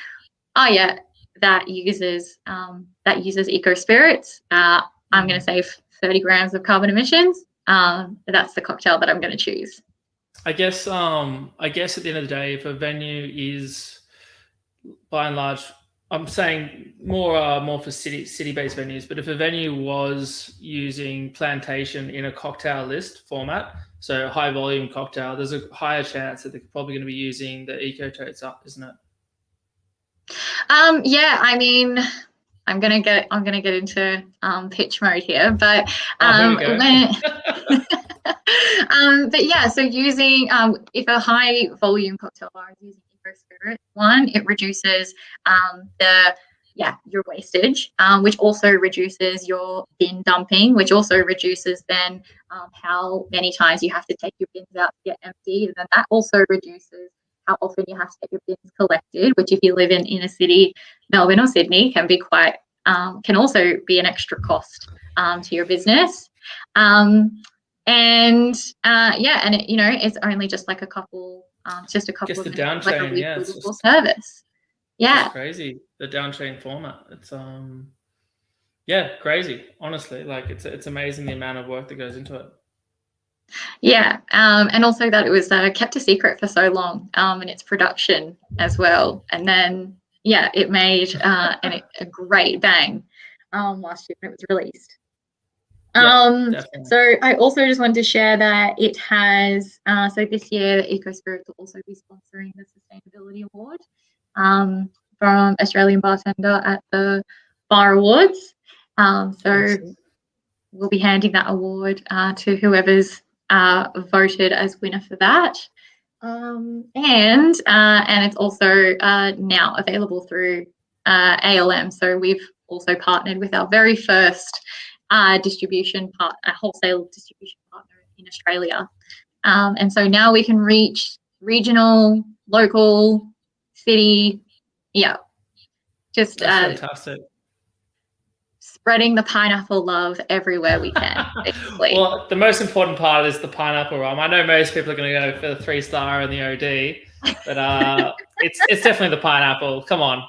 Speaker 5: oh yeah, that uses Eco Spirits. I'm going to save 30 grams of carbon emissions. That's the cocktail that I'm going to choose.
Speaker 1: I guess at the end of the day, if a venue is, by and large, I'm saying more for city-based venues, but if a venue was using plantation in a cocktail list format, so high volume cocktail, there's a higher chance that they're probably going to be using the eco totes up, isn't it?
Speaker 5: Yeah, I mean, I'm gonna get into pitch mode here, but but yeah, so using if a high volume cocktail bar is using Eco Spirit, one, it reduces your wastage, which also reduces your bin dumping, which also reduces then how many times you have to take your bins out to get emptied, and then that also reduces how often you have to get your bins collected, which if you live in inner city Melbourne or Sydney can be can also be an extra cost to your business. And it's only just like a couple of minutes, like a weekly service. Yeah,
Speaker 1: it's crazy, the down chain format. It's crazy, honestly. Like it's amazing the amount of work that goes into it.
Speaker 5: Yeah, and also that it was kept a secret for so long in its production as well, and then it made a great bang last year when it was released. So I also just wanted to share that it has so this year the Eco Spirit will also be sponsoring the Sustainability Award from Australian Bartender at the Bar Awards. So we'll be handing that award to whoever's voted as winner for that. And it's also now available through ALM. So we've also partnered with our very first wholesale distribution partner in Australia. And so now we can reach regional, local, city,
Speaker 1: that's fantastic.
Speaker 5: Spreading the pineapple love everywhere we can, basically.
Speaker 1: Well, the most important part is the pineapple rum. I know most people are going to go for the 3-star and the OD, but it's definitely the pineapple. Come on.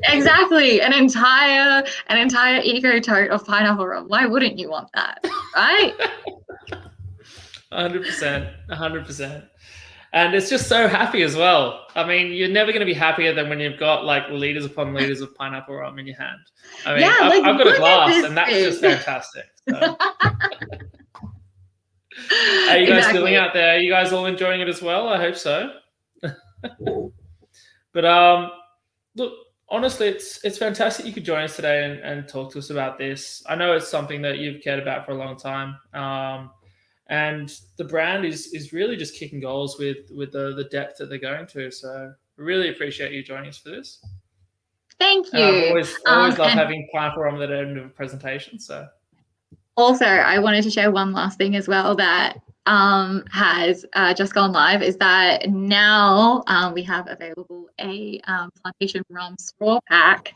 Speaker 5: Exactly, an entire eco tote of pineapple rum. Why wouldn't you want that, right?
Speaker 1: 100%. And it's just so happy as well. I mean, you're never going to be happier than when you've got like liters upon liters of pineapple rum in your hand. I mean, I've got a glass, and that's just fantastic. So. Are you guys feeling out there? Are you guys all enjoying it as well? I hope so. But look, honestly, it's fantastic you could join us today and talk to us about this. I know it's something that you've cared about for a long time. And the brand is really just kicking goals with the depth that they're going to. So we really appreciate you joining us for this.
Speaker 5: Thank you.
Speaker 1: And I've always loved
Speaker 5: and
Speaker 1: having pineapple rum at the end of a presentation. So
Speaker 5: also, I wanted to share one last thing as well that has just gone live, is that now we have available a plantation rum straw pack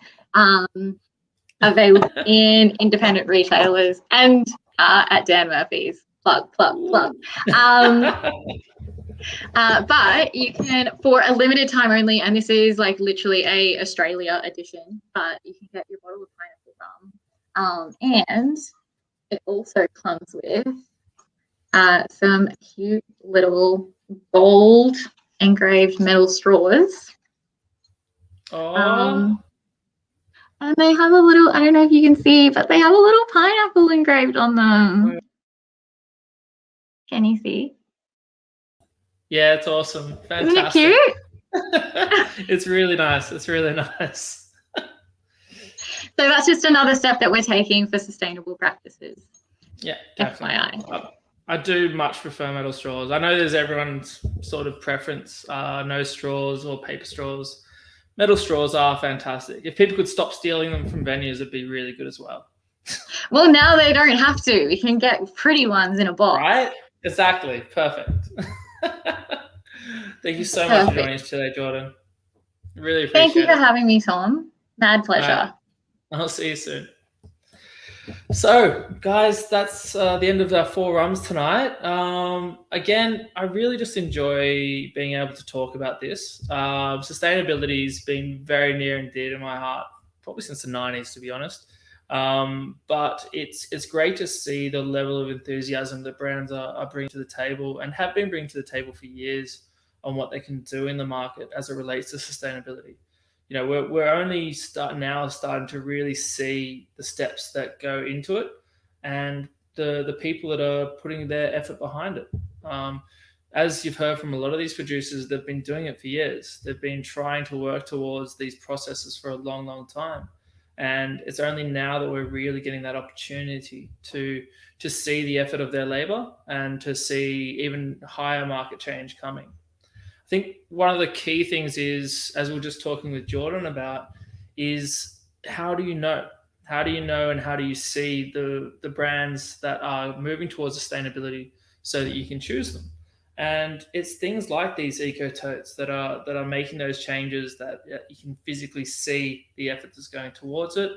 Speaker 5: available in independent retailers and at Dan Murphy's. Plug. But you can, for a limited time only, and this is like literally a Australia edition, but you can get your bottle of pineapple rum. And it also comes with some cute little gold engraved metal straws.
Speaker 1: oh,
Speaker 5: And they have a little, I don't know if you can see, but they have a little pineapple engraved on them. Can you see?
Speaker 1: yeah, it's awesome. Fantastic.
Speaker 5: Isn't it cute?
Speaker 1: It's really nice. It's really nice.
Speaker 5: So that's just another step that we're taking for sustainable practices.
Speaker 1: Yeah, definitely.
Speaker 5: FYI.
Speaker 1: I do much prefer metal straws. I know there's everyone's sort of preference, no straws or paper straws. Metal straws are fantastic. If people could stop stealing them from venues, it'd be really good as well.
Speaker 5: Well, now they don't have to. We can get pretty ones in a box.
Speaker 1: Right? Exactly. Perfect. Thank you so much for joining us today, Jordan. Really appreciate it.
Speaker 5: Thank you for having me, Tom. Mad pleasure.
Speaker 1: I'll see you soon. So, guys, that's the end of our 4 rums tonight. Again, I really just enjoy being able to talk about this. Sustainability has been very near and dear to my heart, probably since the 90s, to be honest. But it's great to see the level of enthusiasm that brands are bringing to the table and have been bringing to the table for years on what they can do in the market as it relates to sustainability. You know, we're only starting to really see the steps that go into it and the people that are putting their effort behind it. As you've heard from a lot of these producers, they've been doing it for years. They've been trying to work towards these processes for a long, long time. And it's only now that we're really getting that opportunity to see the effort of their labor and to see even higher market change coming. I think one of the key things is, as we were just talking with Jordan about, is how do you know? How do you know and how do you see the brands that are moving towards sustainability so that you can choose them? And it's things like these eco totes that are making those changes that you can physically see the effort that's going towards it.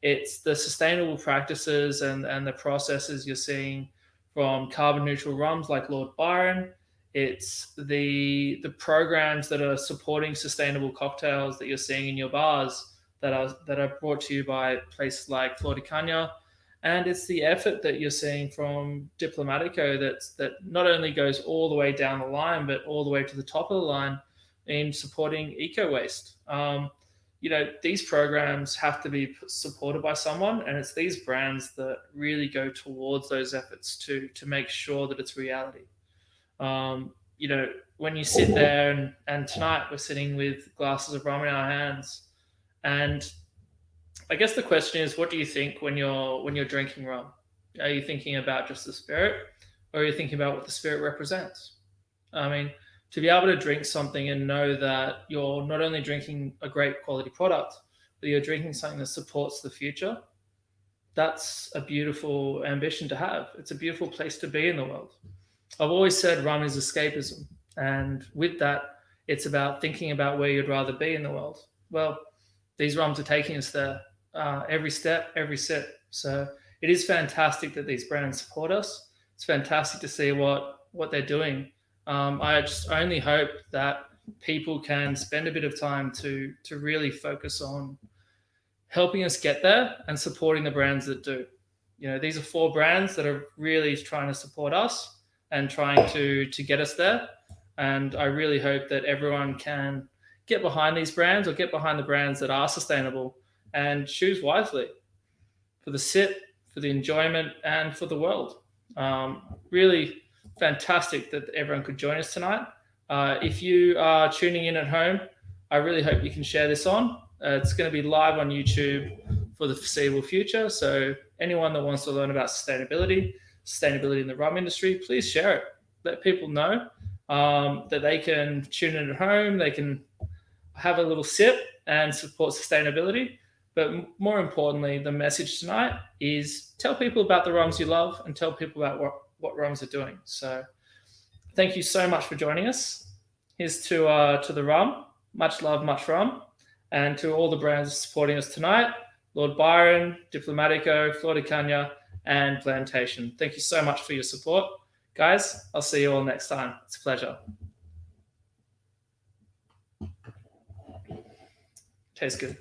Speaker 1: It's the sustainable practices and the processes you're seeing from carbon neutral rums like Lord Byron. It's the programs that are supporting sustainable cocktails that you're seeing in your bars that are brought to you by places like Flor de Caña. And it's the effort that you're seeing from Diplomatico that not only goes all the way down the line, but all the way to the top of the line in supporting eco-waste. You know, these programs have to be supported by someone, and it's these brands that really go towards those efforts to make sure that it's reality. You know, when you sit there and tonight we're sitting with glasses of rum in our hands, and I guess the question is, what do you think when you're drinking rum? Are you thinking about just the spirit, or are you thinking about what the spirit represents? I mean, to be able to drink something and know that you're not only drinking a great quality product, but you're drinking something that supports the future, that's a beautiful ambition to have. It's a beautiful place to be in the world. I've always said rum is escapism. And with that, it's about thinking about where you'd rather be in the world. Well, these rums are taking us there every step, every sip. So it is fantastic that these brands support us. It's fantastic to see what they're doing. I just only hope that people can spend a bit of time to really focus on helping us get there and supporting the brands that do. You know, these are 4 brands that are really trying to support us and trying to get us there. And I really hope that everyone can get behind these brands or get behind the brands that are sustainable and choose wisely for the sip, for the enjoyment, and for the world. Really fantastic that everyone could join us tonight. If you are tuning in at home, I really hope you can share this on. It's going to be live on YouTube for the foreseeable future. So anyone that wants to learn about sustainability in the rum industry, please share it. Let people know that they can tune in at home. They can have a little sip and support sustainability. But more importantly, the message tonight is tell people about the rums you love and tell people about what rums are doing. So thank you so much for joining us. Here's to the rum. Much love, much rum. And to all the brands supporting us tonight, Lord Byron, Diplomatico, Flor de Cana, and Plantation. Thank you so much for your support. Guys, I'll see you all next time. It's a pleasure. Tastes good.